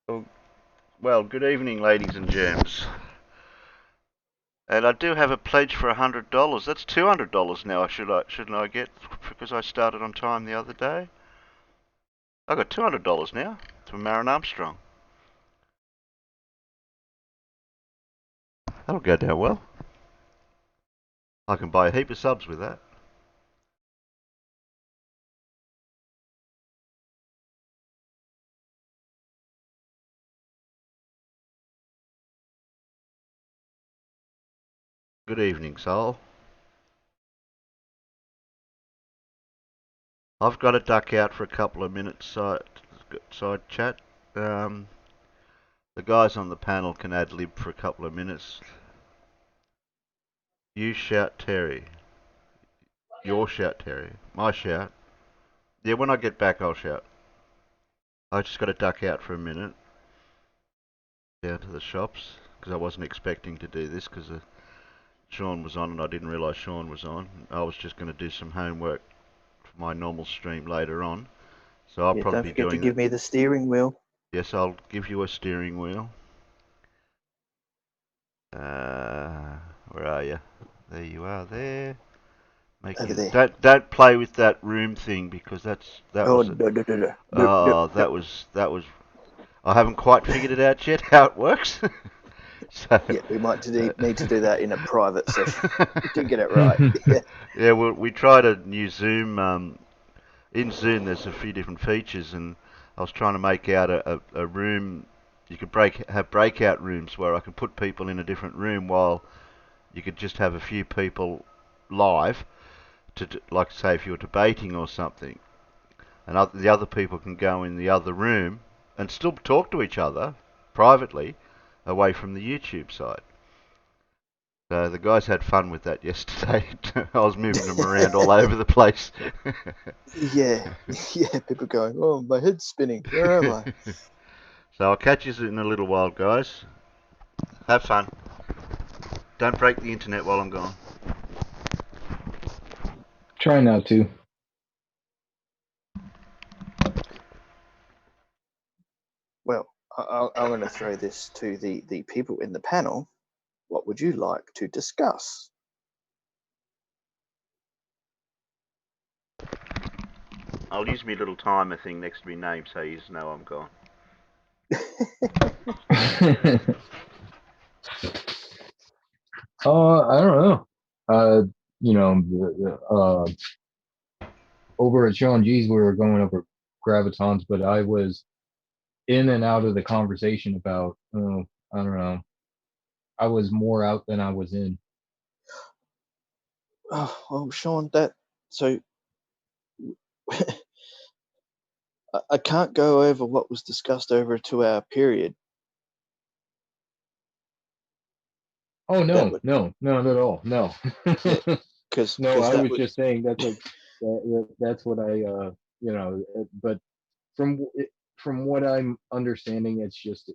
Well, well, good evening, ladies and germs. And I do have a pledge for $100. That's $200 now. Shouldn't I get because I started on time the other day? I got $200 now from Marin Armstrong. That'll go down well. I can buy a heap of subs with that. Good evening, Soul. I've got to duck out for a couple of minutes side chat. Um, the guys on the panel can ad lib for a couple of minutes. You shout Terry. Your shout Terry. My shout. Yeah, when I get back, I'll shout. I just got to duck out for a minute down to the shops because I wasn't expecting to do this because Sean was on and I didn't realise Sean was on. I was just going to do some homework for my normal stream later on. So I'll Yeah, probably don't be forget to doing that. give me the steering wheel. Yes, I'll give you a steering wheel. Where are you? There you are. There. Over Making there. don't play with that room thing because that Oh, was no, no, no, no. No, no, oh no. that was I haven't quite figured it out yet how it works. so Yeah, we might need to do that in a private session to get it right. Hmm. Yeah. yeah, we tried a new Zoom. In Zoom, there's a few different features, and I was trying to make out a room. You could have breakout rooms where I could put people in a different room while you could just have a few people live like say if you're debating or something, and the other people can go in the other room and still talk to each other privately away from the YouTube side. So the guys had fun with that yesterday. I was moving them around all over the place. Yeah, yeah. People going, oh, my head's spinning. Where am I? So I'll catch you in a little while, guys. Have fun. Don't break the internet while I'm gone. Try not to. Well, I'm going to throw this to the people in the panel. What would you like to discuss? I'll use my little timer thing next to my name so you know I'm gone. I don't know. You know, over at Sean G's, we were going over gravitons, but I was in and out of the conversation about, I don't know. I was more out than I was in. Oh, well, Sean, that so I can't go over what was discussed over a 2 hour period. Oh That no, would, no, no, not at all. No, yeah, because no. I that was would, just saying that's what I But from from what I'm understanding, it's just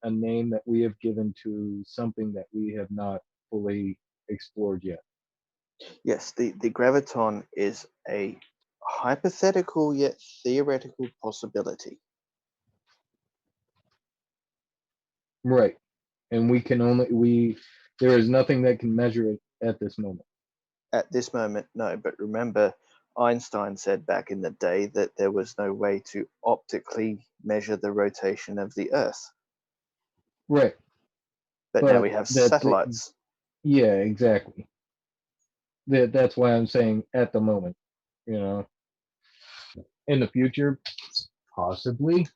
a name that we have given to something that we have not fully explored yet. yes, the graviton is a hypothetical yet theoretical possibility. Right. And we can only we there is nothing that can measure it at this moment. At this moment, no, but remember, Einstein said back in the day that there was no way to optically measure the rotation of the Earth. Right. But now But we have that satellites. yeah, exactly. That's why I'm saying at the moment, you know. In the future, possibly.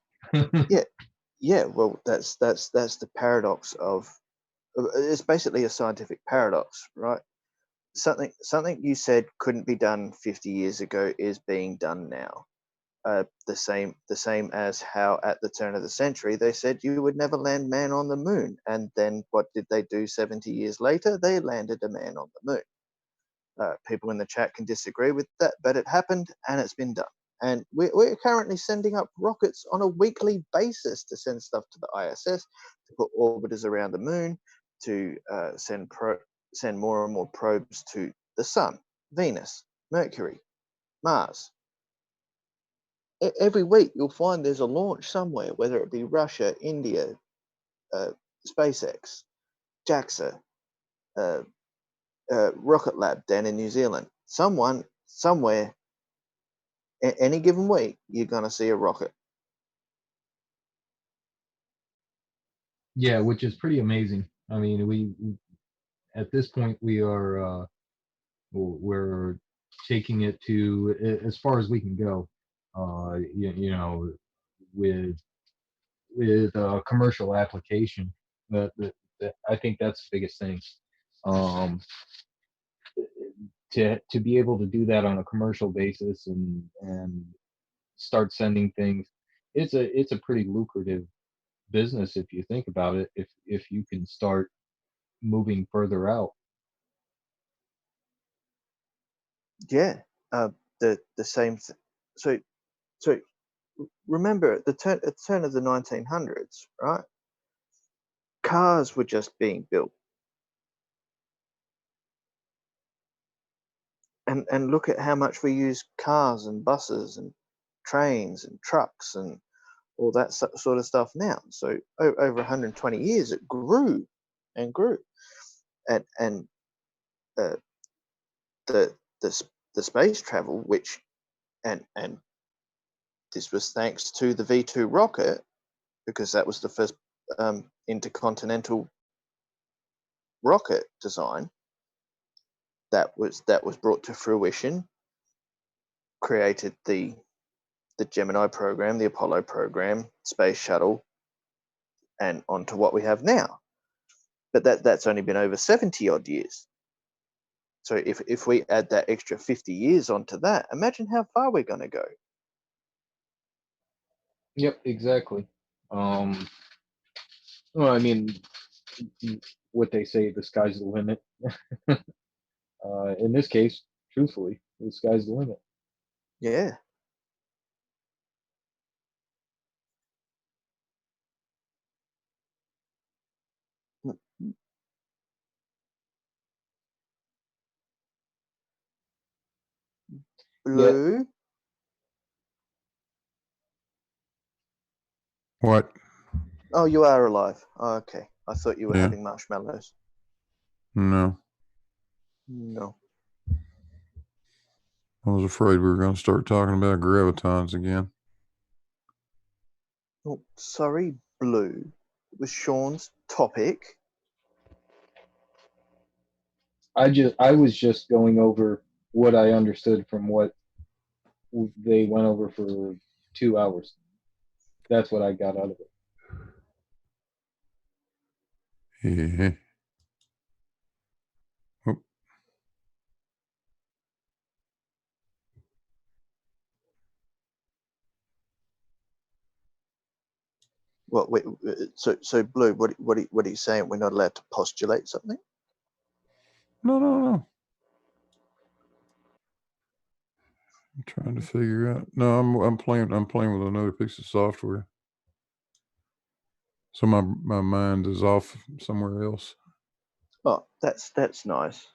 Yeah, yeah. Well, that's the paradox of. It's basically a scientific paradox, right? Something you said couldn't be done 50 years ago is being done now. The same as how at the turn of the century they said you would never land man on the moon, and then what did they do 70 years later? They landed a man on the moon. People in the chat can disagree with that, but it happened and it's been done. And we're currently sending up rockets on a weekly basis to send stuff to the ISS, to put orbiters around the moon, to send more and more probes to the sun, Venus, Mercury, Mars. every week you'll find there's a launch somewhere, whether it be Russia, India, SpaceX, JAXA, Rocket Lab down in New Zealand. Someone, somewhere, any given week, you're going to see a rocket. Yeah, which is pretty amazing. I mean, we at this point we're taking it to as far as we can go. You know, with commercial application. That I think that's the biggest thing. Um, to be able to do that on a commercial basis and start sending things, it's a pretty lucrative business if you think about it. If you can start moving further out. Yeah, the same. So remember at the turn of the 1900s, right? Cars were just being built, and look at how much we use cars and buses and trains and trucks and all that sort of stuff now. So over 120 years, it grew and grew, and uh, the the space travel, which and this was thanks to the V2 rocket, because that was the first intercontinental rocket design that was brought to fruition, created the Gemini program, the Apollo program, space shuttle, and onto what we have now. But that's only been over 70 odd years. So if we add that extra 50 years onto that, imagine how far we're going to go. Yep, exactly. Well, I mean, what they say, the sky's the limit. In this case, truthfully, the sky's the limit. Yeah. Yeah, Blue. What? Oh, you are alive. Oh, okay. I thought you were Yeah. having marshmallows. No. No. I was afraid we were going to start talking about gravitons again. Oh, sorry, Blue. It was Sean's topic. I was just going over what I understood from what they went over for 2 hours. That's what I got out of it. Yeah. Oh, What? Wait, so Blue. What are you saying? We're not allowed to postulate something? no. I'm trying to figure out. No, I'm playing with another piece of software. So my mind is off somewhere else. Oh, that's nice.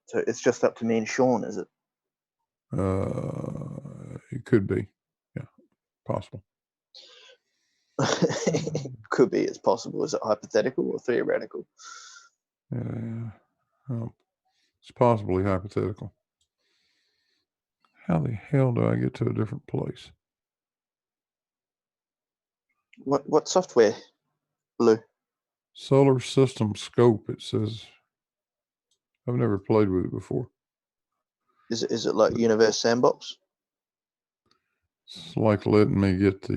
So it's just up to me and Sean, is it? It could be. Yeah, possible. Could be. It's possible. Is it hypothetical or theoretical? It's possibly hypothetical. How the hell do I get to a different place? What software, Blue? Solar System Scope, it says. I've never played with it before. Is it like Universe Sandbox? It's like letting me get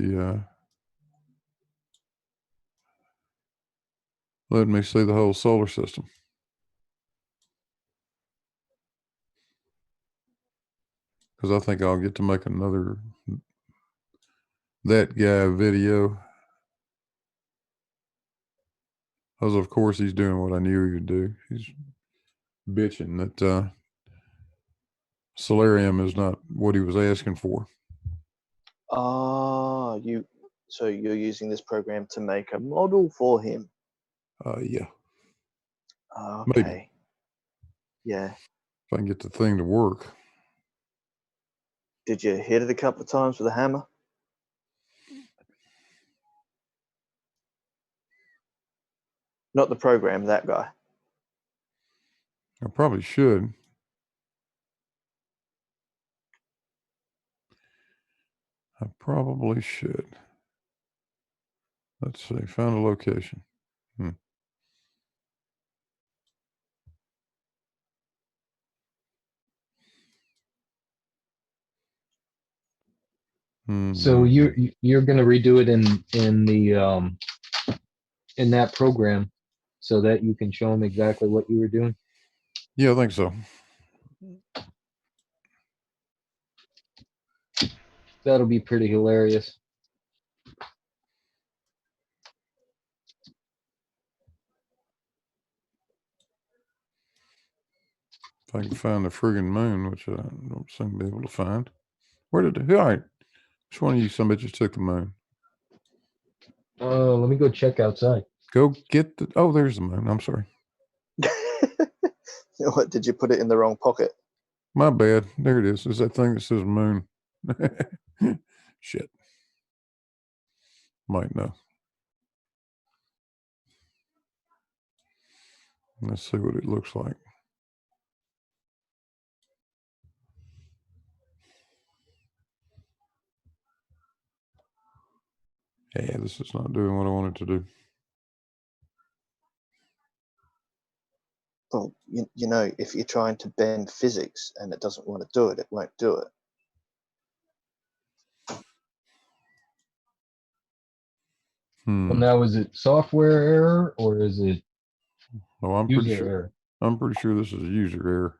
letting me see the whole solar system. Because I think I'll get to make another that guy video. Because of course he's doing what I knew he would do. He's bitching that Solarium is not what he was asking for. Ah, so you're using this program to make a model for him. Yeah. Okay. Maybe. Yeah. If I can get the thing to work. Did you hit it a couple of times with a hammer? Not the program, that guy. I probably should. I probably should. Let's see. Found a location. So you're going to redo it in the in that program so that you can show them exactly what you were doing? Yeah, I think so. That'll be pretty hilarious. If I can find the friggin' moon, which I don't seem to be able to find. Where did it? All right. Which one of you some bitches took the moon? Let me go check outside. Go get the. Oh, there's the moon. I'm sorry. What, did you put it in the wrong pocket? My bad. There it is. It's that thing that says moon. Shit. Might know. Let's see what it looks like. Yeah, this is not doing what I wanted to do. Well, you know, if you're trying to bend physics and it doesn't want to do it, it won't do it. Well, now is it software error or is it Oh, I'm pretty user sure. error? I'm pretty sure this is a user error.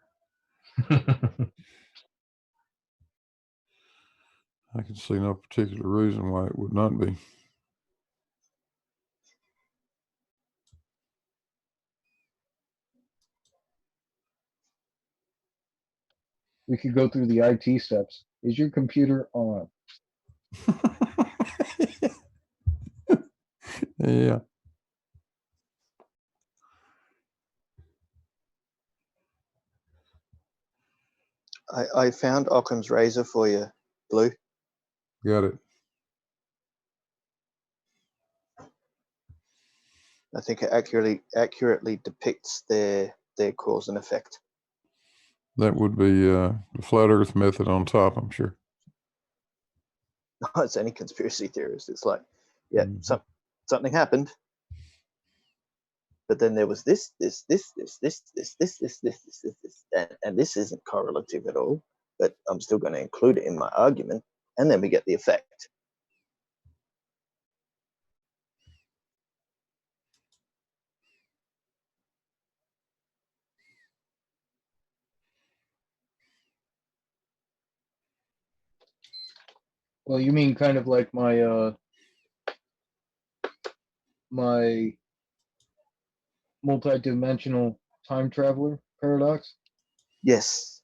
I can see no particular reason why it would not be. We could go through the IT steps. Is your computer on? Yeah. I found Occam's razor for you, Blue. Got it. I think it accurately depicts their cause and effect. That would be the flat Earth method on top, I'm sure. It's any conspiracy theorist. It's like, yeah, something happened, but then there was this, and this isn't correlative at all. But I'm still going to include it in my argument, and then we get the effect. Well, you mean kind of like my my multi-dimensional time traveler paradox? Yes.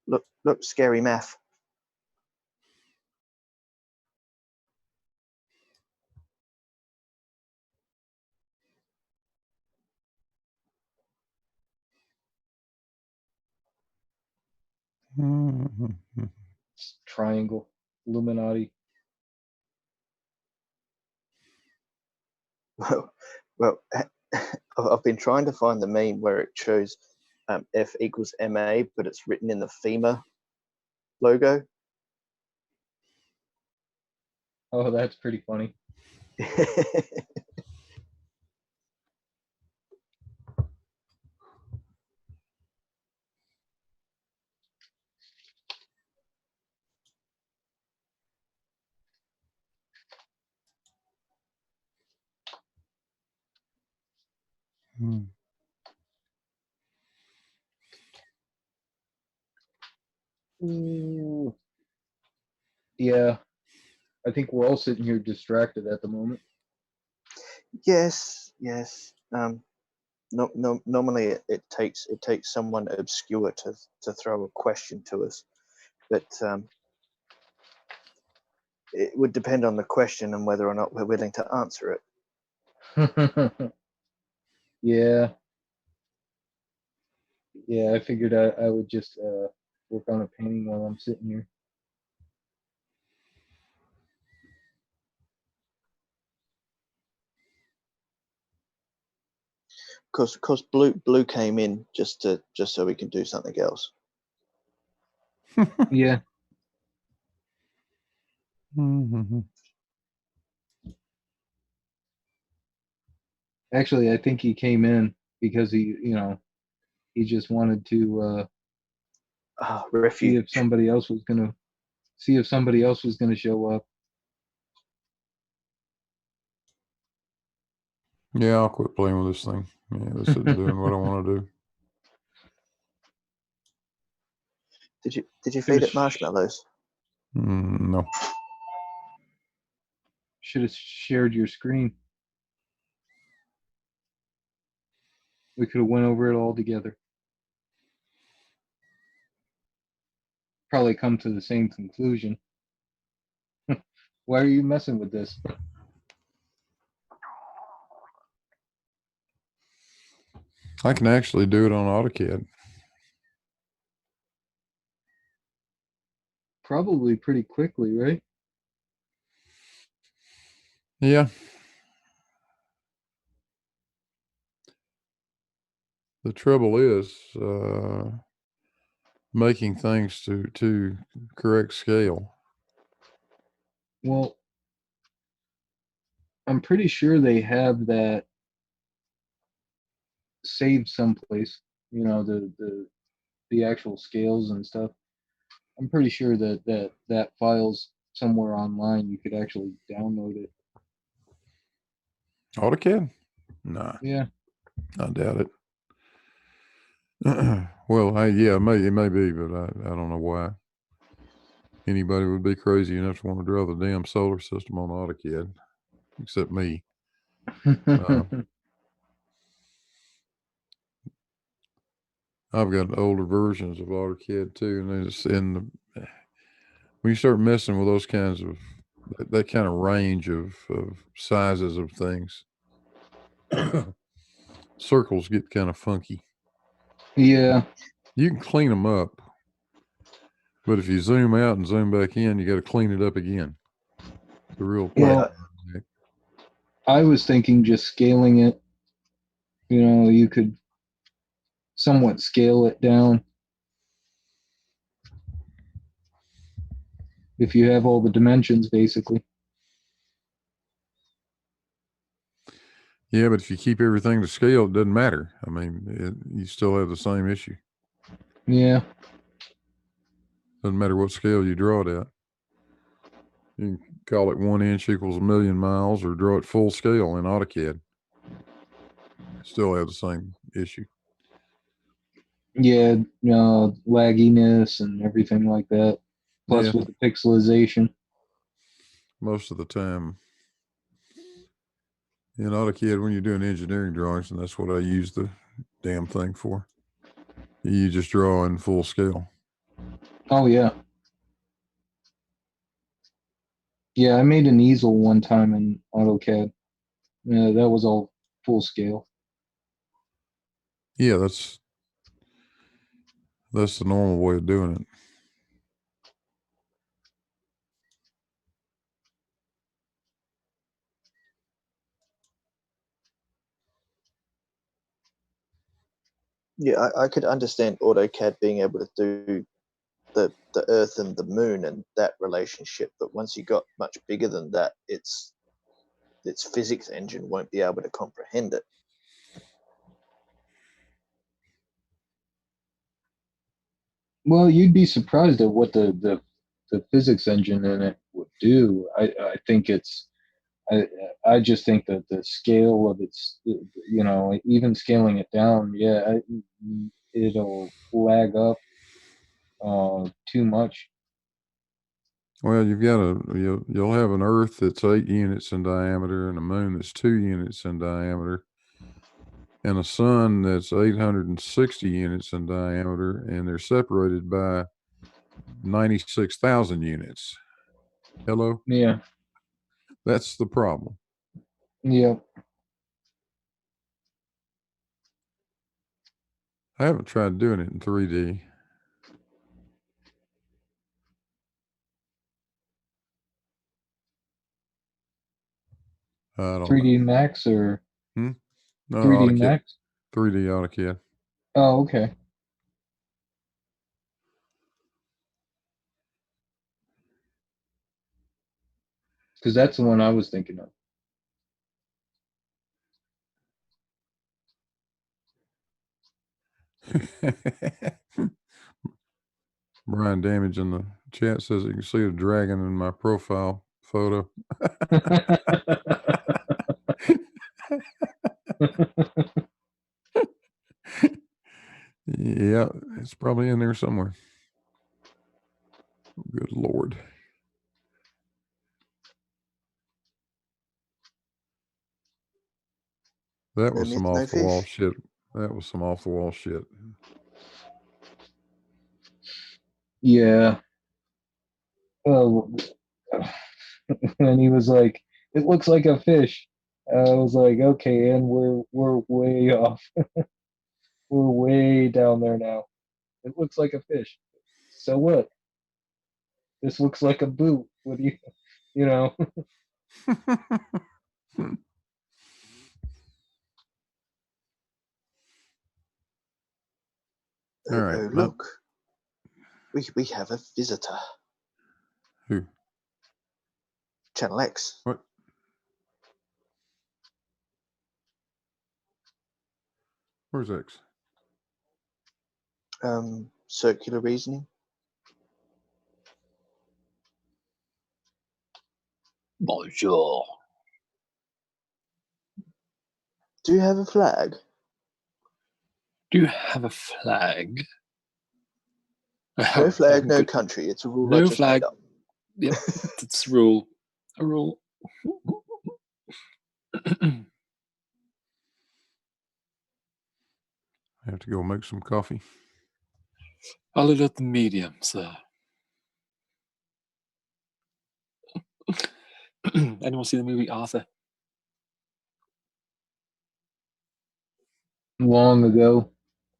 Look, scary math. Triangle, Illuminati. Well, I've been trying to find the meme where it shows F equals MA, but it's written in the FEMA logo. Oh, that's pretty funny. Ooh. Yeah, I think we're all sitting here distracted at the moment. Yes. Normally it takes someone obscure to throw a question to us, but it would depend on the question and whether or not we're willing to answer it. Yeah. Yeah, I figured I would just work on a painting while I'm sitting here. Cause blue came in just so we can do something else. Yeah. Actually, I think he came in because he just wanted to see Refuge. if somebody else was gonna show up. Yeah, I'll quit playing with this thing. Yeah, this isn't doing what I want to do. Did you feed it marshmallows? No. Should have shared your screen. We could have went over it all together. Probably come to the same conclusion. Why are you messing with this? I can actually do it on AutoCAD. Probably pretty quickly, right? Yeah. The trouble is making things to correct scale. Well, I'm pretty sure they have that saved someplace. The actual scales and stuff. I'm pretty sure that file's somewhere online. You could actually download it. AutoCAD? Nah, Yeah. I doubt it. Well, yeah, it may be, but I don't know why anybody would be crazy enough to want to draw the damn solar system on AutoCAD, except me. I've got older versions of AutoCAD too, and it's when you start messing with those kinds of that kind of range of sizes of things, circles get kind of funky. Yeah. You can clean them up, but if you zoom out and zoom back in, you got to clean it up again. It's a real pain. Well, I was thinking just scaling it. You could somewhat scale it down if you have all the dimensions, basically. Yeah, but if you keep everything to scale, it doesn't matter. I mean, you still have the same issue. Yeah. Doesn't matter what scale you draw it at. You can call it 1 inch equals 1,000,000 miles, or draw it full scale in AutoCAD. Still have the same issue. Yeah, lagginess and everything like that. Plus, with the pixelization. Most of the time in AutoCAD, when you're doing engineering drawings, and that's what I use the damn thing for, you just draw in full scale. Oh, yeah. Yeah, I made an easel one time in AutoCAD. Yeah, that was all full scale. Yeah, that's the normal way of doing it. Yeah, I could understand AutoCAD being able to do the Earth and the Moon and that relationship, but once you got much bigger than that, its physics engine won't be able to comprehend it. Well, you'd be surprised at what the physics engine in it would do. I think I just think that the scale of its, even scaling it down, yeah, it'll lag up too much. Well, you'll have an Earth that's 8 units in diameter, and a Moon that's 2 units in diameter, and a Sun that's 860 units in diameter, and they're separated by 96,000 units. Hello? Yeah. That's the problem. Yeah. I haven't tried doing it in 3D. I don't 3D know. Max or No, 3D AutoCAD. Max? 3D AutoCAD. Oh, okay. Because that's the one I was thinking of. Brian Damage in the chat says you can see a dragon in my profile photo. Yeah, it's probably in there somewhere. Good Lord. That was some off the wall shit. That was some off the wall shit. Yeah. Well, and he was like, "It looks like a fish." I was like, "Okay," and we're way off. We're way down there now. It looks like a fish. So what? This looks like a boot with you, you know. All right. Oh, look. We have a visitor. Who? Channel X. What? Where's X? Circular reasoning. Bonjour. Do you have a flag? Do you have a flag? No flag, no Good. country. It's a rule No I just flag. made up. Yep, it's a rule. A rule. I have to go make some coffee. I'll let the medium, sir. Anyone see the movie Arthur? Long ago.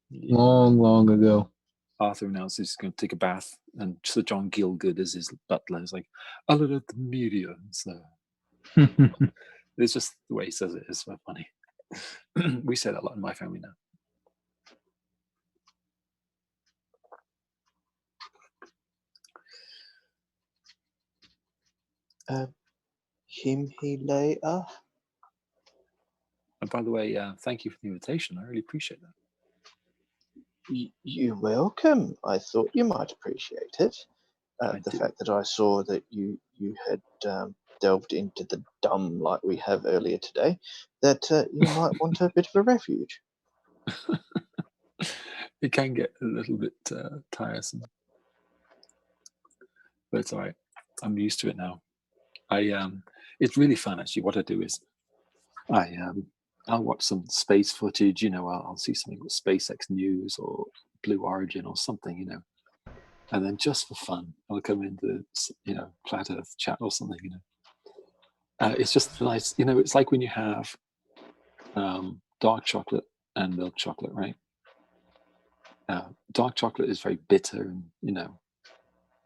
Yeah. Long ago. Arthur announces he's going to take a bath, and Sir John Gielgud as his butler is like, I'll let the medium, sir. It's just the way he says it is so funny. We say that a lot in my family now. Him, he, later. And by the way, thank you for the invitation. I really appreciate that. You're welcome. I thought you might appreciate it. The fact that I saw that you had delved into the dumb like we have earlier today, that you might want a bit of a refuge. It can get a little bit tiresome, but it's all right. I'm used to it now. It's really fun actually. What I do is I'll watch some space footage. I'll see something with SpaceX News or Blue Origin or something. And then just for fun, I'll come into Flat Earth chat or something. It's just nice. It's like when you have dark chocolate and milk chocolate, right? Dark chocolate is very bitter,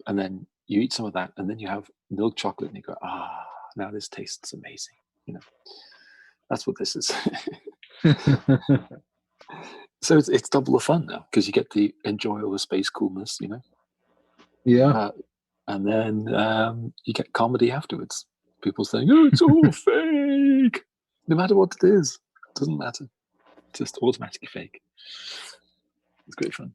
and then you eat some of that, and then you have milk chocolate, and you go, now this tastes amazing. That's what this is. So it's double the fun now because you get to enjoy all the space coolness, Yeah. and then you get comedy afterwards. People saying, "Oh, it's all fake," no matter what it is. It doesn't matter. It's just automatically fake. It's great fun.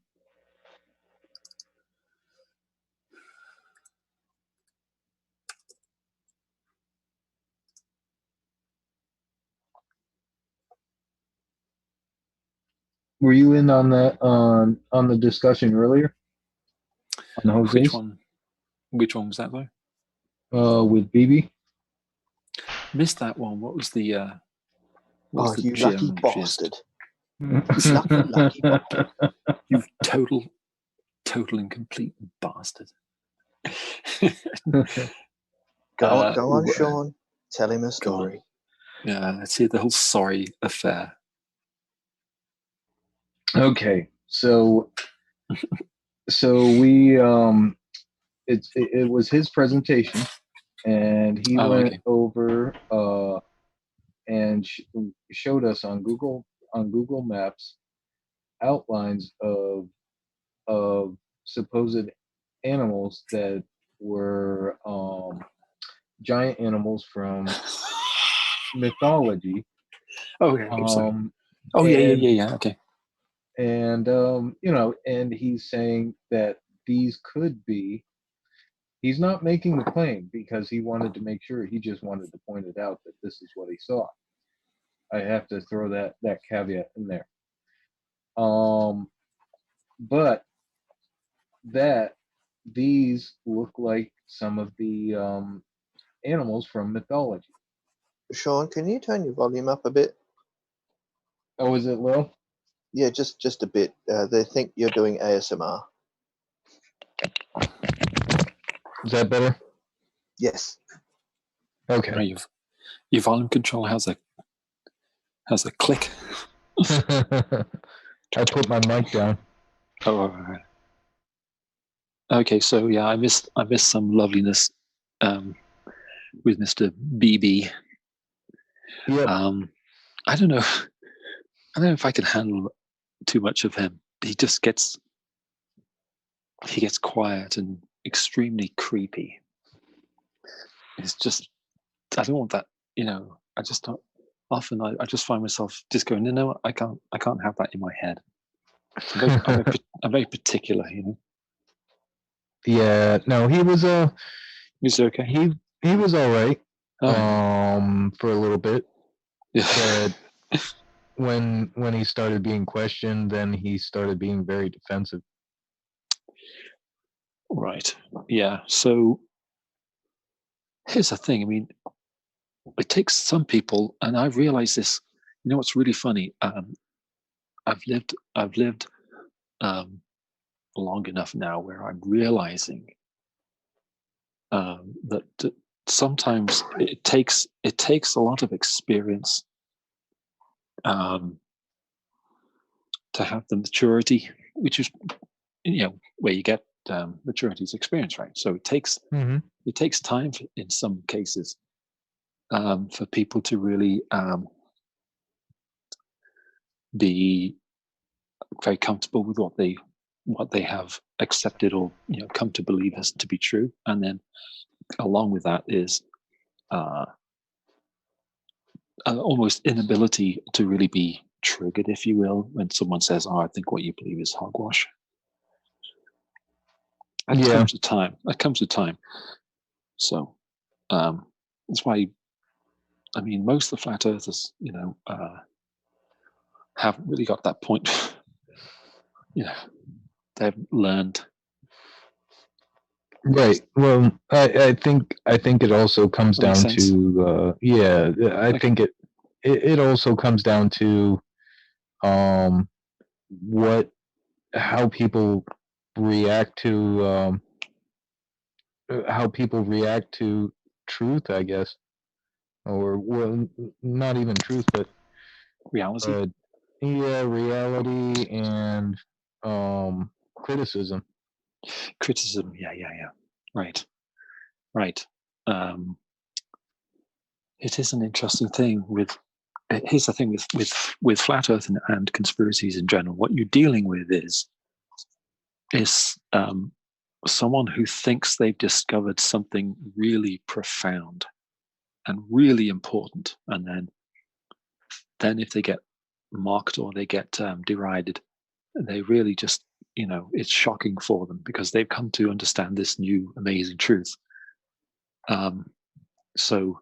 Were you in on that on the discussion earlier? On Jose's? Which one? Which one was that though? With BB. Missed that one. What was the? You lucky German bastard! gist? lucky bastard! You total and complete bastard. Go on, Sean. Tell him a story. Yeah, let's hear the whole sorry affair. Okay, so we it was his presentation, and he went over and showed us on Google on Google Maps outlines of supposed animals that were giant animals from mythology. Oh yeah, I'm sorry. Um, Oh yeah, and yeah. Okay. and and he's saying that these could be. He's not making the claim because he wanted to make sure. He just wanted to point it out that this is what he saw. I have to throw that caveat in there. But that these look like some of the animals from mythology. Sean, can you turn your volume up a bit? Oh, is it low? Yeah, just a bit. They think you're doing ASMR. Is that better? Yes. Okay. Your volume control has a click. I put my mic down. Oh, all right. Okay, so yeah, I missed some loveliness with Mr. BB. Yep. I don't know if I can handle too much of him. He gets quiet and extremely creepy. It's just, I don't want that, I just don't. Often I just find myself just going, no, I can't have that in my head. I'm very particular, Yeah. No, he was Is it okay? he was all right. Oh, For a little bit. yeah. But when he started being questioned, then he started being very defensive. Right. Yeah. So here's the thing. I mean, it takes some people, and I've realized this. You know what's really funny? I've lived long enough now where I'm realizing that sometimes it takes a lot of experience to have the maturity, which is where you get maturity is experience, right? So it takes time in some cases for people to really be very comfortable with what they have accepted or come to believe as to be true, and then along with that is almost inability to really be triggered, if you will, when someone says, "Oh, I think what you believe is hogwash." That comes with time. So that's why, I mean, most of the flat earthers, haven't really got that point. They've learned. Right. Well, I think it also comes down to I think it also comes down to how people react to truth, I guess, or well, not even truth, but reality. Reality and criticism. Criticism, yeah. Right. It is an interesting thing here's the thing with flat earth and conspiracies in general. What you're dealing with is someone who thinks they've discovered something really profound and really important, and then if they get mocked or they get derided, they really just, it's shocking for them because they've come to understand this new amazing truth. So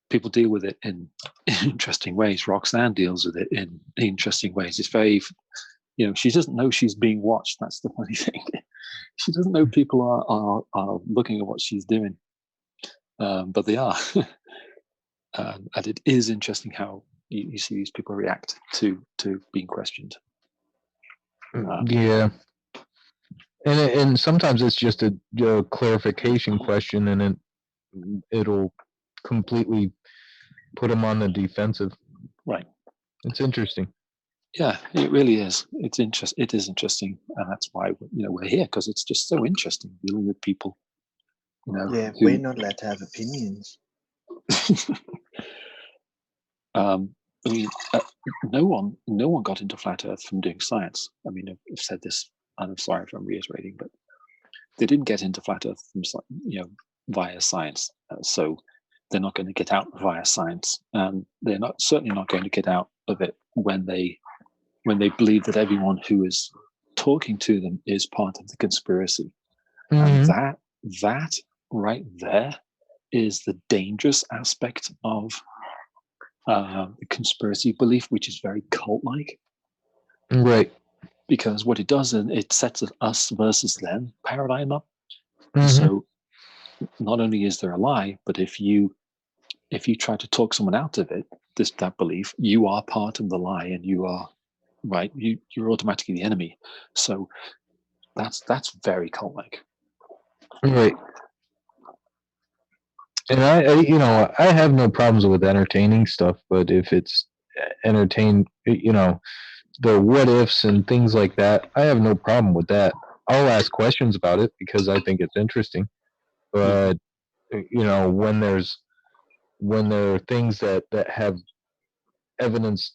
people deal with it in interesting ways. Roxanne deals with it in interesting ways. It's very, she doesn't know she's being watched. That's the funny thing. She doesn't know people are looking at what she's doing, but they are. And it is interesting how you see these people react to being questioned. Yeah. And sometimes it's just a clarification question, and it'll completely put them on the defensive. Right. It's interesting. Yeah, it really is. It is interesting, and that's why we're here, because it's just so interesting dealing with people. Yeah, we're not allowed to have opinions. I mean, no one got into flat Earth from doing science. I mean, I've said this, and I'm sorry if I'm reiterating, but they didn't get into flat Earth from via science. So they're not going to get out via science, and they're certainly not going to get out of it when they believe that everyone who is talking to them is part of the conspiracy. And that right there is the dangerous aspect of the conspiracy belief, which is very cult-like. Right. Because what it does, and it sets an us versus them paradigm up. Mhm. So not only is there a lie, but if you try to talk someone out of it, that belief, you are part of the lie, and you are right. You're automatically the enemy. So that's very cult-like. Right. And I have no problems with entertaining stuff, but if it's entertained, the what ifs and things like that, I have no problem with that. I'll ask questions about it because I think it's interesting. But when there are things that have evidence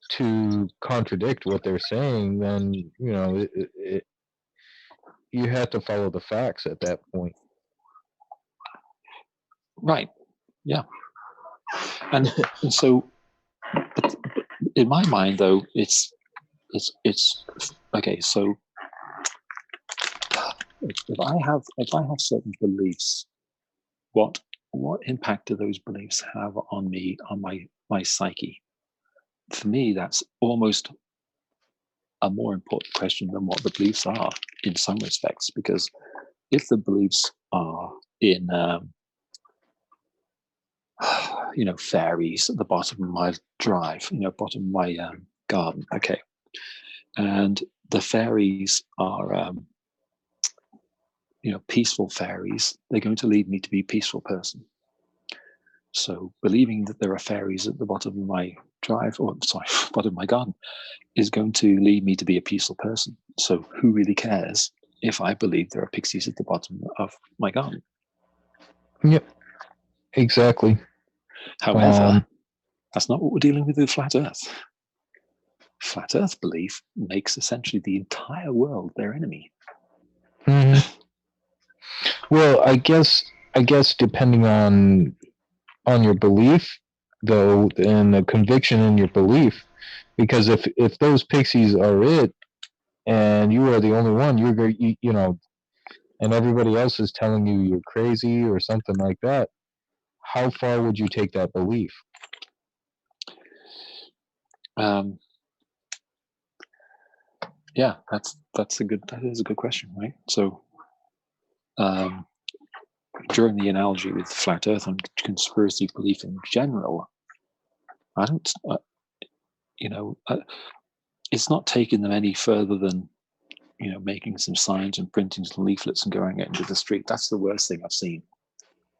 to contradict what they're saying, then you have to follow the facts at that point. Right. Yeah. And so, but in my mind, though, it's okay. So if I have certain beliefs, what impact do those beliefs have on me, on my psyche? For me, that's almost a more important question than what the beliefs are in some respects, because if the beliefs are in fairies at the bottom of my drive, bottom of my garden, okay, and the fairies are peaceful fairies, they're going to lead me to be a peaceful person. So believing that there are fairies at the bottom of my drive, bottom of my garden, is going to lead me to be a peaceful person. So who really cares if I believe there are pixies at the bottom of my garden? Yep, exactly. However, that's not what we're dealing with Flat Earth. Flat Earth belief makes essentially the entire world their enemy. Mm-hmm. Well, I guess depending on your belief, though, and the conviction in your belief, because if those pixies are it, and you are the only one, and everybody else is telling you you're crazy or something like that, how far would you take that belief? Yeah, that is a good question, right? So, during the analogy with flat Earth and conspiracy belief in general, I don't, it's not taking them any further than making some signs and printing some leaflets and going out into the street. That's the worst thing I've seen,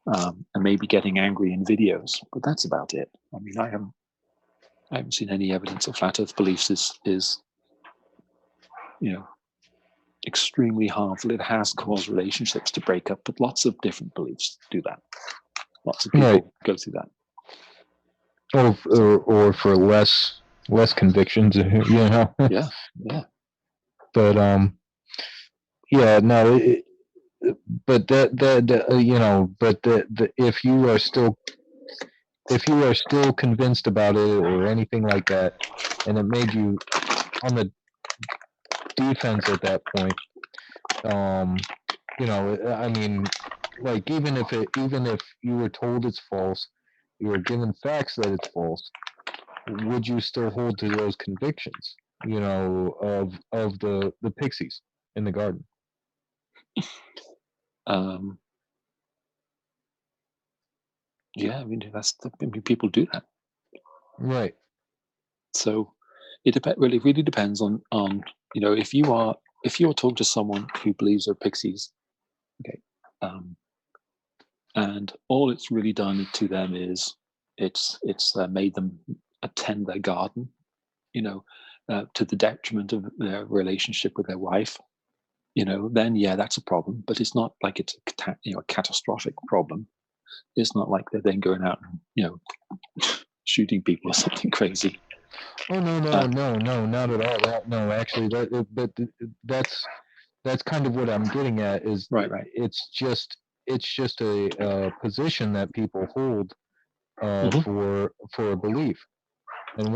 and maybe getting angry in videos, but that's about it. I mean, I haven't seen any evidence that flat Earth beliefs is extremely harmful. It has caused relationships to break up, but lots of different beliefs do that. Lots of people go through that. Or for less convictions, Yeah. But yeah, no. But if you are still convinced about it or anything like that, and it made you on the defense at that point, I mean, like even if you were told it's false, you were given facts that it's false, would you still hold to those convictions? Of the pixies in the garden. Yeah, I mean people do that, right? So it really depends on if you're talking to someone who believes they're pixies, okay, and all it's really done to them is it's made them attend their garden, to the detriment of their relationship with their wife, then yeah, that's a problem. But it's not like it's a catastrophic problem. It's not like they're then going out and shooting people or something crazy. Oh no, not at all. No, actually, that's kind of what I'm getting at. Is Right, right. it's just a position that people hold Mhm. for a belief, and Yeah.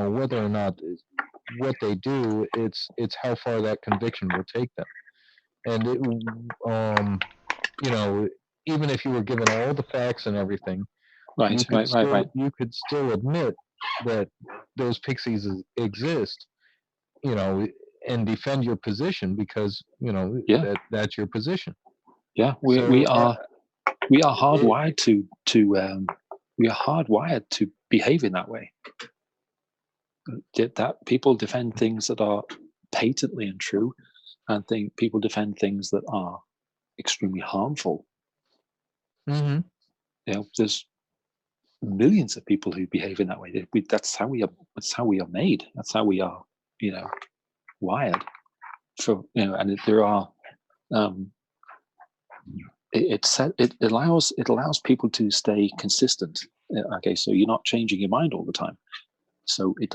whether or not what they do, it's how far that conviction will take them, and you know, even if you were given all the facts and everything, Right, right. you could still admit that those pixies exist, you know, and defend your position because Yeah, that's your position. yeah. So We are it, hardwired we are hardwired to behave in that way. That people defend things that are patently untrue, and people defend things that are extremely harmful. mhm. There's millions of people who behave in that way. That's how we are. That's how we are made. That's how we are. Wired. And there are. It allows people to stay consistent. Okay, so you're not changing your mind all the time. So it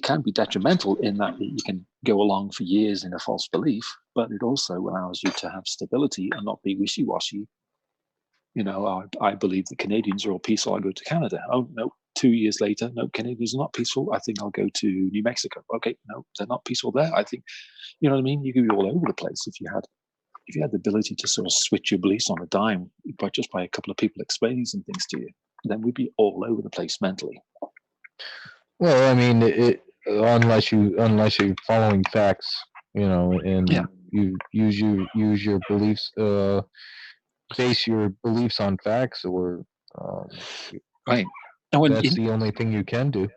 can be detrimental in that you can go along for years in a false belief, but it also allows you to have stability and not be wishy-washy. I believe the Canadians are all peaceful. I'll go to Canada. Oh no, 2 years later, no, Canadians are not peaceful. I think I'll go to New Mexico. Okay, no, they're not peaceful there. I think, you know what I mean. You could be all over the place if you had the ability to sort of switch your beliefs on a dime, but just by a couple of people explaining some things to you, then we'd be all over the place mentally. Well, I mean, unless you're following facts, and Yeah. you use your beliefs, base your beliefs on facts, or Right. And that's the only thing you can do,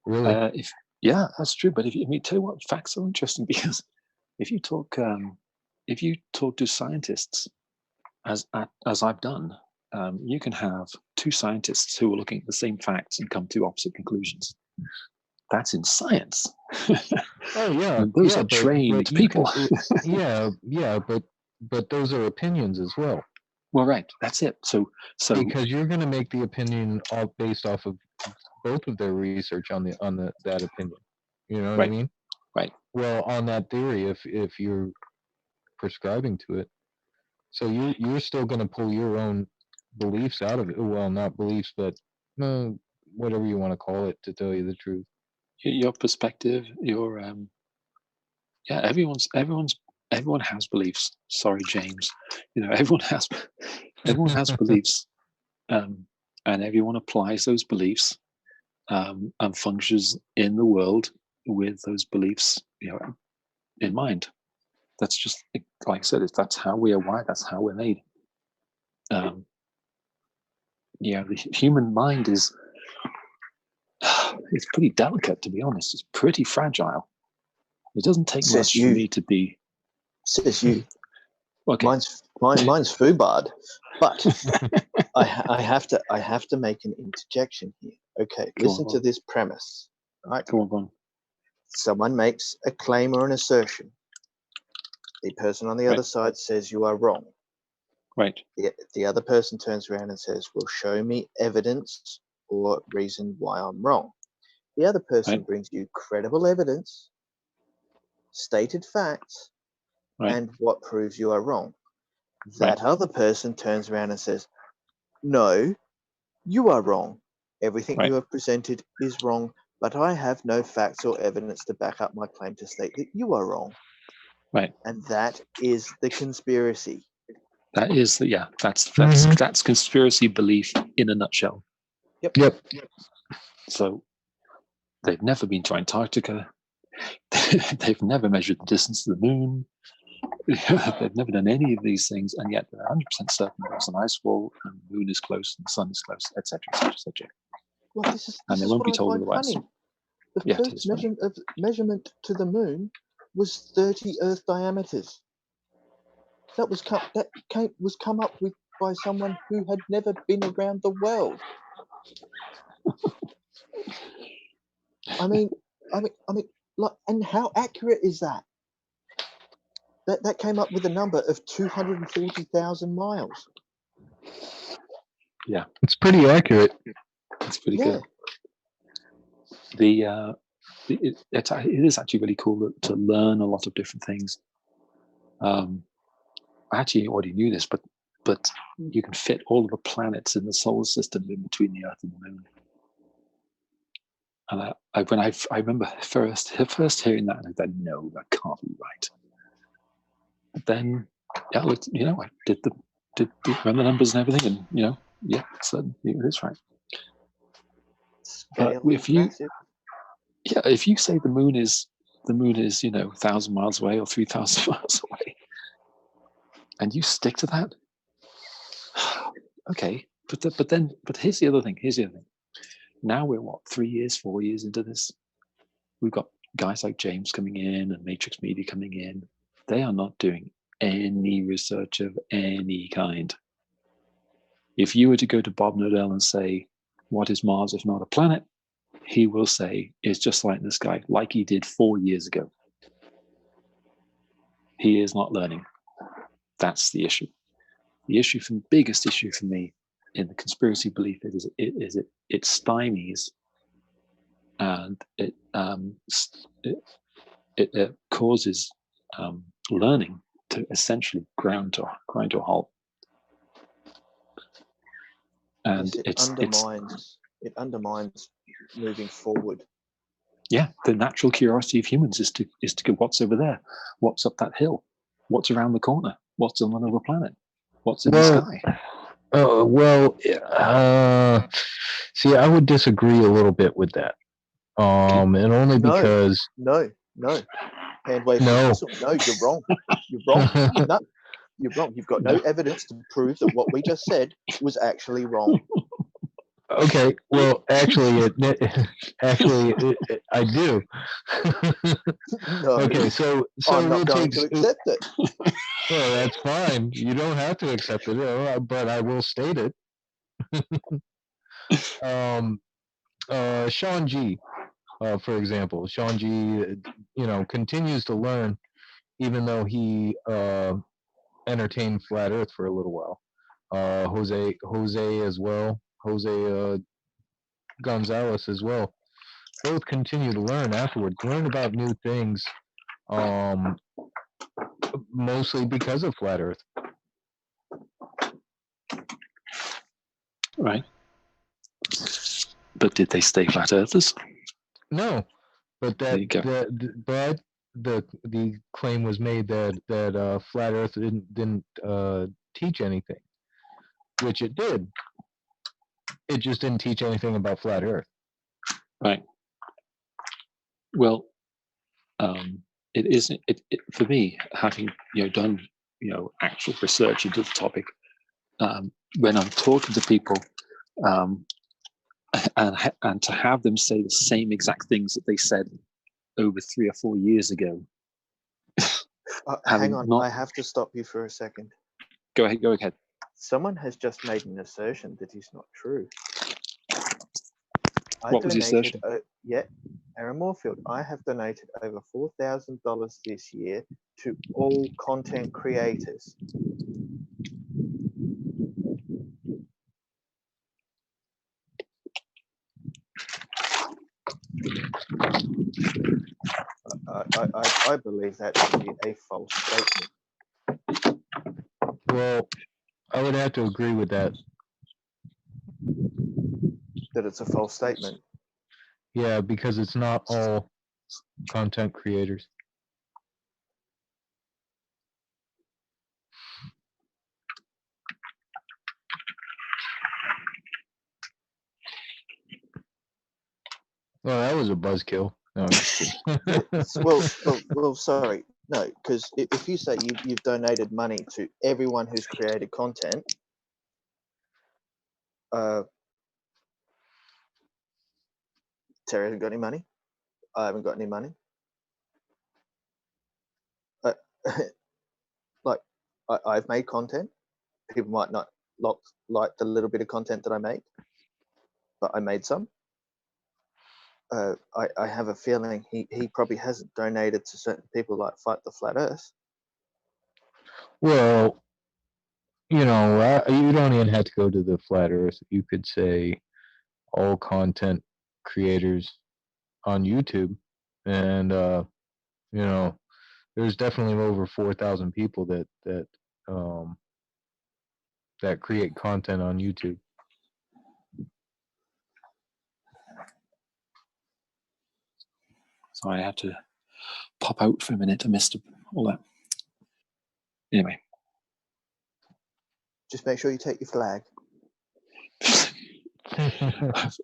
really. That's true. But tell you what, facts are interesting because if you talk to scientists, as I've done, you can have two scientists who are looking at the same facts and come to opposite conclusions. That's in science. Oh yeah, and those are but trained people. but those are opinions as well. Well, right, that's it. So because you're going to make the opinion all based off of both of their research on that opinion. You know what I mean? Right. Well, on that theory, if you're prescribing to it, so you're still going to pull your own beliefs out of it. Well, not beliefs, but whatever you want to call it, to tell you the truth. Your perspective, your everyone has beliefs. Sorry, James. Everyone has beliefs, and everyone applies those beliefs and functions in the world with those beliefs, in mind. That's just like I said. That's how we are wired. That's how we're made. The human mind is it's pretty delicate, to be honest. It's pretty fragile. It doesn't take much for me to be. Says you. Okay. Mine's FUBARD, but I have to make an interjection here. Okay, listen to this premise. Right. Go on. Someone makes a claim or an assertion. The person on the other side says you are wrong. Right. The other person turns around and says, well, show me evidence or reason why I'm wrong. The other person brings you credible evidence, stated facts, and what proves you are wrong. That other person turns around and says, no, you are wrong. Everything you have presented is wrong, but I have no facts or evidence to back up my claim to state that you are wrong. Right. And that is the conspiracy. That is that's conspiracy belief in a nutshell. Yep. So they've never been to Antarctica. They've never measured the distance to the moon. They've never done any of these things, and yet they're 100% certain there's an ice wall, and the moon is close, and the sun is close, etc., etc. Well, this is and they won't be told what I otherwise. find funny. The first measurement to the moon was 30 Earth diameters. That was come up with by someone who had never been around the world. I mean, like, and how accurate is that? That came up with a number of 240,000 miles. Yeah, it's pretty accurate. It's pretty good. it is actually really cool to learn a lot of different things. I actually already knew this, but you can fit all of the planets in the solar system in between the Earth and the Moon. And I remember first hearing that, and I thought, no, that can't be right. But then, yeah, I did run the numbers and everything, and yeah, so it is right. Scale But is massive. if you say the moon is 1,000 miles away or 3,000 miles away, and you stick to that, okay. But here's the other thing. Now we're 3 years, 4 years into this. We've got guys like James coming in and Matrix Media coming in. They are not doing any research of any kind. If you were to go to Bob Nodell and say, what is Mars if not a planet? He will say, it's just like the sky, like he did 4 years ago. He is not learning. That's the issue. The biggest issue for me in the conspiracy belief is it stymies and it causes learning to essentially grind to a halt. And it undermines moving forward. Yeah, the natural curiosity of humans is to go, what's over there? What's up that hill? What's around the corner? What's on another planet? What's in the sky? See, I would disagree a little bit with that. And only because no. Hand wave. No. No, you're wrong. You're wrong. No, you're wrong. You've got no evidence to prove that what we just said was actually wrong. Okay, well, actually, I do. No, okay, so I'm we'll not going to accept it. Well, that's fine. You don't have to accept it, but I will state it. Sean G, for example, Sean G, continues to learn, even though he entertained Flat Earth for a little while. Jose as well. Jose Gonzalez as well. Both continue to learn afterwards, learn about new things, mostly because of Flat Earth. Right. But did they stay flat earthers? No, but the claim was made that Flat Earth didn't teach anything, which it did. It just didn't teach anything about Flat Earth. Right. Well, it isn't. It for me, having done actual research into the topic, when I'm talking to people, and to have them say the same exact things that they said over 3 or 4 years ago. Hang on, I have to stop you for a second. Go ahead. Someone has just made an assertion that is not true. What was the assertion? Aaron Moorfield, I have donated over $4,000 this year to all content creators. I believe that to be a false statement. Well, I would have to agree with that. That it's a false statement. Yeah, because it's not all content creators. Well, that was a buzzkill. No, I'm just kidding. well, sorry. No, because if you say you've donated money to everyone who's created content, Terry hasn't got any money. I haven't got any money. Like, I've made content. People might not like the little bit of content that I make, but I made some. I have a feeling he probably hasn't donated to certain people like Fight the Flat Earth. Well, you don't even have to go to the Flat Earth. You could say all content creators on YouTube, and you know, there's definitely over 4,000 people that create content on YouTube. So I had to pop out for a minute to miss all that. Anyway. Just make sure you take your flag.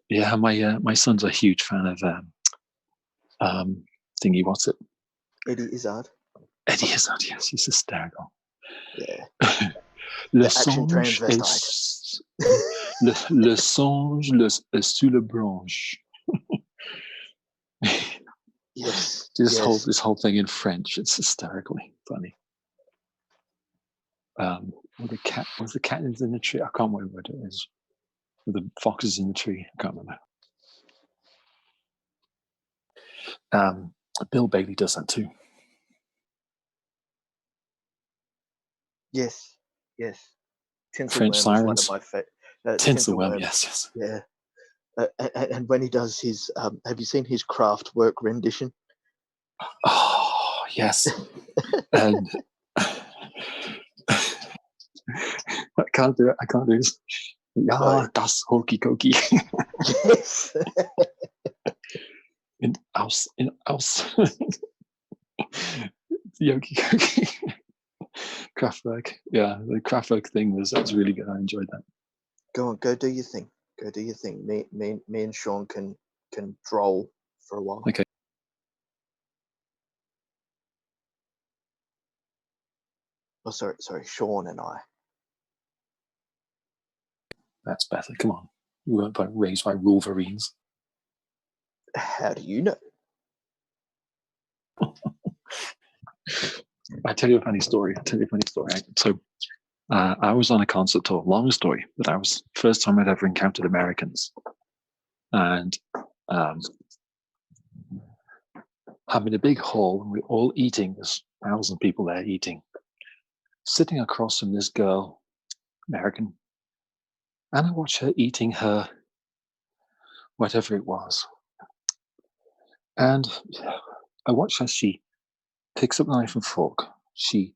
Yeah, my son's a huge fan of thingy. What's it? Eddie Izzard. Eddie Izzard. Yes, he's hysterical. Yeah. Le action songe transvestite. le songe est sous la branche. Yes. This whole thing in French. It's hysterically funny. The cat is in the tree. I can't remember what it is. The fox is in the tree. I can't remember. Bill Bailey does that too. Yes. Tinsel French Worm sirens. is one of my favorite. Tinsel Worm. Yes. Yeah. And when he does his, have you seen his Kraftwerk rendition? Oh yes. And I can't do it. I can't do this. Ja, No. das Hokey Cokey. Yes. in aus. Yoki Cookie. Kraftwerk. Yeah, the Kraftwerk thing was really good. I enjoyed that. Go on, go do your thing. Go do your thing. Me and Sean can droll for a while. Okay. Oh, sorry, Sean and I. That's better. Come on. You weren't raised by Wolverines. How do you know? I'll tell you a funny story. So I was on a concert tour. Long story, but I was first time I'd ever encountered Americans. And I'm in a big hall and we're all eating. There's 1,000 people there eating. Sitting across from this girl, American, and I watch her eating her whatever it was. And I watch as she picks up a knife and fork. She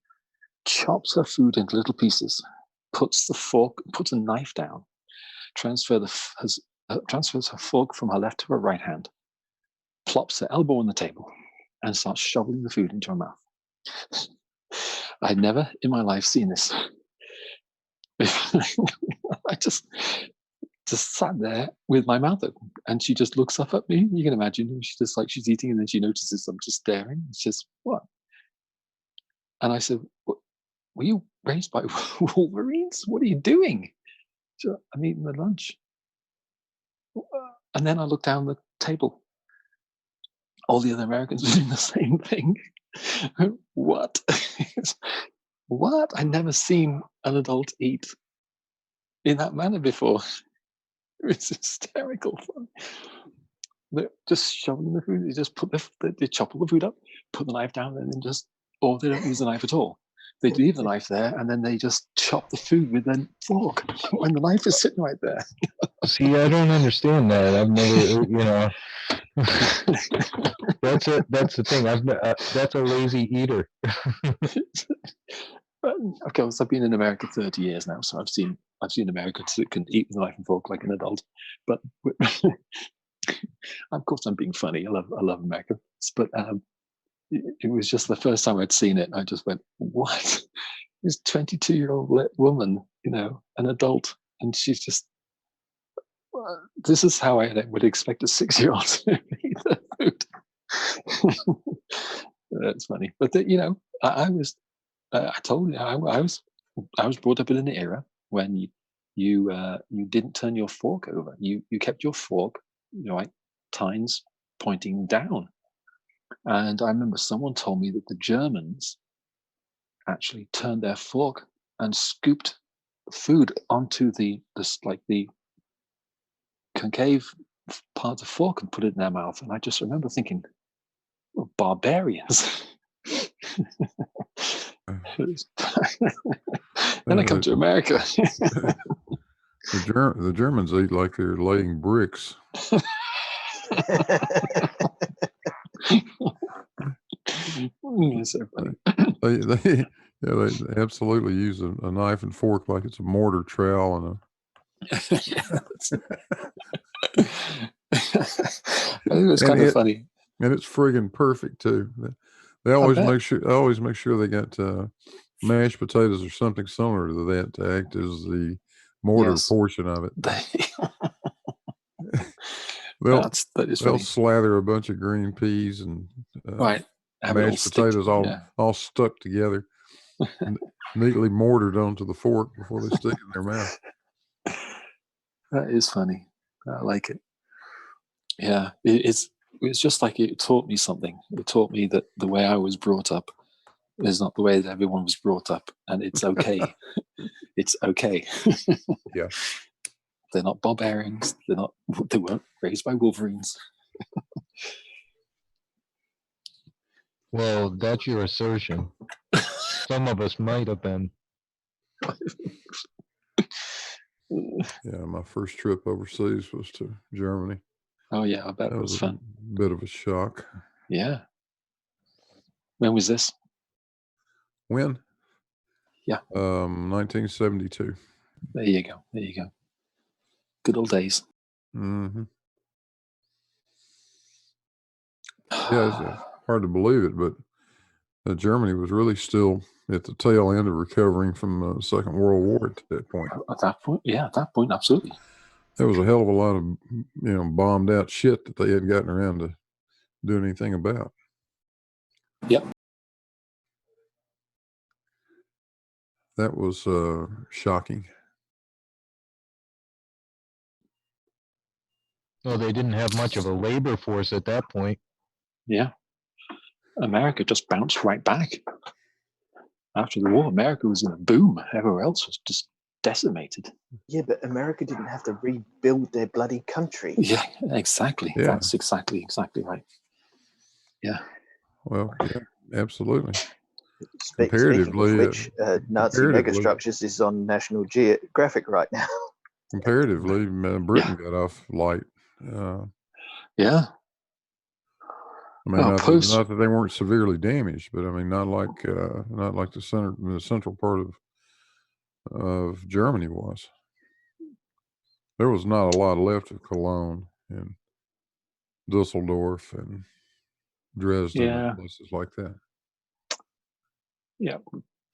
chops her food into little pieces, puts a knife down, transfers her fork from her left to her right hand, plops her elbow on the table, and starts shoveling the food into her mouth. I'd never in my life seen this. I just sat there with my mouth open, and she just looks up at me. You can imagine she's eating, and then she notices I'm just staring. It's just, what? And I said, were you raised by Wolverines? What are you doing? She said, I'm eating my lunch. And then I looked down the table. All the other Americans were doing the same thing. What? What? I'd never seen an adult eat in that manner before. It's hysterical fun. They're just shoveling the food. They just they chop all the food up, put the knife down, and then or they don't use the knife at all. They leave the knife there, and then they just chop the food with their fork when the knife is sitting right there. See, I don't understand that. I've never, that's the thing. That's a lazy eater. Of course, I've been in America 30 years now, so I've seen Americans that can eat with a knife and fork like an adult. But of course, I'm being funny. I love America, but it was just the first time I'd seen it. I just went, "What? This 22-year-old woman, an adult, and she's just." This is how I would expect a 6-year-old to eat the food. That's funny, but I was. I told you I was brought up in an era when you didn't turn your fork over. You kept your fork, like tines pointing down. And I remember someone told me that the Germans actually turned their fork and scooped food onto the concave part of the fork and put it in their mouth. And I just remember thinking, well, barbarians. Then I come to America. The Germans eat like they're laying bricks. It's so funny. They absolutely use a knife and fork like it's a mortar trowel and a. I think it's kind of funny. And it's friggin' perfect too. They always make sure. I always make sure they got mashed potatoes or something similar to that to act as the mortar portion of it. That is funny. They'll slather a bunch of green peas and mashed potatoes all stuck together, neatly mortared onto the fork before they stick in their mouth. That is funny. I like it. Yeah, it's just like it taught me something. It taught me that the way I was brought up is not the way that everyone was brought up, and it's okay. It's okay. Yeah. They're not barbarians. They weren't raised by wolverines. Well, that's your assertion. Some of us might have been. Yeah, my first trip overseas was to Germany. Oh yeah, I bet that it was fun. A bit of a shock. Yeah. When was this? When? Yeah. 1972. There you go. Good old days. Mm-hmm. Yeah, it's hard to believe it, but Germany was really still at the tail end of recovering from the Second World War at that point. At that point, absolutely. There was a hell of a lot of bombed out shit that they hadn't gotten around to doing anything about. Yep. That was shocking. Well, they didn't have much of a labor force at that point. Yeah. America just bounced right back. After the war, America was in a boom. Everywhere else was just decimated. Yeah, but America didn't have to rebuild their bloody country. Yeah, exactly. Yeah. That's exactly right. Yeah. Well, yeah, absolutely. Speaking of which, Nazi megastructures is on National Geographic right now. Comparatively, Britain got off light. Yeah. I mean, not that they weren't severely damaged, but I mean, not like the central part of Germany was. There was not a lot left of Cologne and Dusseldorf and Dresden and places like that. Yeah,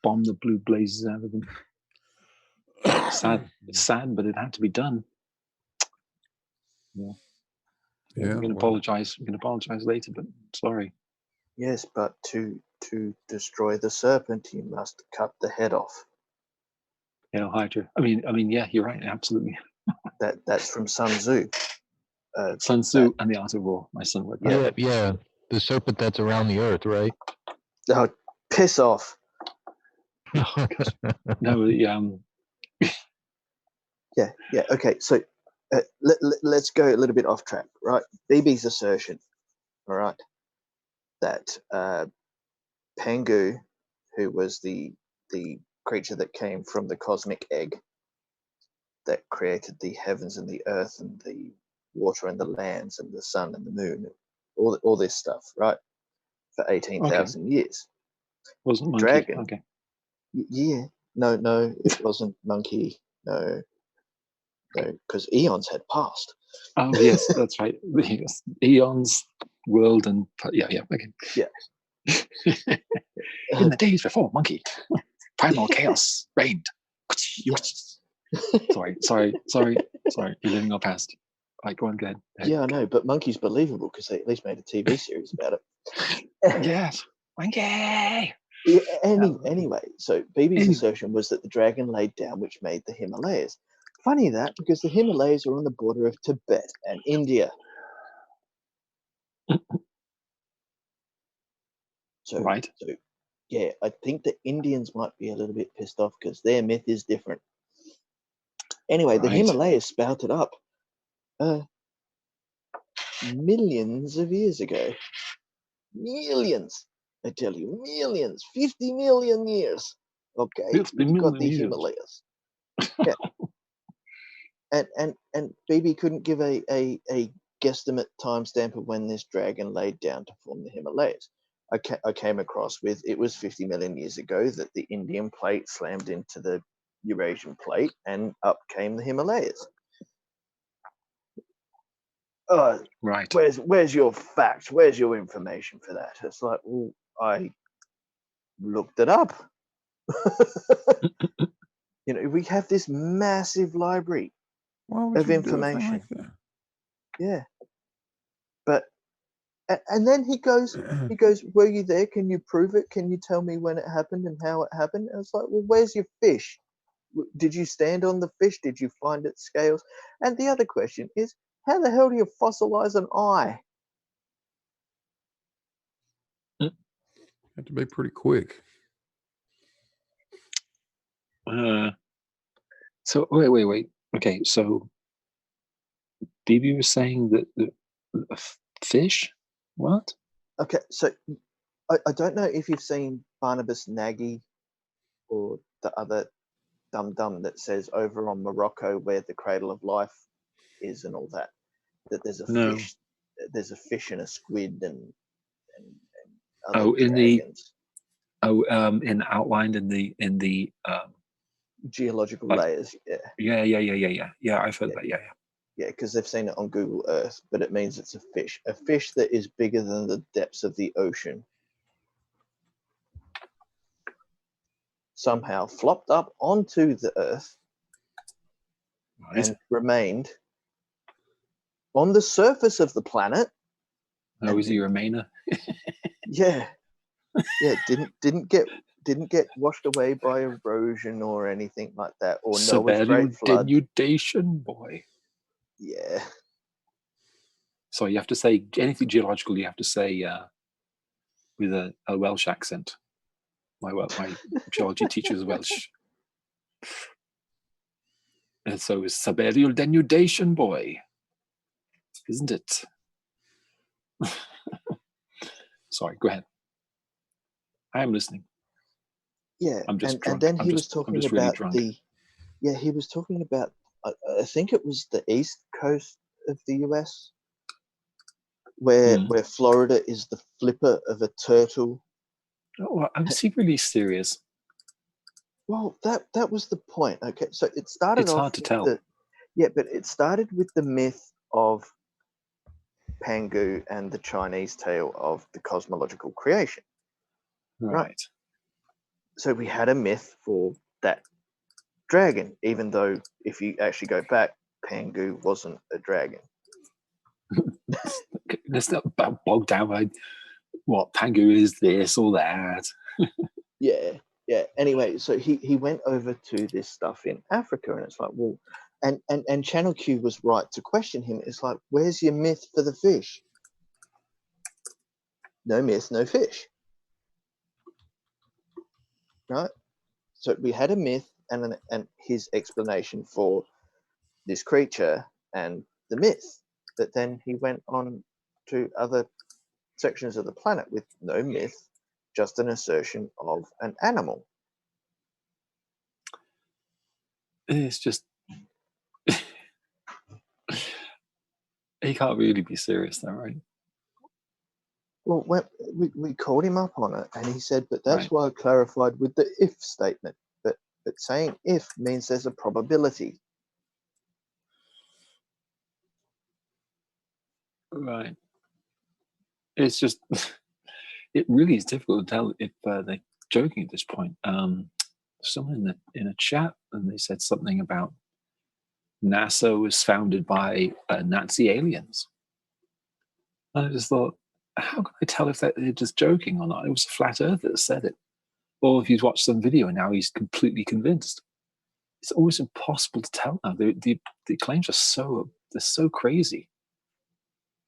bomb the blue blazes out of them. It's sad, but it had to be done. Yeah. We're going to apologize. We're going to apologize later, but sorry. Yes, but to destroy the serpent, you must cut the head off. Yeah, Hydra. I mean, yeah, you're right. Absolutely. That's from Sun Tzu. Sun Tzu and the Art of War. My son read that. Yeah. The serpent that's around the earth, right? Oh, piss off. No, Yeah. Okay. So let's go a little bit off track, right? BB's assertion, all right, that Pengu, who was the creature that came from the cosmic egg that created the heavens and the earth and the water and the lands and the sun and the moon, all this stuff, right? For 18,000 years. Wasn't monkey. Dragon. Okay. Yeah. No, it wasn't monkey. No, because eons had passed. Oh yes, that's right. Eons, world, and okay. Yeah. In the days before monkey, primal chaos reigned. Sorry. You're living our past. Right, go on, go ahead. Yeah, I know, but monkey's believable because they at least made a TV series about it. Yes, monkey. Yeah, anyway, so BB's assertion was that the dragon laid down, which made the Himalayas. Funny that, because the Himalayas are on the border of Tibet and India. Right. So, yeah, I think the Indians might be a little bit pissed off because their myth is different. Anyway, the Himalayas spouted up millions of years ago. Millions. I tell you, millions, 50 million years. Okay, you got the Himalayas. Yeah. And BB couldn't give a guesstimate timestamp of when this dragon laid down to form the Himalayas. I came across with, it was 50 million years ago that the Indian plate slammed into the Eurasian plate and up came the Himalayas. Right. Where's your facts? Where's your information for that? It's like, well, I looked it up. We have this massive library Why would of you do a thing information. like that? Yeah. But and then he goes, were you there? Can you prove it? Can you tell me when it happened and how it happened? And it's like, well, where's your fish? Did you stand on the fish? Did you find its scales? And the other question is, how the hell do you fossilize an eye? Have to be pretty quick. So wait. Okay, so BB was saying that the fish. What? Okay, so I don't know if you've seen Barnabas Nagy or the other dum that says over on Morocco where the cradle of life is and all that there's a No. fish, and a squid and other Oh, in dragons. in outlined in the Geological like, layers. Yeah. I've heard that. Yeah, because they've seen it on Google Earth, but it means it's a fish that is bigger than the depths of the ocean. Somehow flopped up onto the Earth Right. and remained on the surface of the planet. Oh, is he a Remainer? Yeah, didn't get washed away by erosion or anything like that, or Noah's Great Flood. Denudation, boy. Yeah. So you have to say anything geological. You have to say with a Welsh accent. My geology teacher is Welsh, and so it's Saberial denudation, boy, isn't it? Sorry, go ahead. I am listening. Yeah, I'm just drunk. and then I'm he just was talking really about drunk. he was talking about I think it was the east coast of the US where Florida is the flipper of a turtle. Oh, was he really serious? Well, that was the point. Okay, so it started It's off hard to tell. but it started with the myth of Pangu and the Chinese tale of the cosmological creation. Right. So we had a myth for that dragon, even though if you actually go back, Pangu wasn't a dragon. Let's not bog down by what Pangu is, this or that. Yeah. Anyway, so he went over to this stuff in Africa, and it's like, well, and Channel Q was right to question him. It's like, where's your myth for the fish? No myth, no fish. Right? So we had a myth and his explanation for this creature and the myth. But then he went on to other sections of the planet with no myth, just an assertion of an animal. It's just he can't really be serious, though, right? Well, we called him up on it, and he said, but that's Right. why I clarified with the if statement. But saying if means there's a probability. Right. It's just, it really is difficult to tell if they're joking at this point. Someone in a chat, and they said something about NASA was founded by Nazi aliens. And I just thought, how can I tell if they're just joking or not? It was a flat earther that said it. Or if he's watched some video and now he's completely convinced. It's always impossible to tell now. The claims are so crazy.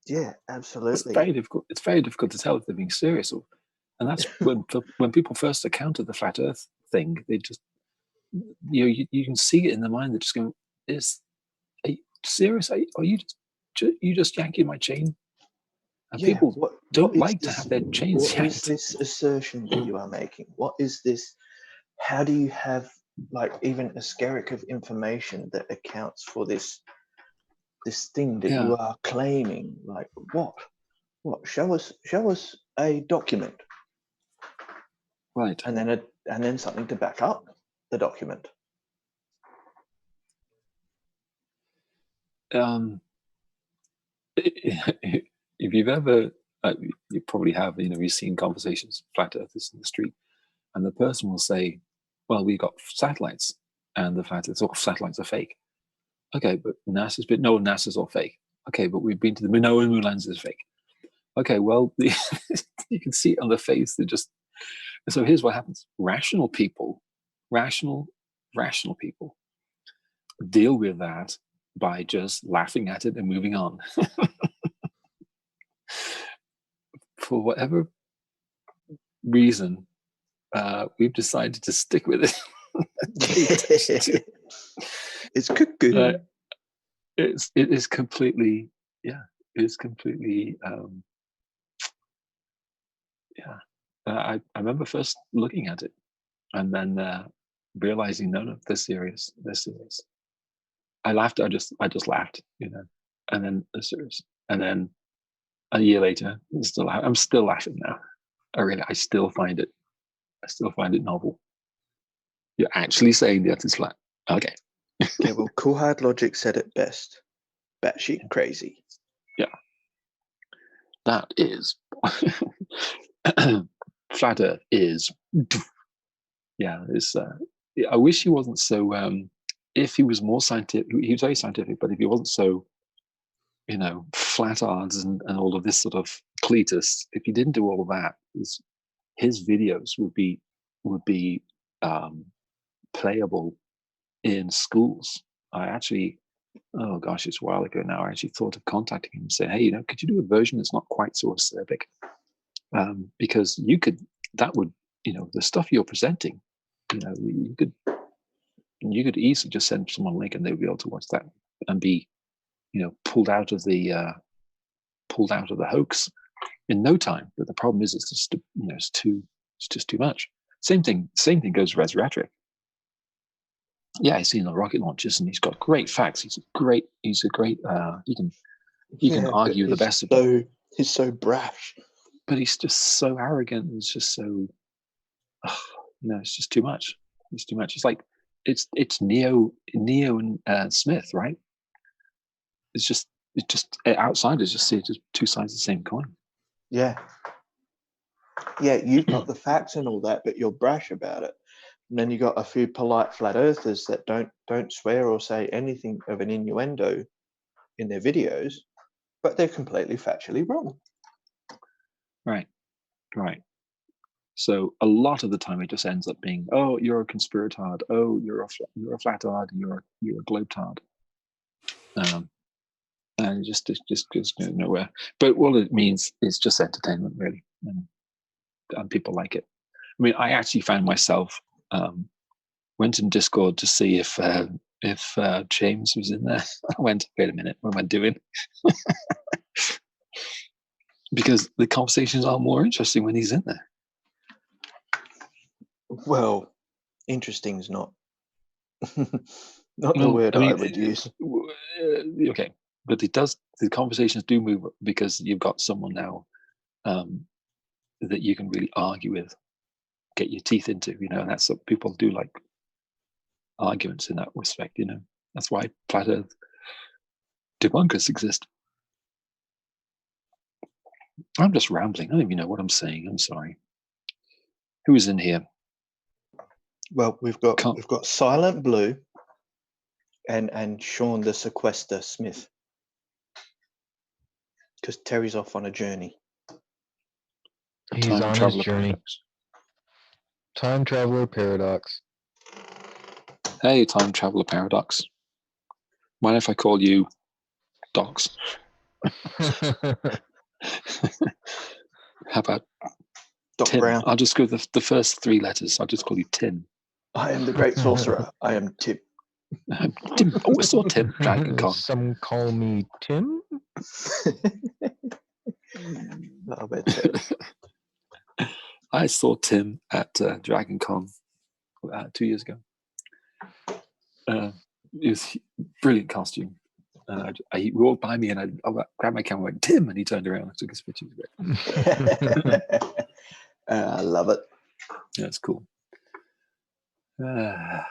Yeah, absolutely. It's very difficult to tell if they're being serious. And that's when people first encounter the flat Earth thing, they just you can see it in their mind. They're just going, are you serious? Are you just yanking my chain? And people don't like to have their chains yanked. What is this assertion that you are making? What is this? How do you have like even a skerrick of information that accounts for this thing that you are claiming? Like what? Show us a document. Right. and then something to back up the document. If you've ever, you probably have, you've seen conversations, flat earthers in the street, and the person will say, well, we got satellites, and the flat earthers, all satellites are fake. Okay, but NASA's all fake. Okay, but we've been to the moon. No, moon landings is fake. Okay, well, you can see it on the face. So here's what happens. Rational people deal with that by just laughing at it and moving on. For whatever reason, we've decided to stick with it. It's cuckoo. It is completely, it's completely, I remember first looking at it and then realizing, no, they're serious. They're serious. I laughed. I just laughed, and then they're serious. And then a year later, I'm still laughing now. I still find it novel. You're actually saying the Earth is flat. Okay. Yeah, well, Cool Hard Logic said it best. Batshit crazy. Yeah. That is flat Earth is. Yeah, it's. I wish he wasn't so. If he was more scientific, he was very scientific. But if he wasn't so, flat ards and all of this sort of Cletus, if he didn't do all of that, his videos would be playable in schools. I actually, oh gosh, it's a while ago now. I actually thought of contacting him and saying, hey, could you do a version that's not quite so acerbic? Because that would, the stuff you're presenting, you could easily just send someone a link and they'd be able to watch that and be, pulled out of the hoax in no time. But the problem is, it's just, it's just too much. Same thing goes with rhetoric. Yeah, he's seen the rocket launches and he's got great facts. He's a great, he can argue the best of it. He's so brash. But he's just so arrogant. It's just so, it's just too much. It's too much. It's like, it's Neo and Smith, right? It's just outsiders just see it as two sides of the same coin. Yeah. Yeah, you've got the facts and all that, but you're brash about it. And then you got a few polite flat earthers that don't swear or say anything of an innuendo in their videos, but they're completely factually wrong. Right. So a lot of the time it just ends up being, oh, you're a conspiratard. Oh, you're a flatard. You're a globetard. And it just goes nowhere. But what it means is just entertainment, really, and people like it. I mean, I actually found myself went in Discord to see if James was in there. I went, wait a minute, what am I doing? Because the conversations are more interesting when he's in there. Well, interesting is not the word I would use. Okay, but the conversations do move because you've got someone now that you can really argue with, get your teeth into, and that's what people do, like arguments in that respect, That's why flat earth debunkers exist. I'm just rambling. I don't even know what I'm saying. I'm sorry. Who is in here? Well, we've got Silent Blue and Sean the Sequester Smith, because Terry's off on a journey. He's on his journey. Time Traveler Paradox. Hey, Time Traveler Paradox. Mind if I call you Docs? How about Doc Tim? Brown? I'll just go the first three letters. I'll just call you Tim. I am the great sorcerer. I am Tim. Tim. Oh, I saw Tim. Dragon Con. Some call me Tim. No, but Terry. I saw Tim at Dragon Con 2 years ago. It was a brilliant costume. He walked by me and I grabbed my camera and went, Tim, and he turned around and took his picture. I love it. Yeah, it's cool. Yeah,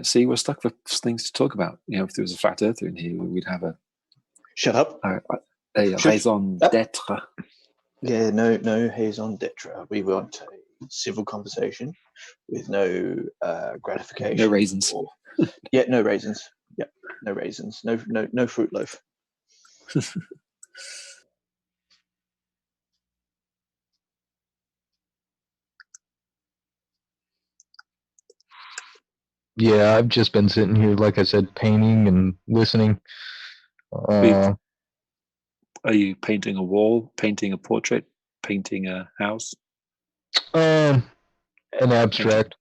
see, we're stuck for things to talk about. You know, if there was a flat earther in here, we'd have a Shut up. raison d'être. Yeah, no raison d'etre. We want a civil conversation with no gratification. No raisins. Yeah, no raisins. Yeah, no raisins. No fruit loaf. Yeah, I've just been sitting here, like I said, painting and listening. Are you painting a wall, painting a portrait, painting a house? An abstract.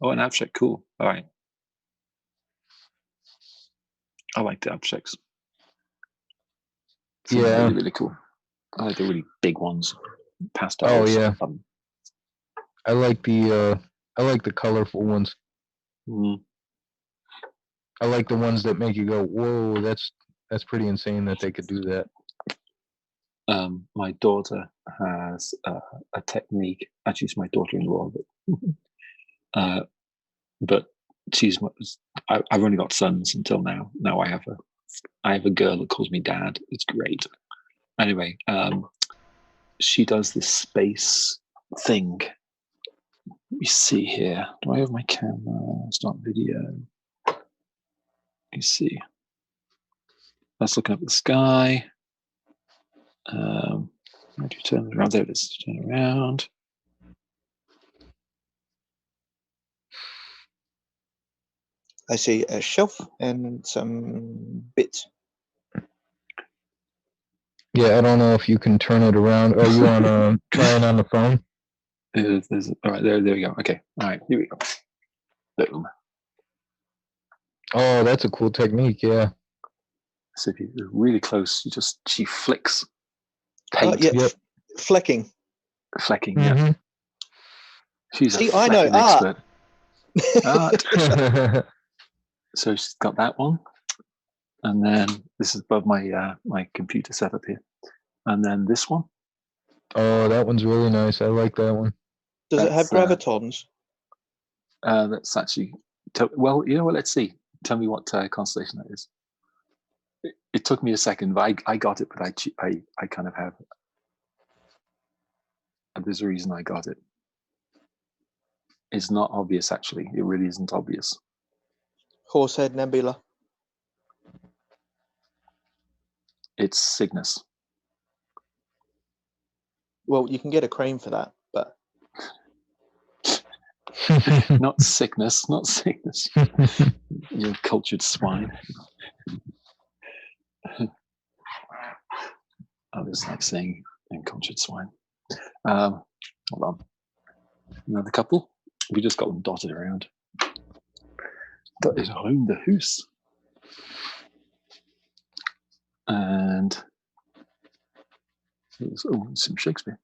Oh, an abstract. Cool. All right. I like the abstracts. Some are really, really cool. I like the really big ones. Pastels. Oh yeah. I like the colorful ones. I like the ones that make you go, whoa, that's pretty insane that they could do that. My daughter has a technique. Actually, it's my daughter-in-law, but she's. I've only got sons until now. Now I have a girl that calls me dad. It's great. Anyway, she does this space thing. Let me see here. Do I have my camera? Start video. Let me see. That's looking up at the sky. How do you turn it around? There it is. Turn it around. I see a shelf and some bits. Yeah, I don't know if you can turn it around. Are you on trying on the phone? All right, there we go. Okay, all right, here we go. Boom. Oh, that's a cool technique. Yeah. So if you're really close, she flicks paint. Yep. Flecking. Flecking. Mm-hmm. Yeah. She's See, a I know expert. art. So she's got that one, and then this is above my my computer setup here, and then this one. Oh, that one's really nice. I like that one. Does it have gravitons? That's actually well. You know what? Let's see. Tell me what constellation that is. It took me a second, but I got it. But I kind of have. There's a reason I got it. It's not obvious, actually. It really isn't obvious. Horsehead Nebula. It's Cygnus. Well, you can get a crane for that, but not sickness, not sickness. You cultured swine. I just like saying cultured swine. Hold on. Another couple. We just got them dotted around. Dotted around the house. And some Shakespeare.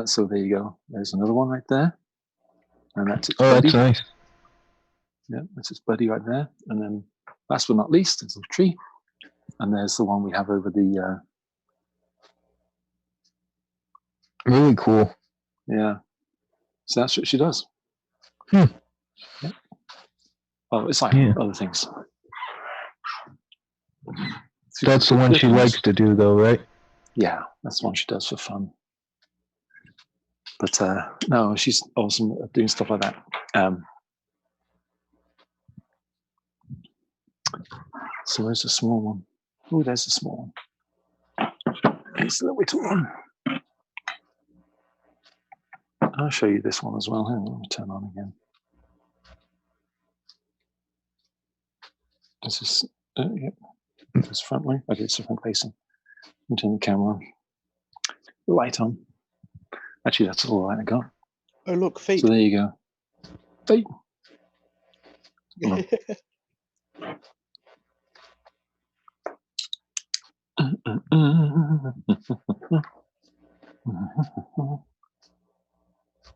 So there you go. There's another one right there. And that's its buddy. That's nice. Yeah, that's its buddy right there. And then last but not least, there's a tree. And there's the one we have over the... Really cool. Yeah. So that's what she does. Yeah. Oh, it's like other things. That's the one she likes to do, though, right? Yeah, that's the one she does for fun. But no, she's awesome at doing stuff like that. So there's a small one. Oh, there's a small one. It's the little one. I'll show you this one as well. Hang on, let me turn on again. This is, yep, this front way. Okay, it's front facing. I'll turn the camera on. Light on. Actually, that's all the light I got. Oh, look, feet. So there you go. Feet.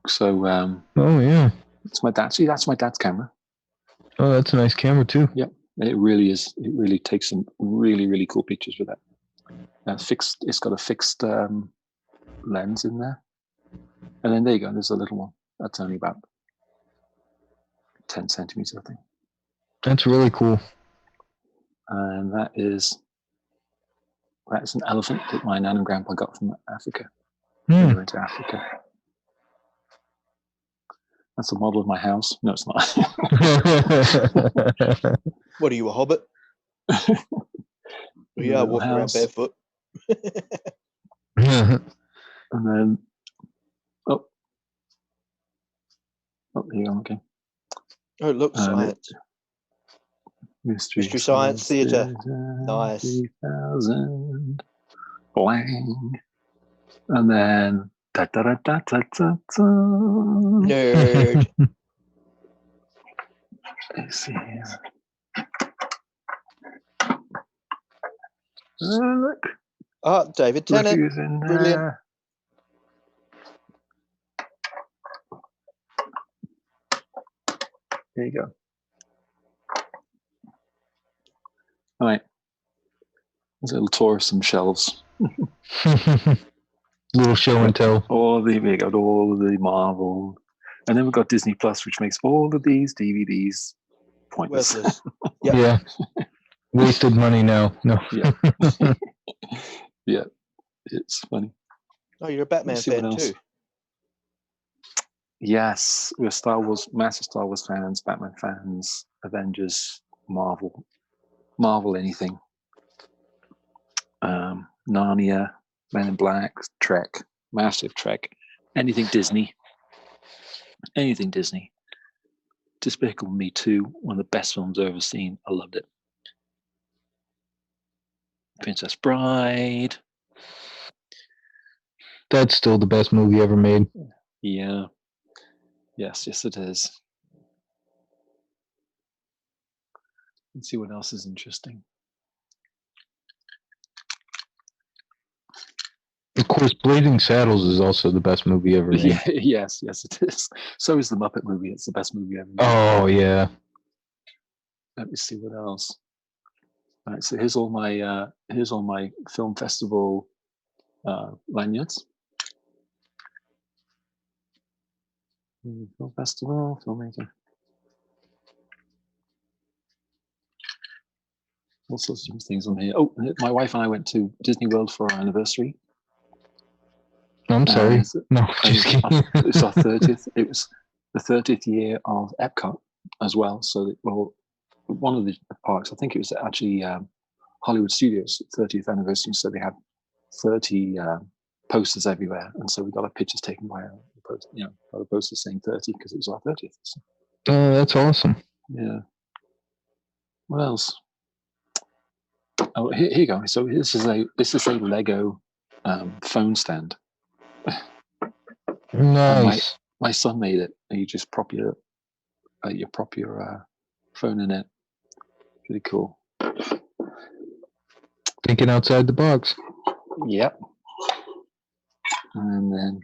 So oh yeah, it's my dad. See, that's my dad's camera. Oh, that's a nice camera too. Yep, it really is. It really takes some really, really cool pictures with that. It's got a fixed lens in there, And then there you go. There's a little one. That's only about 10 centimeters, I think. That's really cool. And that's an elephant that my nan and grandpa got from Africa. When we went to Africa. That's the model of my house. No, it's not. What are you, a hobbit? We are walking around barefoot. And then, oh, there you go. Okay. Oh, look, science. Mystery Science Theatre. Nice. 3000. Blang. And then, Nerd. Let's see here. Look. Oh, David Look Tennant. who's in Brilliant. there. There you go. All right. There's a little tour of some shelves. Little show and tell. We got all of the Marvel. And then we've got Disney Plus, which makes all of these DVDs pointless. Worthless. Yep. Yeah. Wasted money now. No. Yeah. Yeah. It's funny. Oh, you're a Batman Let's see what fan else. too. Yes, we're massive Star Wars fans, Batman fans, Avengers, Marvel anything. Narnia, Men in Black, Trek, massive Trek, anything Disney. Despicable Me 2, one of the best films I've ever seen. I loved it. Princess Bride. That's still the best movie ever made. Yeah. Yes, it is. Let's see what else is interesting. Of course, Blazing Saddles is also the best movie ever made. Yeah, yes, it is. So is the Muppet movie. It's the best movie ever made. Oh, yeah. Let me see what else. All right, so here's all my film festival lanyards. Film festival, filmmaker. All sorts of things on here. Oh, my wife and I went to Disney World for our anniversary. I'm sorry. No, just kidding. It's our 30th. It was the 30th year of Epcot as well. So, one of the parks, I think it was actually Hollywood Studios 30th anniversary. So they had 30 posters everywhere, and so we got our pictures taken by the posters saying 30 because it was our 30th. So, That's awesome. yeah. What else? Oh, here you go. So this is a Lego phone stand. Nice. My son made it. You just prop your phone in it. Pretty cool. Thinking outside the box. Yep. And then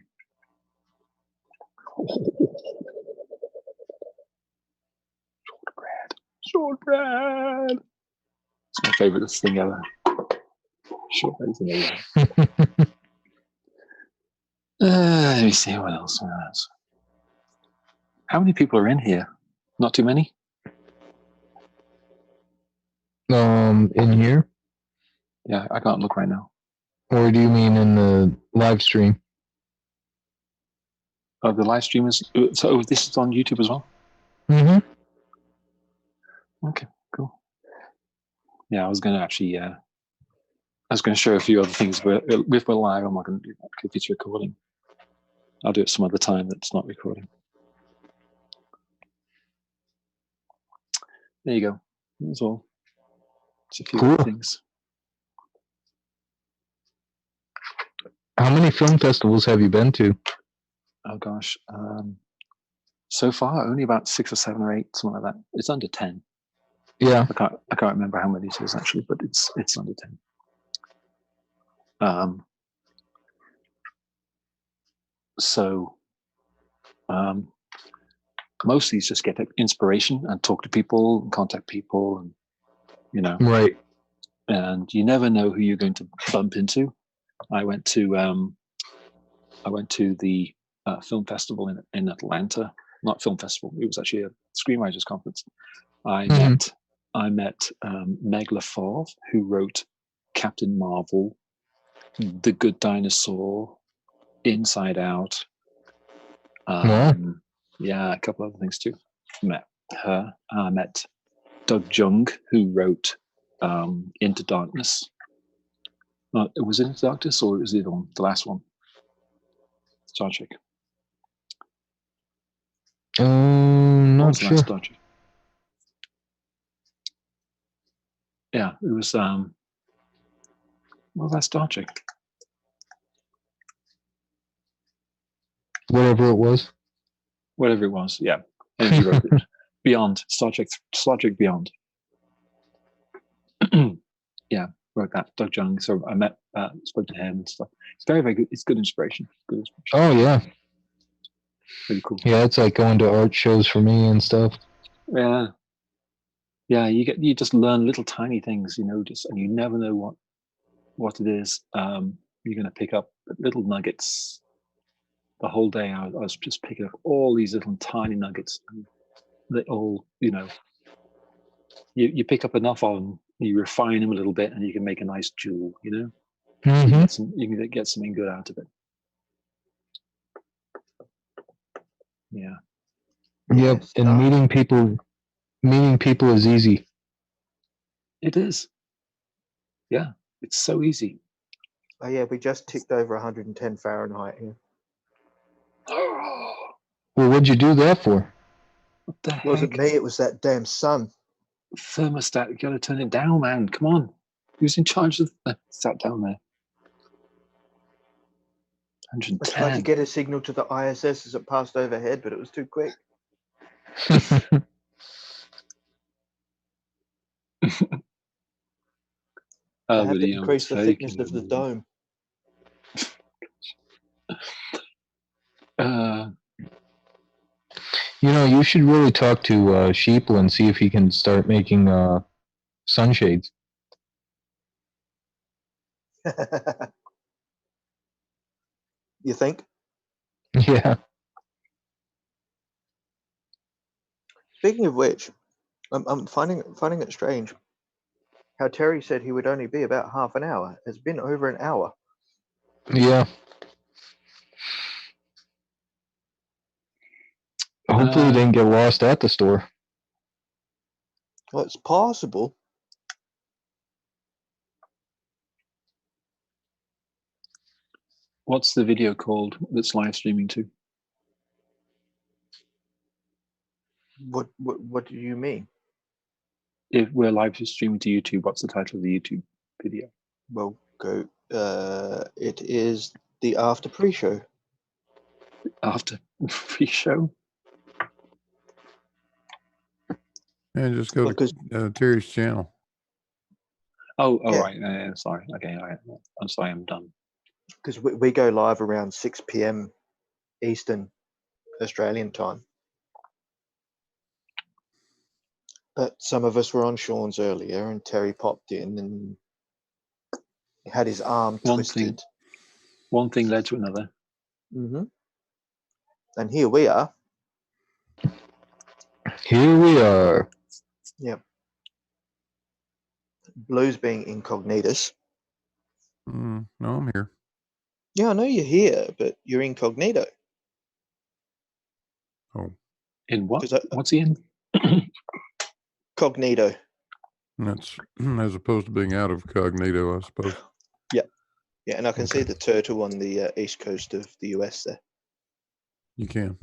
shortbread. It's my favorite thing ever. Shortbread is amazing. Let me see what else. How many people are in here? Not too many. In here? Yeah, I can't look right now. Or do you mean in the live stream? Oh, the live stream is. So this is on YouTube as well. Mm-hmm. Okay, cool. Yeah, I was going to actually. I was going to show a few other things, but if we're live, I'm not going to do that because it's recording. I'll do it some other time that's not recording. There you go. That's all. It's a few Cool. other things. How many film festivals have you been to? Oh gosh. So far, only about 6 or 7 or 8, something like that. It's under 10. Yeah. I can't remember how many it is actually, but it's under 10. Mostly it's just get inspiration and talk to people and contact people, and Right. and you never know who you're going to bump into. I went to the film festival in Atlanta. Not film festival. It was actually a screenwriters conference. I met Meg LaFave, who wrote Captain Marvel, The Good Dinosaur, Inside Out. Yeah, a couple other things too. Met her. I met Doug Jung, who wrote Into Darkness. Was it Into Darkness or was it the last one? Star Trek. Not sure. Star Trek? Yeah, it was. What was that Star Trek? Whatever it was. Whatever it was, yeah. And he wrote it. Beyond Star Trek Beyond. Yeah, wrote that. Doug Jung. So I met, spoke to him and stuff. It's very, very good. It's good inspiration. Good inspiration. Oh yeah, Really cool. yeah. It's like going to art shows for me and stuff. Yeah, yeah. You just learn little tiny things, and you never know what it is. You're going to pick up little nuggets. The whole day, I was just picking up all these little tiny nuggets, and they all, you pick up enough of them, you refine them a little bit, and you can make a nice jewel. You can get something good out of it. Yeah. Yep. Yes, And meeting people is easy. It is. Yeah, it's so easy. Oh yeah, we just ticked over 110 Fahrenheit here. Well, what'd you do that for? What the heck? Wasn't me, it was that damn sun. Thermostat, you gotta turn it down, man. Come on. Who's in charge of the thermostat down there? I tried to 110. get a signal to the ISS as it passed overhead, but it was too quick. I had to increase the thickness of the dome. You should really talk to Sheeple and see if he can start making sunshades. You think? Yeah. Speaking of which, I'm finding it strange how Terry said he would only be about half an hour. It's been over an hour. Yeah. Hopefully, he didn't get lost at the store. Well, it's possible. What's the video called that's live streaming to? What do you mean? If we're live streaming to YouTube, what's the title of the YouTube video? Well, go. It is the after pre-show. After pre-show? And just go to Terry's channel. Oh, Yeah. right. Sorry. Okay, I'm sorry. I'm done. Because we go live around 6 p.m. Eastern Australian time. But some of us were on Sean's earlier, and Terry popped in and he had his arm twisted. One thing led to another. Mm-hmm. And here we are. Here we are. Yep. Blue's being incognitus. No, I'm here. Yeah, I know you're here, but you're incognito. Oh. In what? What's he in? Cognito. That's as opposed to being out of cognito, I suppose. Yeah. Yeah, and I can see the turtle on the east coast of the US there. You can.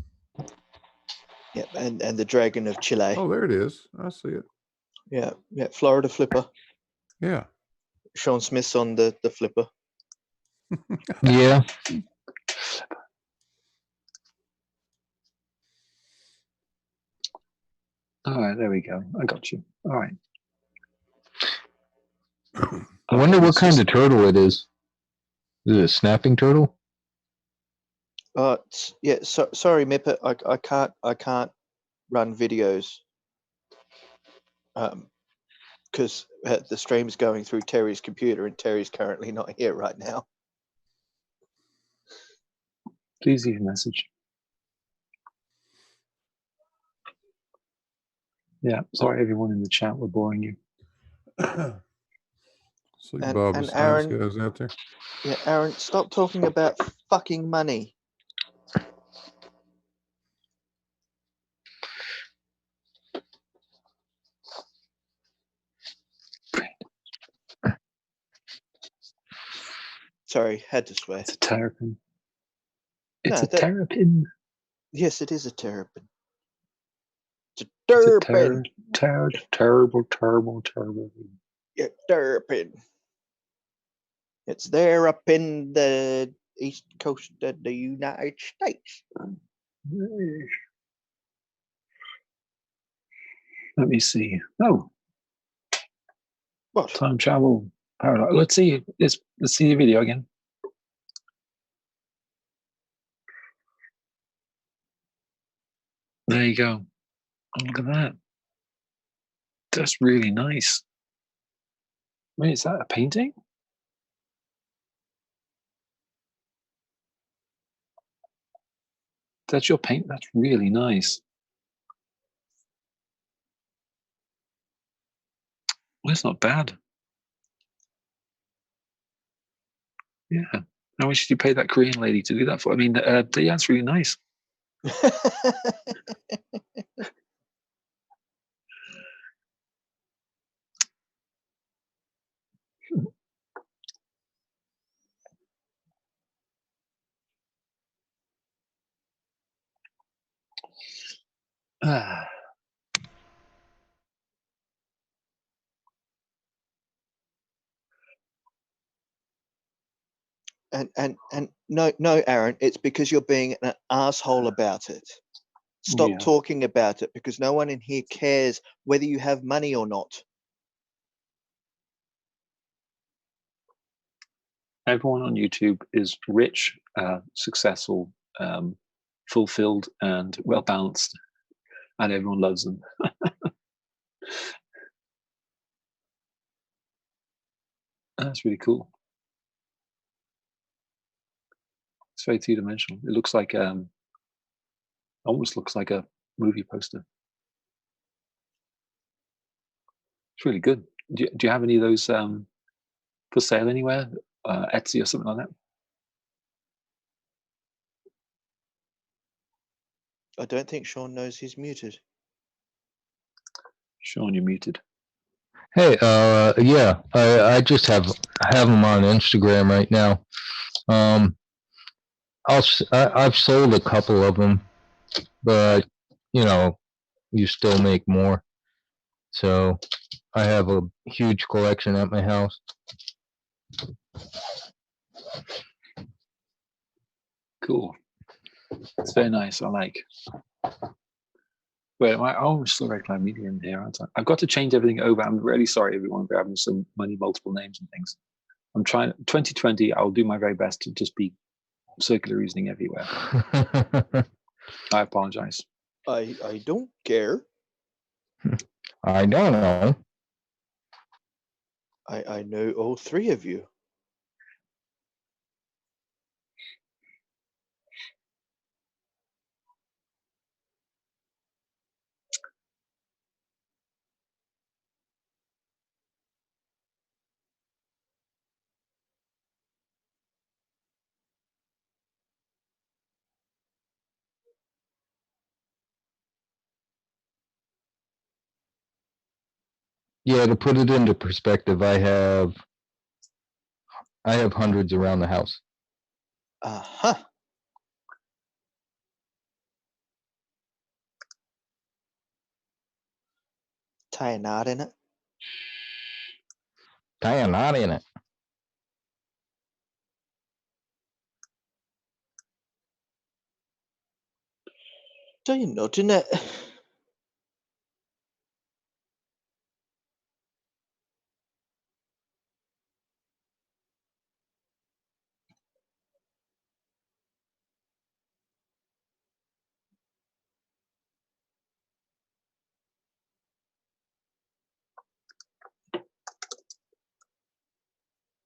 Yeah, and the dragon of Chile. Oh, there it is. I see it. Yeah, Florida flipper. Yeah. Sean Smith's on the flipper. Yeah. All right, there we go. I got you. All right. I wonder what kind of turtle it is. Is it a snapping turtle? Yeah. Sorry, Mippet. I can't run videos. Because the stream's going through Terry's computer, and Terry's currently not here right now. Please leave a message. Yeah, sorry everyone in the chat, we're boring you. See Bob And is nice Aaron, guys out there. yeah, Aaron, stop talking about fucking money. Sorry, had to swear. It's a terrapin. No, It's a terrapin. Yes, it is a terrapin. It's a It's a terrapin. terrible. Yeah, terrapin. It's there up in the east coast of the United States. Let me see. Oh, What? time travel paradox. Let's see. Let's see the video again. There you go. Oh, look at that. That's really nice. Wait, is that a painting? That's your paint? That's really nice. That's not bad. Yeah. How much did you pay that Korean lady to do that for? I mean, yeah, it's really nice. Ah. and no, Aaron, it's because you're being an asshole about it. Stop Yeah. talking about it, because no one in here cares whether you have money or not. Everyone on YouTube is rich, successful, fulfilled, and well balanced, and everyone loves them. That's really cool. It's very two-dimensional. It looks like almost looks like a movie poster. It's really good. Do you have any of those for sale anywhere? Etsy or something like that? I don't think Sean knows he's muted. Sean, you're muted. Hey, yeah, I just have them on Instagram right now. I've sold a couple of them, but you know, you still make more. So I have a huge collection at my house. Cool. It's very nice. I like. Wait, I'm still regular medium here, aren't I? I've got to change everything over. I'm really sorry, everyone, for having so many multiple names and things. I'm trying. 2020, I'll do my very best to just be circular reasoning everywhere. I apologize. I don't care. I don't know. I know all three of you. Yeah, to put it into perspective, I have hundreds around the house. Uh-huh. Tie a knot in it. Tie a knot in it. Tie a knot in it.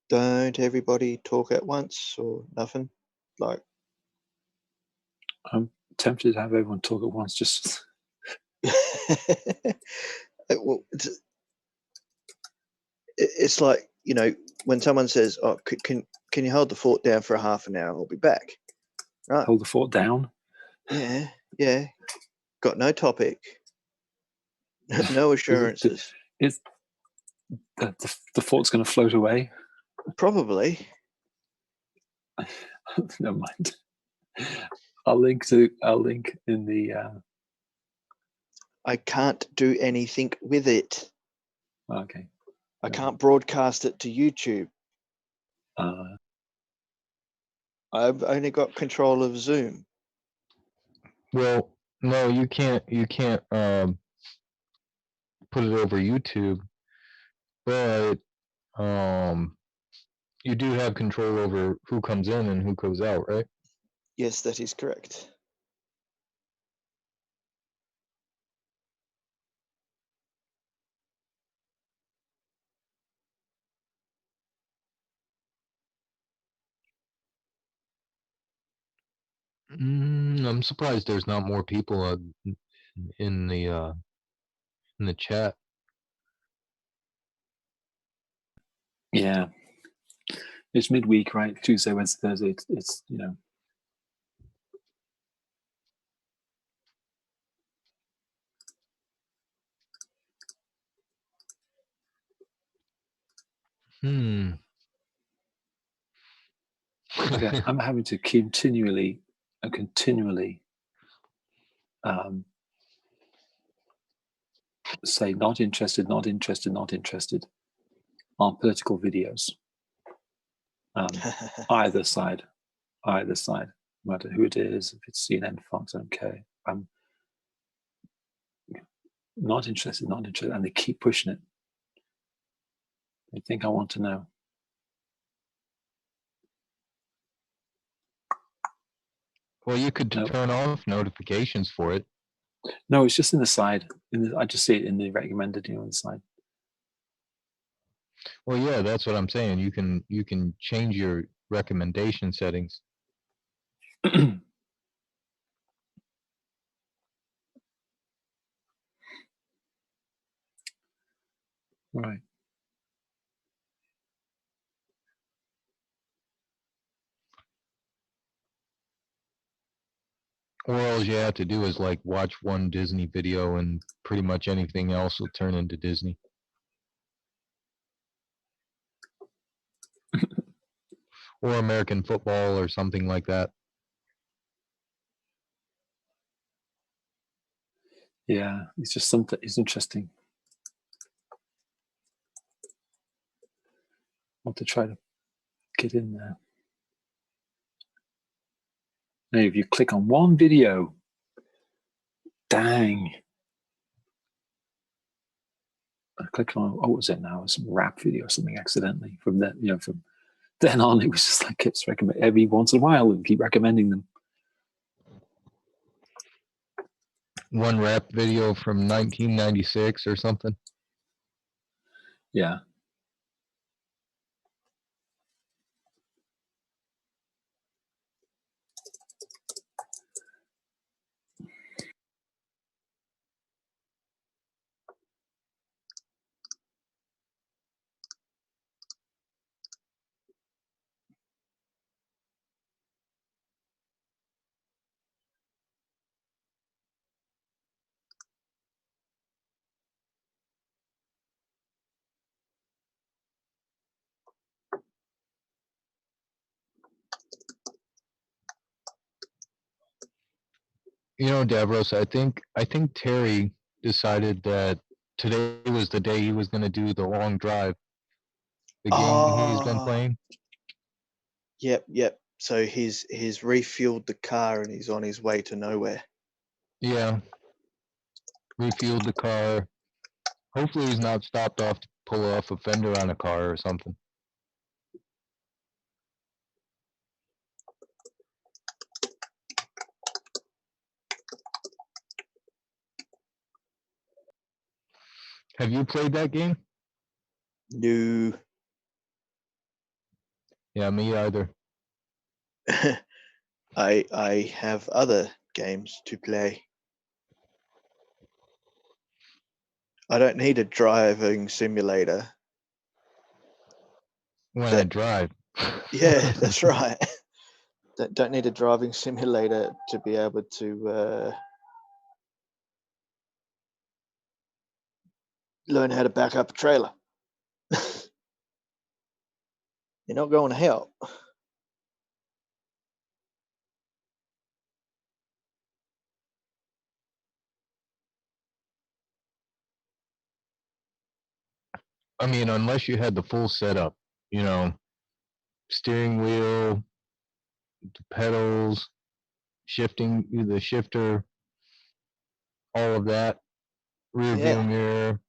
Don't everybody talk at once or nothing? Like, I'm tempted to have everyone talk at once. Just Well, it's like, you know, when someone says, "Oh, can you hold the fort down for a half an hour? I'll be back." Right? Hold the fort down. Yeah, yeah. Got no topic, no assurances. Is the fort's going to float away? Probably. Never mind. I'll link in the. I can't do anything with it. Okay. I can't broadcast it to YouTube. I've only got control of Zoom. Well, no, you can't put it over YouTube, but you do have control over who comes in and who goes out, right? Yes, that is correct. I'm surprised there's not more people in the chat. Yeah. It's midweek, right? Tuesday, Wednesday, Thursday. It's you know. Okay, I'm having to continually say not interested on political videos. Either side, no matter who it is, if it's CNN, Fox, I don't care. I'm not interested, and they keep pushing it. They think I want to know. Well, you could turn off notifications for it. No, it's just in the side. I just see it in the recommended, on the side. Well, yeah, that's what I'm saying. You can change your recommendation settings. Right. Or all you have to do is like watch one Disney video and pretty much anything else will turn into Disney. Or American football or something like that. Yeah, it's just something. It's interesting. I want to try to get in there. Now, if you click on one video, dang. I clicked on, what was it now? Some rap video or something accidentally. From then, from then on, it was just like kept recommend every once in a while and keep recommending them. One rap video from 1996 or something. Yeah. You know, Davros, I think Terry decided that today was the day he was going to do the long drive. The game he's been playing. Yep. So he's refueled the car and he's on his way to nowhere. Yeah. Refueled the car. Hopefully he's not stopped off to pull off a fender on a car or something. Have you played that game? No. Yeah, me either. I have other games to play. I don't need a driving simulator. When I That- drive. Yeah, that's right. Don't need a driving simulator to be able to learn how to back up a trailer. You're not going to help. I mean, unless you had the full setup, you know, steering wheel, the pedals, shifting the shifter, all of that, rear view Yeah. mirror.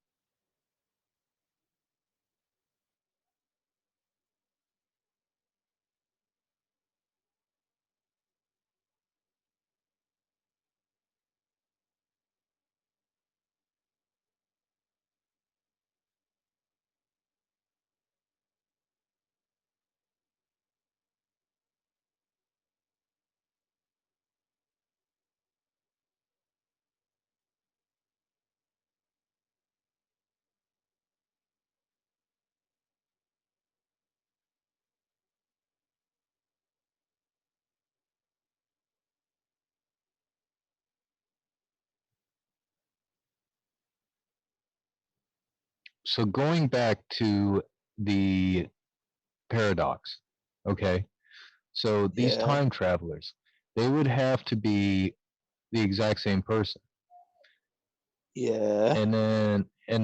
So going back to the paradox, okay? So these Yeah. time travelers, they would have to be the exact same person. Yeah. And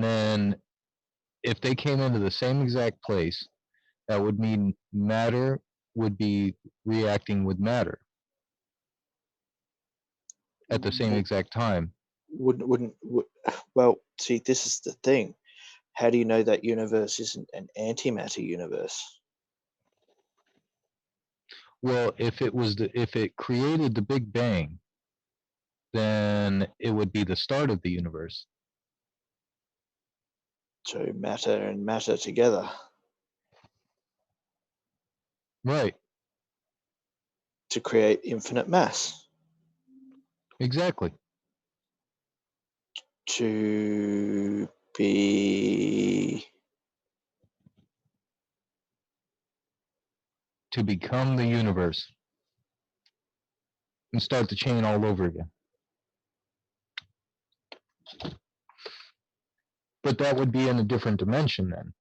then if they came into the same exact place, that would mean matter would be reacting with matter at the same exact time. Well, see, this is the thing. How do you know that universe isn't an antimatter universe? Well, if it created the Big Bang, then it would be the start of the universe. So matter and matter together Right. to create infinite mass. Exactly. To be To become the universe and start the chain all over again. But that would be in a different dimension then,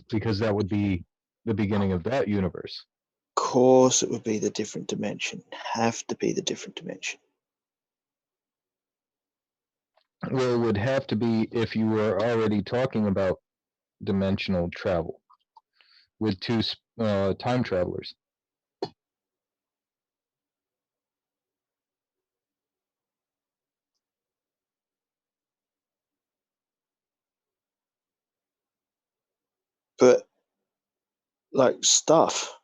because that would be the beginning of that universe. course, it would be the different dimension. Have to be the different dimension. Well, it would have to be if you were already talking about dimensional travel with two time travelers. But like stuff.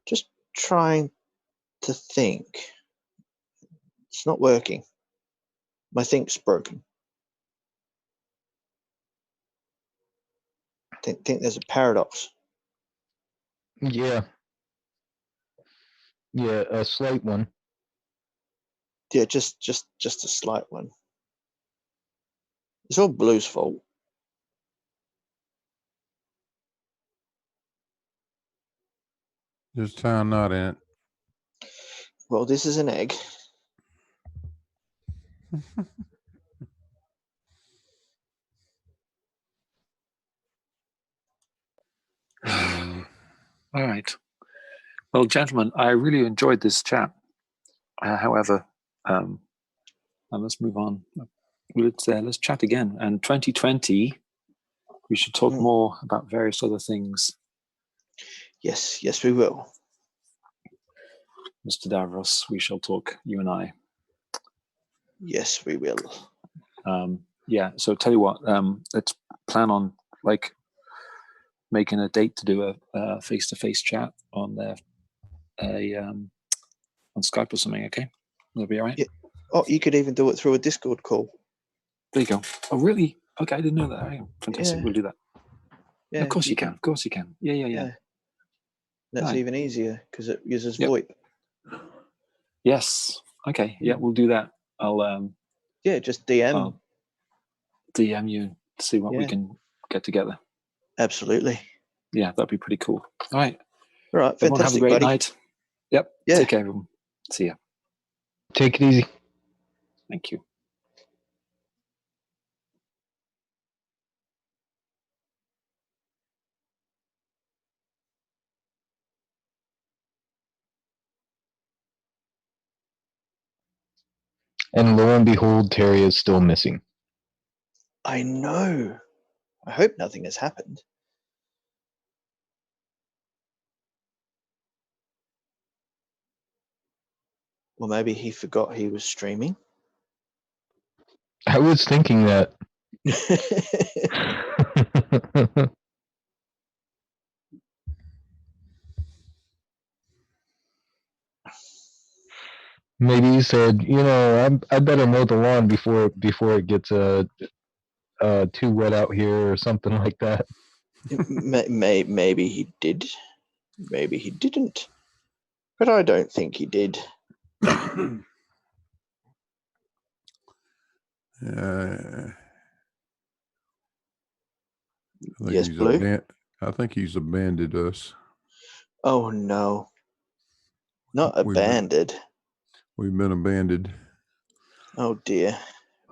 Just trying to think. It's not working. My think's broken. Think there's a paradox. Yeah. Yeah, a slight one. Yeah, just a slight one. It's all Blue's fault. Just tie a knot in it. Well, this is an egg. All right. Well, gentlemen, I really enjoyed this chat. However, now let's move on. Let's chat again. And 2020, we should talk more about various other things. Yes, we will. Mr. Davros, we shall talk, you and I. Yes, we will. Yeah, so tell you what, let's plan on like making a date to do a face-to-face chat on on Skype or something, okay? That'll be all right? Yeah. Oh, you could even do it through a Discord call. There you go. Oh, really? Okay, I didn't know that. Oh, fantastic. Yeah. We'll do that. Yeah, Of course you can. Of course you can. Yeah. That's Right. even easier because it uses Yep. VoIP. Yes. Okay. Yeah, we'll do that. I'll Just DM. I'll DM you and see what we Yeah. can get together. Absolutely. Yeah, that'd be pretty cool. All right. All right. Everyone have a Fantastic, great buddy. night. Yep. Yeah. Take care, everyone. See ya. Take it easy. Thank you. And lo and behold, Terry is still missing. I know. I hope nothing has happened. Or maybe he forgot he was streaming. I was thinking that. Maybe he said, I better mow the lawn before it gets too wet out here or something like that. Maybe he did. Maybe he didn't. But I don't think he did. Yes, Blue? I think he's abandoned us. Oh no. Not abandoned. We've been abandoned. Oh dear.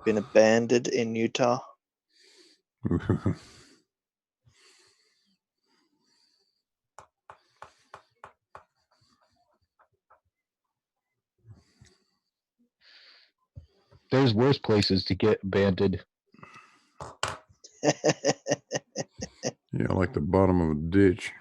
Been abandoned in Utah. There's worse places to get abandoned. Yeah, like the bottom of a ditch.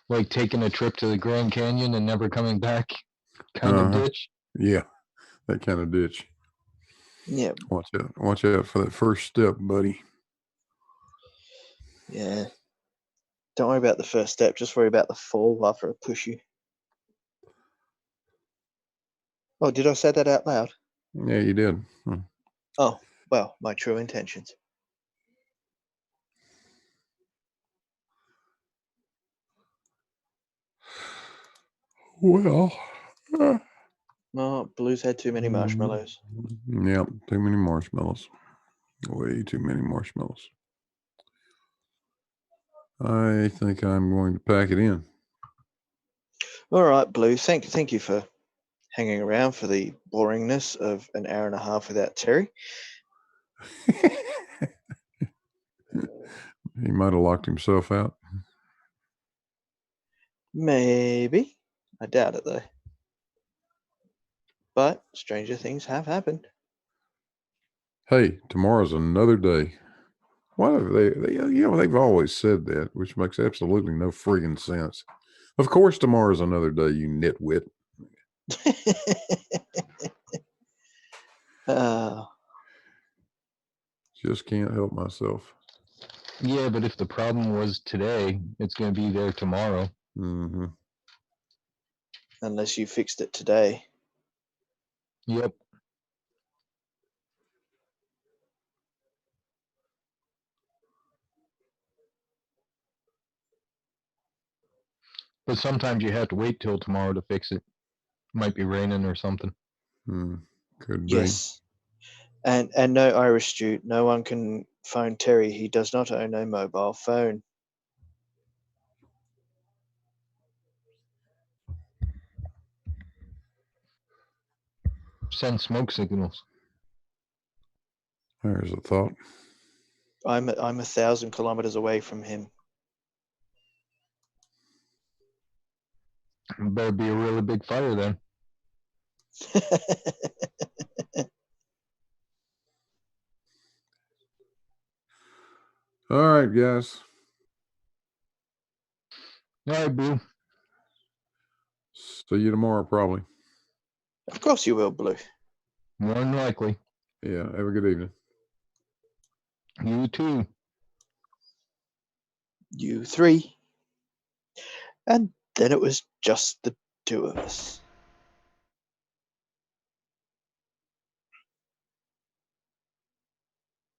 Like taking a trip to the Grand Canyon and never coming back kind of ditch. Yeah, that kind of ditch. Yeah. Watch out for that first step, buddy. Yeah. Don't worry about the first step, just worry about the fall after I push you. Oh, did I say that out loud? Yeah, you did. Oh, well, my true intentions. Well. Oh, Blue's had too many marshmallows. Yeah, too many marshmallows. Way too many marshmallows. I think I'm going to pack it in. All right, Blue. Thank you for hanging around for the boringness of an hour and a half without Terry. He might have locked himself out. Maybe. I doubt it, though. But stranger things have happened. Hey, tomorrow's another day. Why have they've always said that, which makes absolutely no friggin' sense. Of course tomorrow's another day, you nitwit. Just can't help myself. Yeah, but if the problem was today, it's going to be there tomorrow. Mm-hmm. Unless you fixed it today. Yep. But sometimes you have to wait till tomorrow to fix it. Might be raining or something. Could be. Yes. And no, Irish Stew, no one can phone Terry. He does not own a mobile phone. Send smoke signals. There's a thought. I'm 1,000 kilometers away from him. It better be a really big fire then. All right, guys. All right, Blue. See you tomorrow, probably. Of course you will, Blue. More than likely. Yeah, have a good evening. You too. You three. And then it was just the two of us.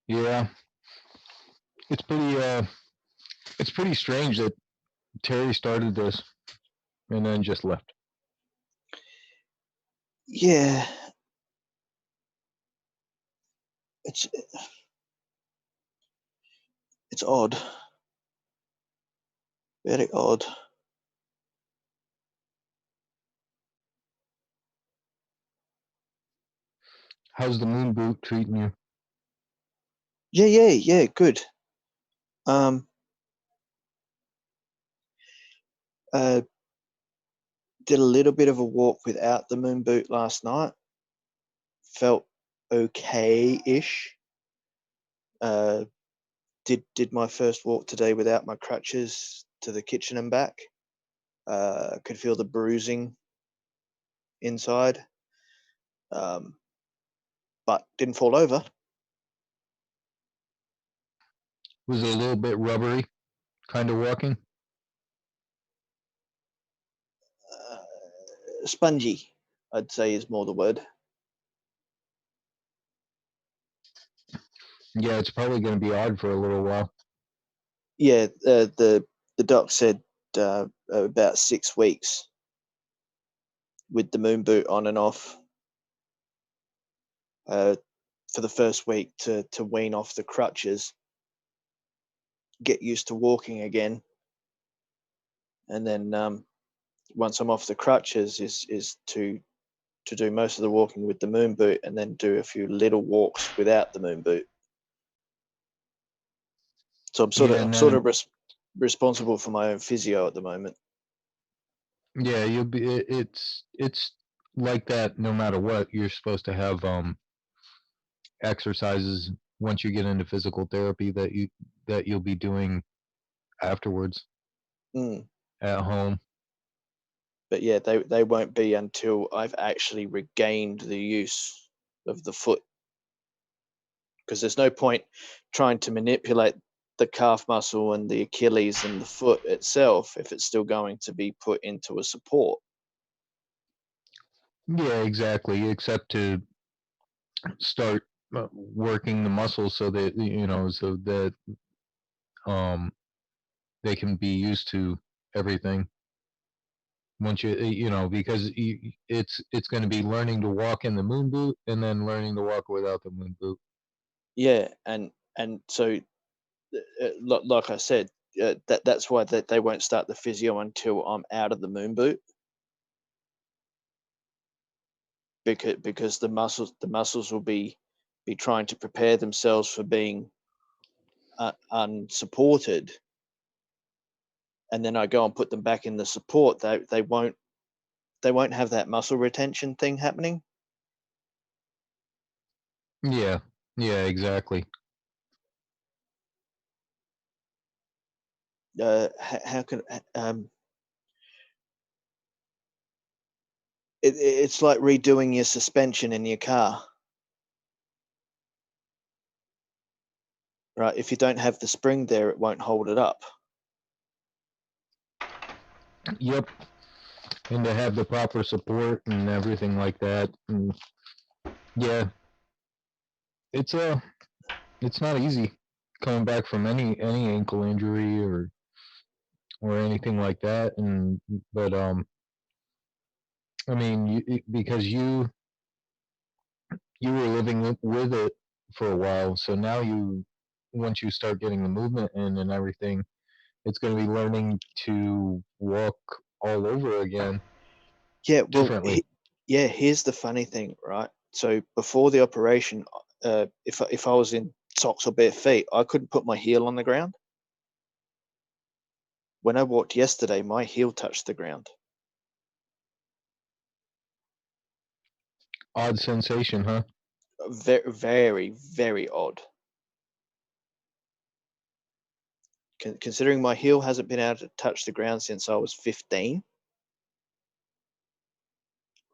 Yeah, it's pretty strange that Terry started this and then just left. Yeah, it's odd, very odd. How's the moon boot treating you? Yeah, good. Did a little bit of a walk without the moon boot last night. Felt okay-ish. Did my first walk today without my crutches to the kitchen and back. Could feel the bruising inside, but didn't fall over. Was it a little bit rubbery kind of walking? Spongy, I'd say, is more the word. Yeah, it's probably going to be odd for a little while. Yeah, the doc said about 6 weeks with the moon boot on and off. For the first week to wean off the crutches, get used to walking again, and then once I'm off the crutches is to do most of the walking with the moon boot, and then do a few little walks without the moon boot. So I'm sort of responsible for my own physio at the moment. Yeah, you'll be. It's like that no matter what. You're supposed to have exercises once you get into physical therapy that you'll be doing afterwards at home. But yeah, they won't be until I've actually regained the use of the foot, because there's no point trying to manipulate the calf muscle and the Achilles and the foot itself if it's still going to be put into a support. Yeah, exactly. Except to start working the muscles so that they can be used to everything. Once because it's going to be learning to walk in the moon boot and then learning to walk without the moon boot. Yeah, and so like I said, that's why they won't start the physio until I'm out of the moon boot, because the muscles will be trying to prepare themselves for being unsupported, and then I go and put them back in the support. They won't have that muscle retention thing happening. Yeah, exactly. How can it's like redoing your suspension in your car, right? If you don't have the spring there, it won't hold it up. Yep. And to have the proper support and everything like that. And yeah, it's not easy coming back from any ankle injury or anything like that. And but I mean, because you were living with it for a while, so now once you start getting the movement in and everything, it's going to be learning to walk all over again. Yeah, well, differently. Here's the funny thing, right? So before the operation, if I was in socks or bare feet, I couldn't put my heel on the ground. When I walked yesterday, my heel touched the ground. Odd sensation, huh? Very, very, very odd. Considering my heel hasn't been able to touch the ground since I was 15,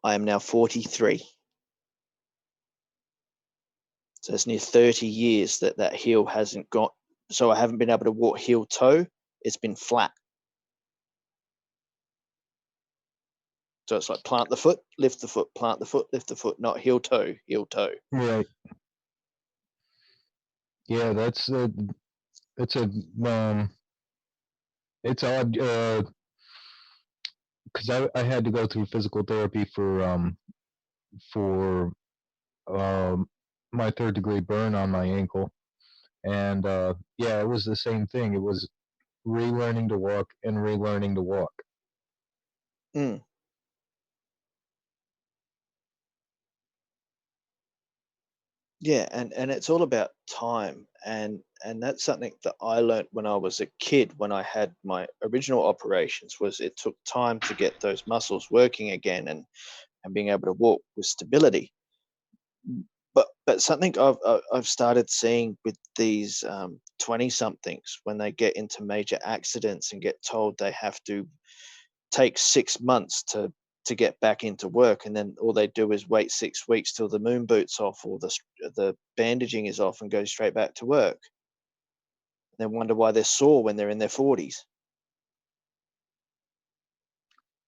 I am now 43. So it's near 30 years that heel hasn't got. So I haven't been able to walk heel toe. It's been flat. So it's like plant the foot, lift the foot, plant the foot, lift the foot, not heel toe, heel toe. Right. Yeah, it's odd because I had to go through physical therapy for my 3rd-degree burn on my ankle, and yeah, it was the same thing. It was relearning to walk and relearning to walk. Mm. Yeah, and it's all about time, and that's something that I learned when I was a kid. When I had my original operations, was it took time to get those muscles working again and being able to walk with stability. But something I've started seeing with these 20-somethings when they get into major accidents and get told they have to take 6 months to get back into work, and then all they do is wait 6 weeks till the moon boots off or the bandaging is off and go straight back to work. They wonder why they're sore when they're in their 40s.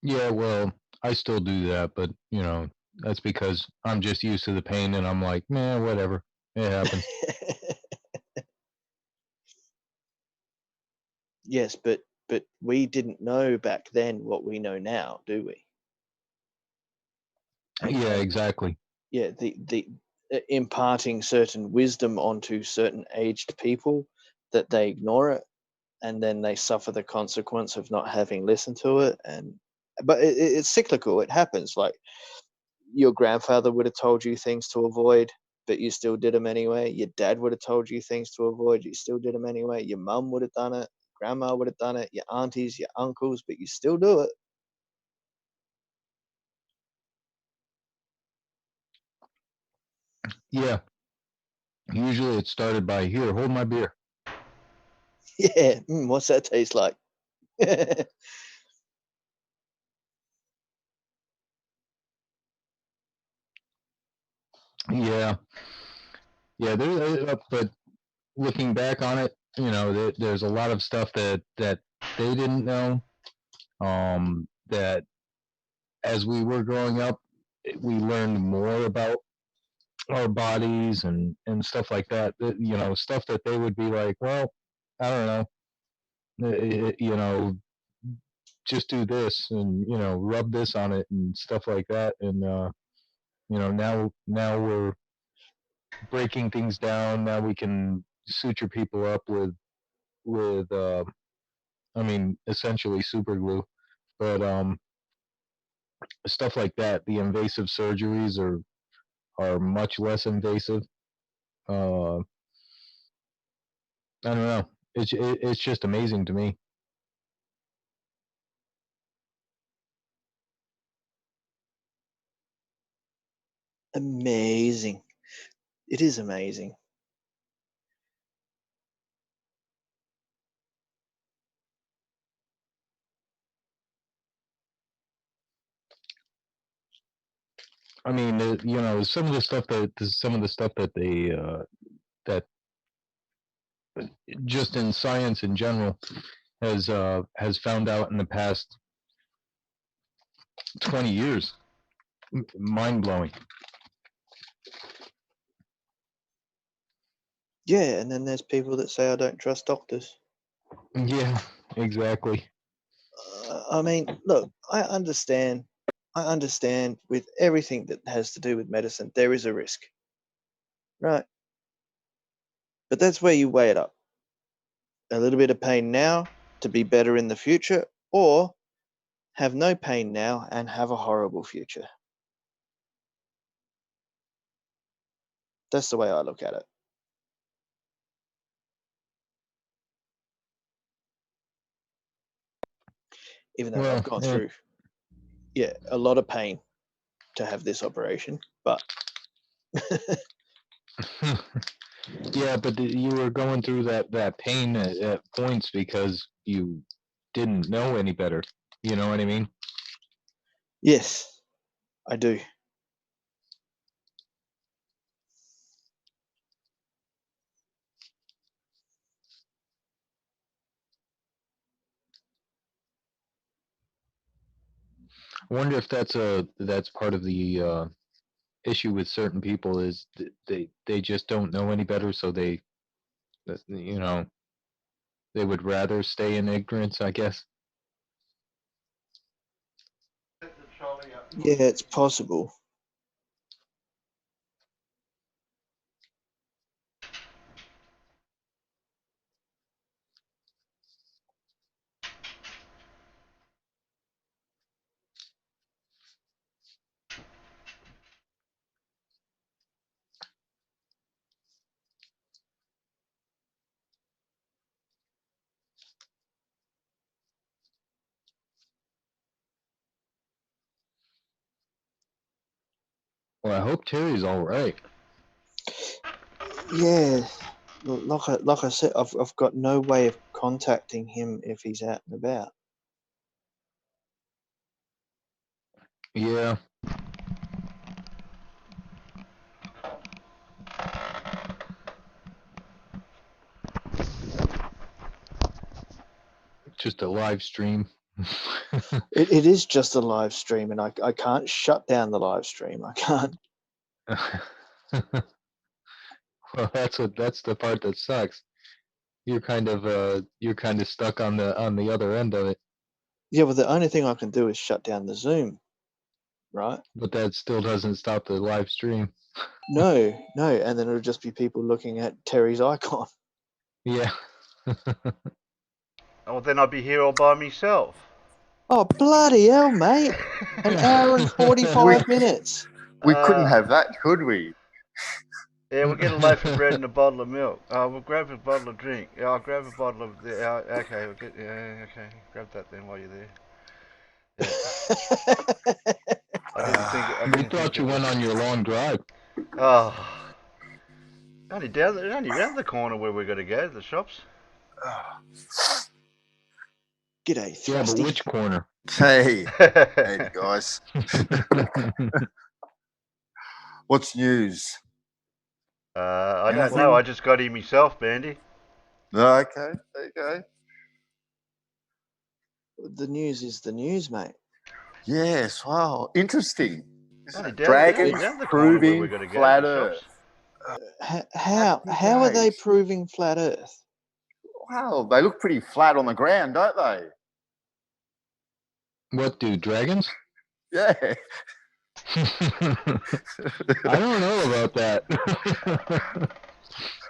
Yeah, well, I still do that, but that's because I'm just used to the pain, and I'm like, man, whatever, it happens. Yes, but we didn't know back then what we know now, do we? Yeah, And exactly. yeah, the imparting certain wisdom onto certain aged people, that they ignore it, and then they suffer the consequence of not having listened to it. But it's cyclical. It happens. Like your grandfather would have told you things to avoid, but you still did them anyway. Your dad would have told you things to avoid, you still did them anyway. Your mum would have done it. Grandma would have done it. Your aunties, your uncles, but you still do it. Yeah, usually it started by, here, hold my beer. Yeah. What's that taste like? Yeah, yeah. But looking back on it, there's a lot of stuff that they didn't know. That as we were growing up, we learned more about our bodies and stuff like that. Stuff that they would be like, well, I don't know, just do this and rub this on it and stuff like that. And now we're breaking things down. Now we can suture people up with I mean, essentially super glue, but stuff like that. The invasive surgeries are much less invasive. I don't know. It's just amazing to me. Amazing. It is amazing. I mean, some of the stuff that they that just in science in general has found out in the past 20 years. Mind blowing. Yeah, and then there's people that say I don't trust doctors. Yeah, exactly. I mean, look, I understand. I understand with everything that has to do with medicine, there is a risk, right? But that's where you weigh it up. A little bit of pain now to be better in the future, or have no pain now and have a horrible future. That's the way I look at it. Even though I've Well, gone through, yeah, a lot of pain to have this operation, but yeah, but you were going through that pain at points because you didn't know any better. You know what I mean? yes, I do. I wonder if that's part of the issue with certain people is they just don't know any better, so they they would rather stay in ignorance, I guess. Yeah, it's possible. Well, I hope Terry's all right. Yeah, like I said, I've got no way of contacting him if he's out and about. Yeah. Just a live stream. It is just a live stream, and I can't shut down the live stream. I can't. Well, that's the part that sucks. You're kind of stuck on the other end of it. Yeah, well, the only thing I can do is shut down the Zoom, right? But that still doesn't stop the live stream. No, and then it'll just be people looking at Terry's icon. Yeah. Oh, then I'd be here all by myself. Oh, bloody hell, mate. An hour and 45 minutes. We couldn't have that, could we? Yeah, we'll get a loaf of bread and a bottle of milk. We'll grab a bottle of drink. Yeah, I'll grab a bottle of. Okay, we'll get. Yeah, okay. Grab that then while you're there. Yeah. I didn't think. We thought you went on your long drive. Oh, only round the corner where we're gonna go. The shops. G'day, Thrusty. Yeah, but which corner? Hey, hey guys. What's news? I don't know. I just got here myself, Bandy. Okay, there you go. The news is the news, mate. Yes, wow, interesting. Only Dragons down the corner where proving we're gonna go. flat The Earth. shops. How are they proving flat Earth? Wow, they look pretty flat on the ground, don't they? What do dragons? Yeah. I don't know about that.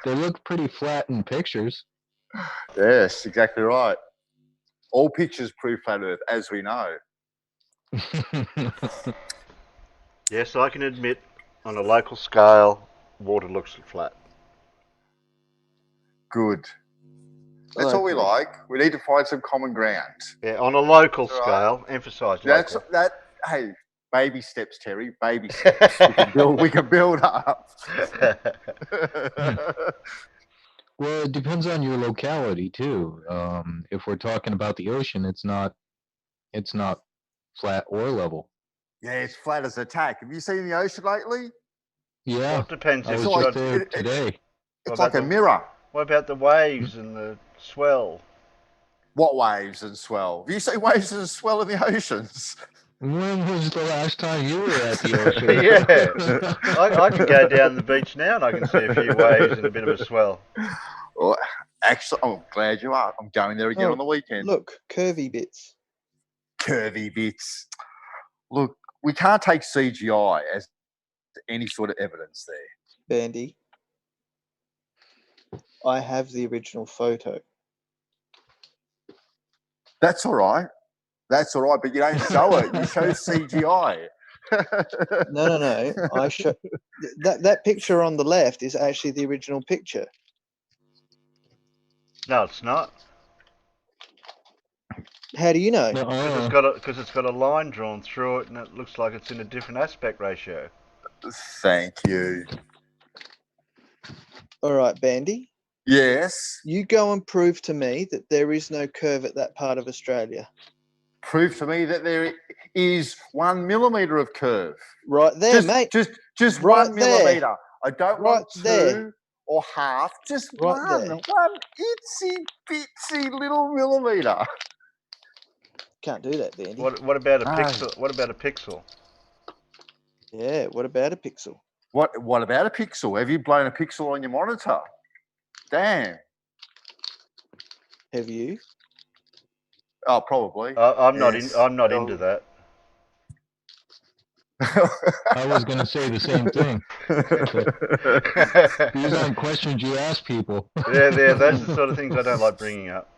They look pretty flat in pictures. Yes, exactly right. All pictures prove flat Earth, as we know. Yes, I can admit, on a local scale, water looks flat. Good. That's all we like. We need to find some common ground. Yeah, on a local That's scale, emphasise That's local. that. Hey, baby steps, Terry. Baby steps. We can build up. Well, it depends on your locality too. If we're talking about the ocean, it's not flat or level. Yeah, it's flat as a tack. Have you seen the ocean lately? Yeah, Well, it depends I if was it's just got. there today. It's like a mirror. What about the waves and the swell? What waves and swell? Have you seen waves and swell in the oceans? When was the last time you were at the ocean? Yeah, I can go down the beach now and I can see a few waves and a bit of a swell. Well, actually, I'm glad you are. I'm going there again on the weekend. Look, curvy bits. Curvy bits. Look, we can't take CGI as any sort of evidence there. Bandy, I have the original photo. That's all right. That's all right, but you don't show it. You show CGI. No. I show that picture on the left is actually the original picture. No, it's not. How do you know? Because it's got a line drawn through it and it looks like it's in a different aspect ratio. Thank you. All right, Bandy. Yes. You go and prove to me that there is no curve at that part of Australia. Prove to me that there is 1 millimeter of curve. Right there, mate. Just right 1 millimeter. I don't want two there. or half. Just Right there. one itsy bitsy little millimeter. Can't do that, Bandy. What about a No. pixel? What about a pixel? Yeah, what about a pixel? What about a pixel? Have you blown a pixel on your monitor? Damn. Have you? Oh, probably. I'm not Yes. into that. I was going to say the same thing. These aren't questions you ask people. Yeah, those are the sort of things I don't like bringing up.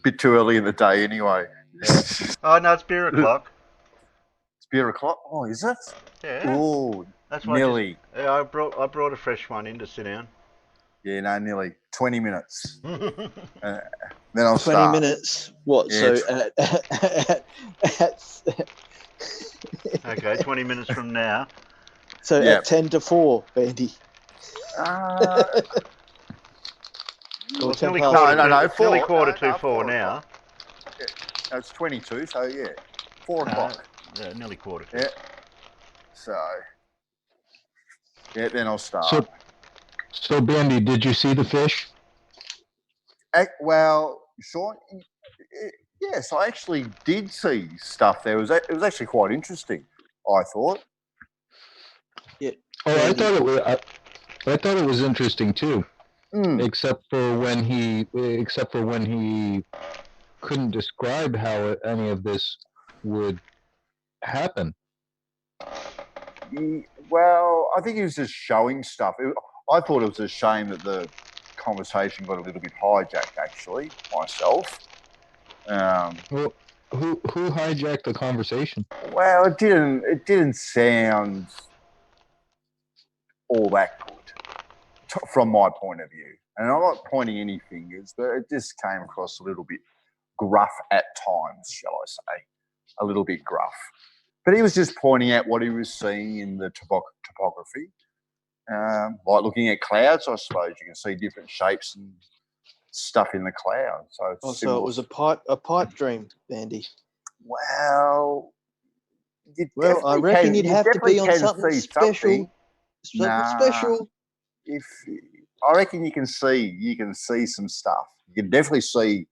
Bit too early in the day, anyway. Yeah. Oh no, it's beer o'clock. It's beer o'clock. Oh, is it? Yeah. Oh, That's why nearly. I brought a fresh one in to sit down. Yeah, no, nearly 20 minutes. Okay, Then I'll 20 start. minutes? What? Yeah, So at 20 minutes from now. so Yeah. at 10 to 4, Bandy. Uh, Well, Or it's 10 nearly past. quarter. No, no, It's nearly four. quarter No, to no, 4 4 now. no, it's 22, so yeah, 4 o'clock. Yeah, nearly quarter to. Yeah. So, yeah, then I'll start. So Bandy, did you see the fish? Well, Sean, yes, I actually did see stuff there. It was actually quite interesting, I thought. Yeah. Oh, Bandy. I thought it was interesting too, Mm. except for when he couldn't describe how any of this would happen. Well, I think he was just showing stuff. I thought it was a shame that the conversation got a little bit hijacked, actually, myself. Well, who hijacked the conversation? Well, it didn't sound all that good from my point of view. And I'm not pointing any fingers, but it just came across a little bit gruff at times, shall I say. A little bit gruff. But he was just pointing out what he was seeing in the topography. Like looking at clouds, I suppose. You can see different shapes and stuff in the clouds. So, it's So it was a pipe dream, Bandy. Well, I reckon you'd have to be on something special. Something special. I reckon you can see some stuff. You can definitely see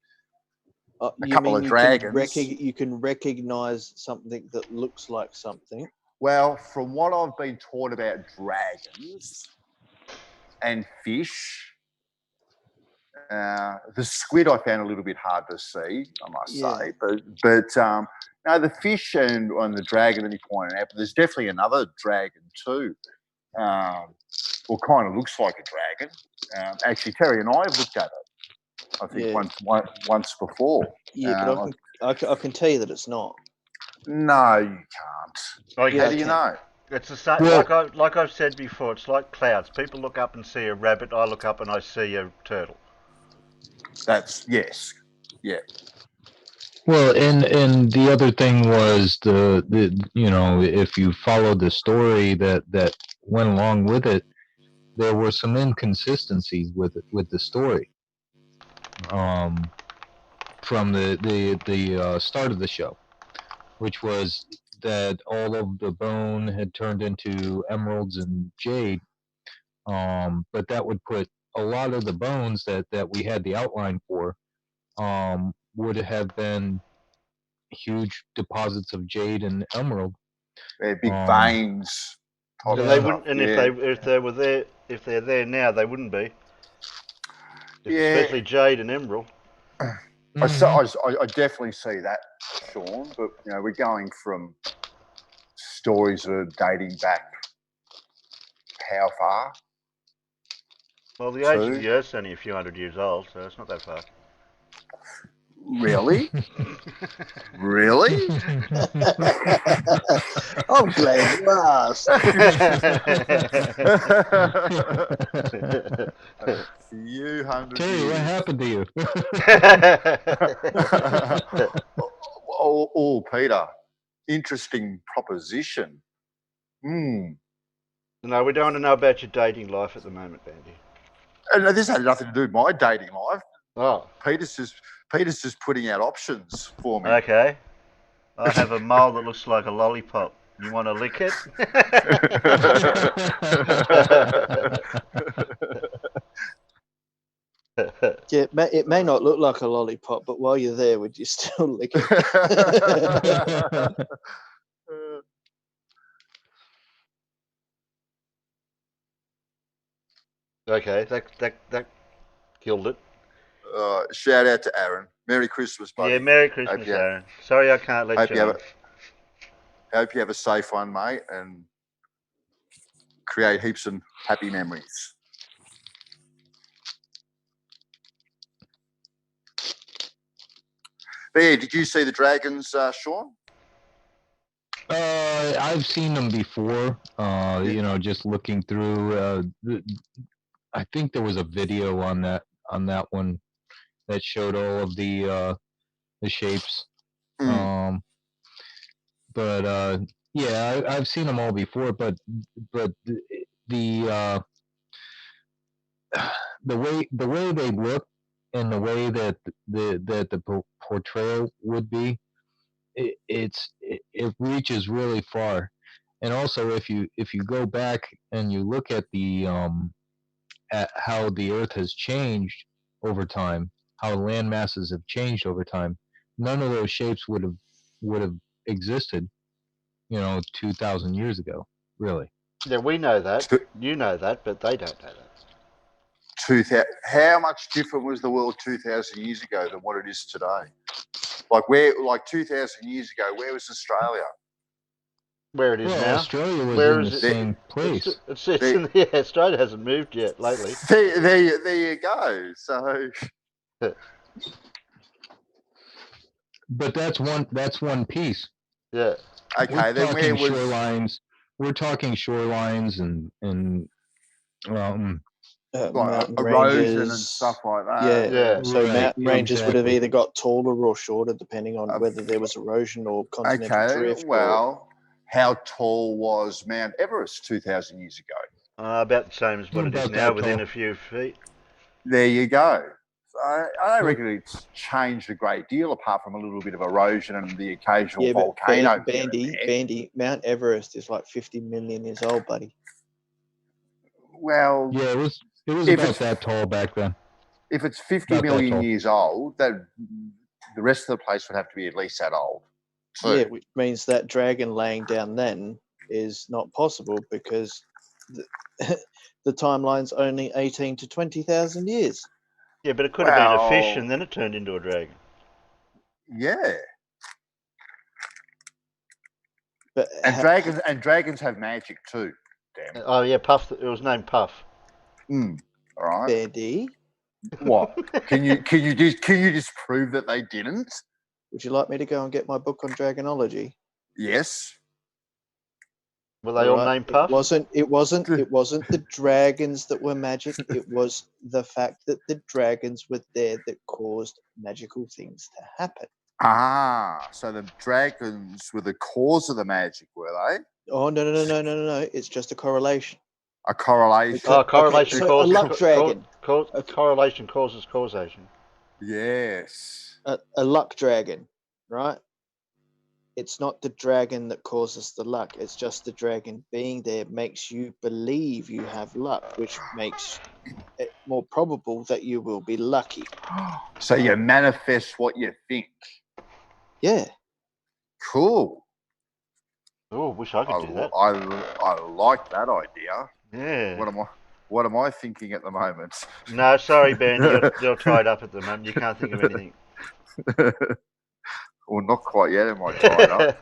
a couple of dragons. You can recognize something that looks like something. Well, from what I've been taught about dragons and fish, the squid I found a little bit hard to see, I must say. But no, the fish and the dragon that he pointed out, but there's definitely another dragon too. Well, kind of looks like a dragon. Actually, Terry and I have looked at it, I think, once before. Yeah, but I can tell you that it's not. No, you can't. How do you know? It's the same. Like I've said before, it's like clouds. People look up and see a rabbit. I look up and I see a turtle. That's yes, yeah. Well, and the other thing was the if you followed the story that went along with it, there were some inconsistencies with the story. From the start of the show, which was that all of the bone had turned into emeralds and jade, but that would put a lot of the bones that we had the outline for would have been huge deposits of jade and emerald. They're big veins. And they wouldn't. And if they're there now, they wouldn't be. Especially jade and emerald. I definitely see that, Sean. But we're going from stories that are dating back how far? Well, the age of the Earth's only a few hundred years old, so it's not that far. Really? Really? I'm glad you asked. Few hundred Terry, years. what happened to you? Oh, Peter. Interesting proposition. No, we don't want to know about your dating life at the moment, Bandy. And this had nothing to do with my dating life. Oh. Peter's just putting out options for me. Okay. I have a mole that looks like a lollipop. You want to lick it? Yeah, it may not look like a lollipop, but while you're there, would you still lick it? Okay, that killed it. Shout out to Aaron. Merry Christmas, buddy. Yeah, Merry Christmas, you- Aaron. Sorry I can't let you on. Hope you have a safe one, mate, and create heaps of happy memories. But yeah, did you see the dragons, Sean? I've seen them before. You know, just looking through. I think there was a video on that one that showed all of the shapes. Mm. But yeah, I've seen them all before. But the the way they look and the way that the portrayal would be, it reaches really far. And also, if you go back and you look at the at how the Earth has changed over time, how land masses have changed over time, none of those shapes would have existed, 2,000 years ago, really. Yeah, we know that. Two- You know that, but they don't know that. How much different was the world 2,000 years ago than what it is today? Like 2,000 years ago, where was Australia? Where it is Well, now. Australia was Where in is the it? same place. It's in the, yeah, Australia hasn't moved yet lately. There you go. So But that's one piece. Yeah. okay, then where was Shorelines. We're talking shorelines and like mountain erosion ranges and stuff like that? Yeah, Yeah. so Right, mountain ranges would have exactly. either got taller or shorter, depending on Uh, whether there was erosion or continental Okay, drift. well, how tall was Mount Everest 2,000 years ago? About the same as what it is About now, that within tall. a few feet. There you go. So I don't reckon it's changed a great deal, apart from a little bit of erosion and the occasional Yeah, but volcano. Bandy, Mount Everest is like 50 million years old, buddy. Well, Yeah, it was If about it's- that tall back then. if it's 50 Not that million tall. years old, that the rest of the place would have to be at least that old. too. Yeah, which means that dragon laying down then is not possible because the, the timeline's only 18 to 20,000 years. Yeah, but it could have been a fish Well- and then it turned into a dragon. Yeah. But And dragons have magic too. Damn. Oh yeah, Puff. It was named Puff. All right. Bandy, What? Can you disprove that they didn't? would you like me to go and get my book on dragonology? Yes. Were they all Alright, named Puff? It wasn't the dragons that were magic. It was the fact that the dragons were there that caused magical things to happen. Ah, so the dragons were the cause of the magic, were they? Oh no! It's just a correlation. A correlation. Oh, correlation so causes a luck dragon. correlation causes causation. Yes. A luck dragon, right? It's not the dragon that causes the luck. It's just the dragon being there makes you believe you have luck, which makes it more probable that you will be lucky. So you manifest what you think. Yeah. Cool. Oh, wish I could do that. I like that idea. Yeah. What am I thinking at the moment? No, sorry, Ben. You're tied up at the moment. You can't think of anything. Well, not quite yet. Am I tied up?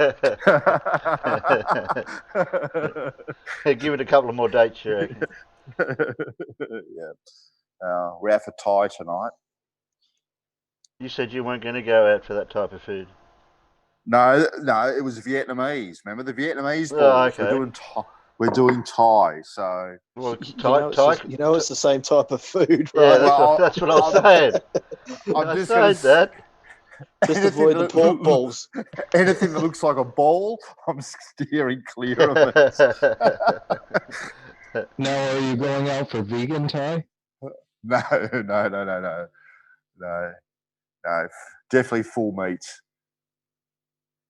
Give it a couple of more dates, you reckon? Yeah. We're out for Thai tonight. You said you weren't going to go out for that type of food. No, it was Vietnamese. Remember the Vietnamese balls? Oh, okay. We're doing Thai, so. Well, it's the same type of food, right? Yeah, that's what I was saying. I'm I just said that. Just avoid the pork balls. Anything that looks like a ball, I'm steering clear of it. Now, are you going out for vegan Thai? No. Definitely full meat.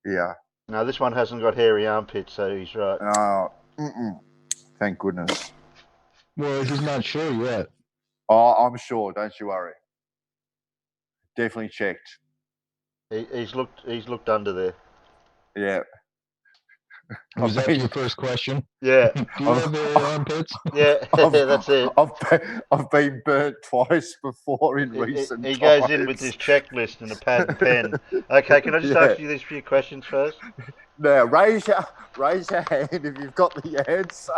Yeah. No, this one hasn't got hairy armpits, so he's right. Thank goodness. Well, he's not sure yet. Oh, I'm sure. Don't you worry. Definitely checked. He's looked under there. Yeah. Was I've that been- your first question? Yeah, Do you have hairy armpits? yeah, that's it. I've been burnt twice before in recent He times. goes in with his checklist and a pad and pen. Okay, can I just ask you these few questions first? Now, raise your hand if you've got the answer.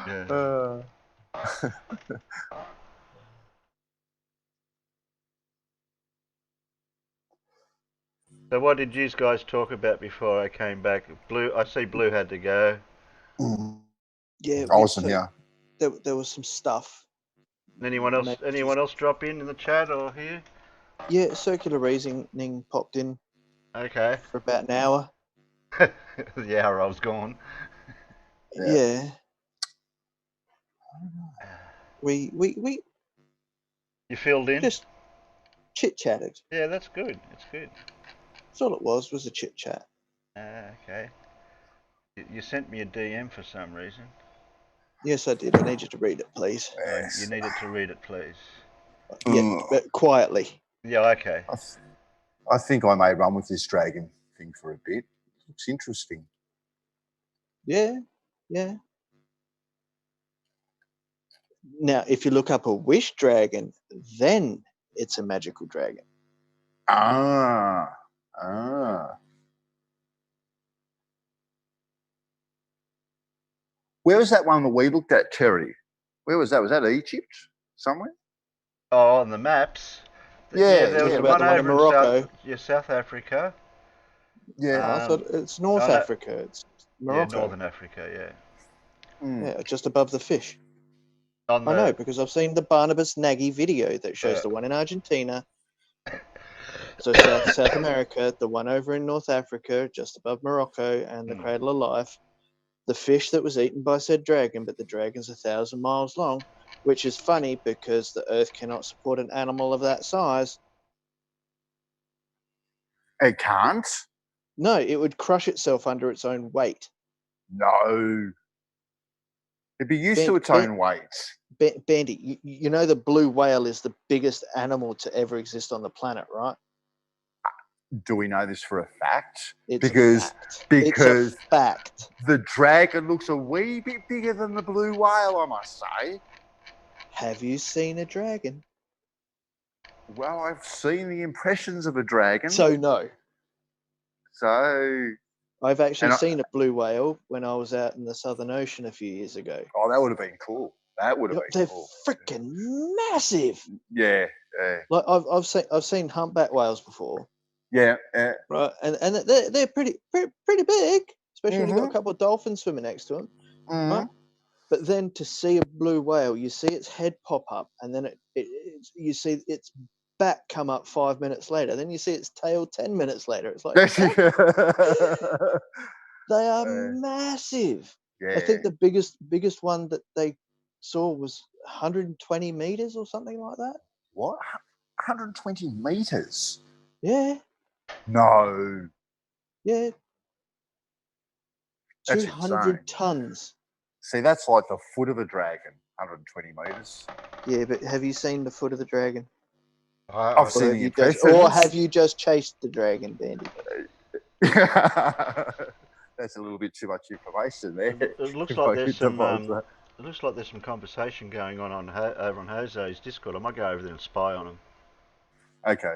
Yeah. So what did you guys talk about before I came back? I see Blue had to go. Yeah, Awesome, yeah. There was some stuff. Anyone else drop in the chat or here? Yeah, circular reasoning popped in Okay. for about an hour. The hour I was gone. Yeah. We You filled in? just chit chatted. Yeah, that's good. It's good. That's all it was a chit chat. Okay. You sent me a DM for some reason. Yes, I did. I need you to read it, please. Yes. You needed to read it, please. Yeah, but quietly. Yeah, okay. I think I may run with this dragon thing for a bit. Looks interesting. Yeah. Now, if you look up a wish dragon, then it's a magical dragon. Ah. Where was that one that we looked at, Terry? Where was that? Was that Egypt somewhere? Oh, on the maps. Yeah, there was yeah, one the one in over in Morocco. South Africa. Yeah. I thought it's North no, Africa. It's Morocco. Yeah, Northern Africa, yeah. Yeah, just above the fish. I know because I've seen the Barnabas Nagy video that shows Yeah. the one in Argentina. So South America, the one over in North Africa, just above Morocco, and the Cradle of Life. The fish that was eaten by said dragon, but the dragon's 1,000 miles long, which is funny because the Earth cannot support an animal of that size. It can't? No, it would crush itself under its own weight. No. It'd be used to its own weight. Bandy, you know the blue whale is the biggest animal to ever exist on the planet, right? Do we know this for a fact? It's because a fact. The dragon looks a wee bit bigger than the blue whale, I must say. Have you seen a dragon? Well, I've seen the impressions of a dragon. So no. So I've actually seen a blue whale when I was out in the Southern Ocean a few years ago. Oh, that would have been cool. That would have been cool. They're freaking massive. Yeah. Like I've seen humpback whales before. Yeah. Right, and they're pretty big, especially when you've got a couple of dolphins swimming next to them. Right? But then to see a blue whale, you see its head pop up, and then you see its back come up 5 minutes later. Then you see its tail 10 minutes later. It's like they are massive. Yeah. I think the biggest one that they saw was 120 meters or something like that. What? 120 meters? Yeah. No. Yeah. That's 200 insane. tons. See, that's like the foot of a dragon, 120 meters. Yeah, but have you seen the foot of the dragon? I've seen the impressions. Or have you just chased the dragon, Bandy? That's a little bit too much information there. It looks like there's some. It looks like there's some conversation going on over on Jose's Discord. I might go over there and spy on him. Okay.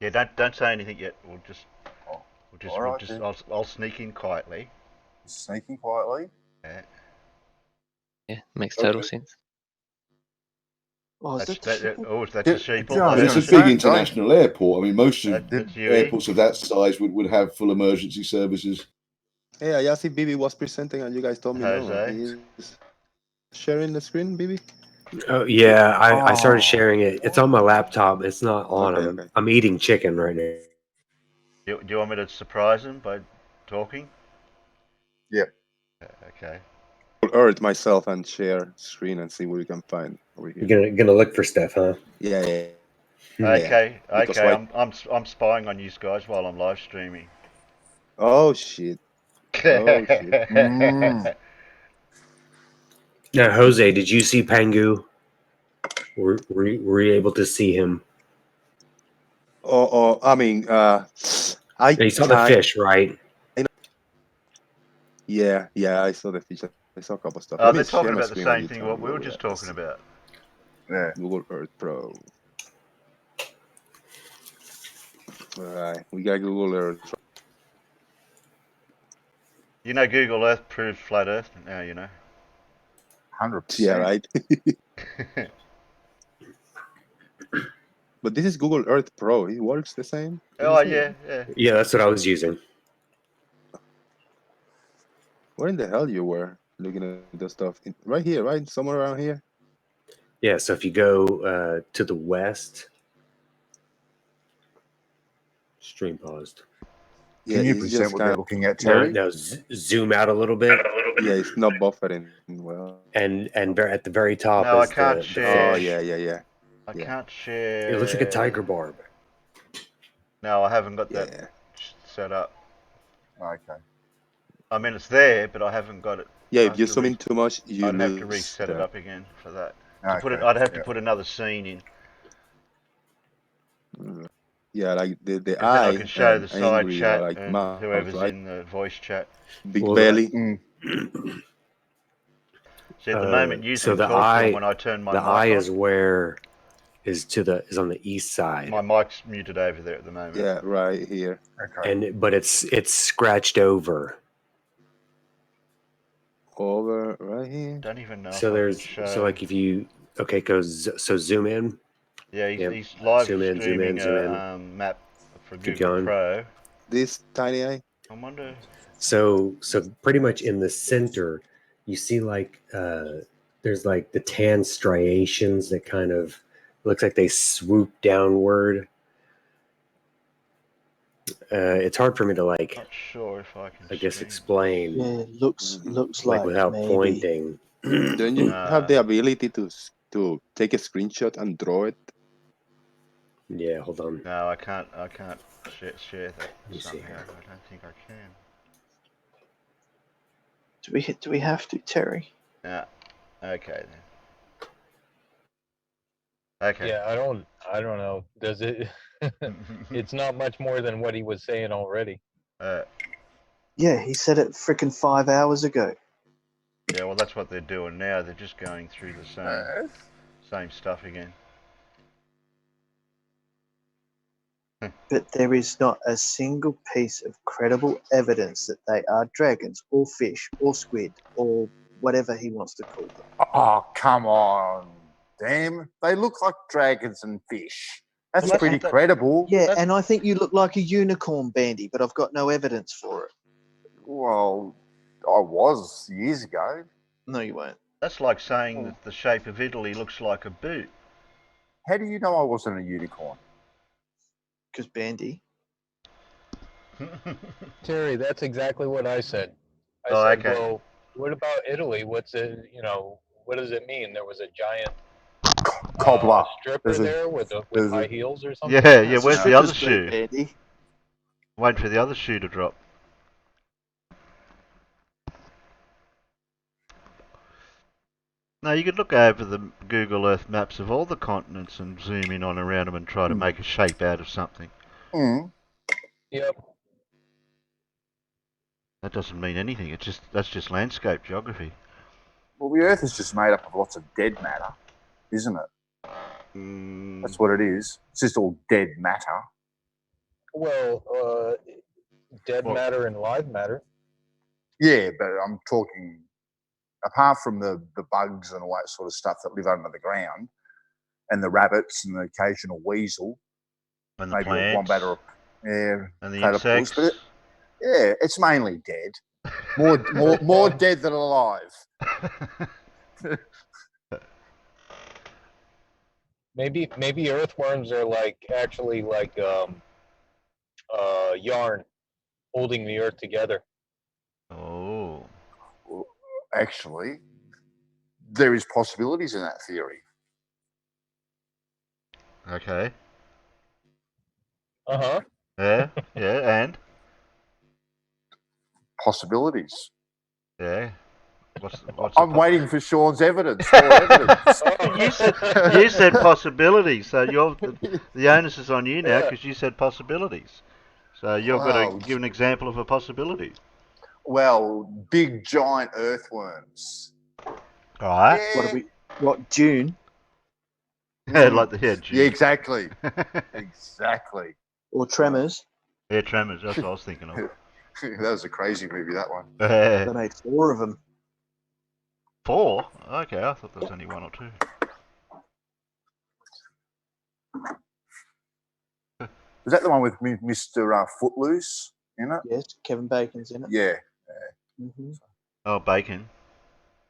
Yeah, don't say anything yet. I'll sneak in quietly. Sneaking quietly. Yeah, makes total sense. Oh, that's a sheep. It's a big international airport. I mean, most of airports of that size would have full emergency services. Yeah, I see Bibi was presenting and you guys told me no. He's sharing the screen, Bibi? Oh, yeah, I started sharing it. It's on my laptop. It's not on. Okay. I'm eating chicken right now. Do you want me to surprise him by talking? Yep. Okay. I'll earth myself and share screen and see what we can find over here. You're gonna look for stuff, huh? Yeah. Okay. Because I'm spying on you guys while I'm live streaming. Oh shit! Oh shit! Now, Jose, did you see Pangu? Were you able to see him? I mean, You saw the fish, right? Yeah, I saw the fish. I saw a couple stuff. Oh, Let me they're share talking my about the screen while same you thing tell what me we where were we're just at. talking about. Yeah. Google Earth Pro. All right, we got Google Earth. You know, Google Earth proves flat Earth. Now you know. 100%. Yeah, right. But this is Google Earth Pro. It works the same. Oh yeah, yeah. Yeah, that's what I was using. Where in the hell you were looking at the stuff? Right here, right? Somewhere around here? Yeah, so if you go to the west, stream paused. Yeah, Can you it's present just what kind they're of looking at, Terry? Now zoom out a little bit, yeah, it's not buffering well. and at the very top No, I is can't the share. Oh fish. yeah. I Yeah. can't share. It looks like a tiger barb. No, I haven't got that Yeah. set up. Okay. I mean, it's there, but I haven't got it. Yeah, I if have you to zoom in too much, you I'd have to lose reset it the. up again for that. To Okay. put it, I'd have to yeah. put another scene in. Yeah, like the Because then I eye can show and the side angry chat like and mouth, whoever's right? in the voice chat. Big Well, belly. See, at the moment, you so can the talk to them eye, when I turn my the mic eye on. is on the east side. My mic's muted over there at the moment. Yeah, right here. Okay. But it's scratched over. Over right here. Don't even know So if I there's can show. so like if you zoom in. Yeah, Yep. he's live Zoom in, streaming zoom in. a map for Keep Google going. Pro. This tiny eye. I wonder. So pretty much in the center, you see like there's like the tan striations that kind of looks like they swoop downward. It's hard for me to like. Not sure if I can. I guess stream. explain. Yeah, looks like without maybe. pointing. Don't you have the ability to take a screenshot and draw it? Yeah, hold on. No, I can't share that somehow. I don't think I can. Do we have to, Terry? Yeah. Okay then. Okay. Yeah, I don't know. Does it? It's not much more than what he was saying already. Yeah, he said it freaking 5 hours ago. Yeah, well, that's what they're doing now. They're just going through the same stuff again. But there is not a single piece of credible evidence that they are dragons or fish or squid or whatever he wants to call them. Oh, come on. Damn. They look like dragons and fish. That's pretty credible. Yeah, and I think you look like a unicorn, Bandy, but I've got no evidence for it. Well, I was years ago. No, you won't. That's like saying that the shape of Italy looks like a boot. How do you know I wasn't a unicorn? Because Bandy. Terry, that's exactly what I said. I said, okay. well, what about Italy? What's it? What does it mean? There was a giant cobbler stripper there with high heels or something. Yeah. Where's the other shoe? Bandy. Wait for the other shoe to drop. No, you could look over the Google Earth maps of all the continents and zoom in on around them and try to make a shape out of something. Yep. That doesn't mean anything. That's just landscape geography. Well, the Earth is just made up of lots of dead matter, isn't it? That's what it is. It's just all dead matter. Well, dead matter and live matter. Yeah, but I'm talking apart from the bugs and all that sort of stuff that live under the ground, and the rabbits and the occasional weasel, and the maybe plants, a wombat or and the insects. But it's mainly dead. More dead than alive. Maybe earthworms are actually like yarn holding the earth together. Oh. Actually, there is possibilities in that theory. Okay. Uh-huh. Yeah, and? possibilities. Yeah. I'm waiting for Sean's evidence. More evidence. you said possibilities, so the onus is on you now because you said possibilities. So you've got to give an example of a possibility. Well, big giant earthworms. All right. Yeah. What June? Like the June. Yeah, exactly. Exactly. Or Tremors. Yeah, Tremors. That's what I was thinking of. That was a crazy movie, that one. They made 4 of them. 4? Okay, I thought there was only 1 or 2. Was that the one with Mr. Footloose in it? Yes, Kevin Bacon's in it. Yeah. Mm-hmm. Oh, Bacon.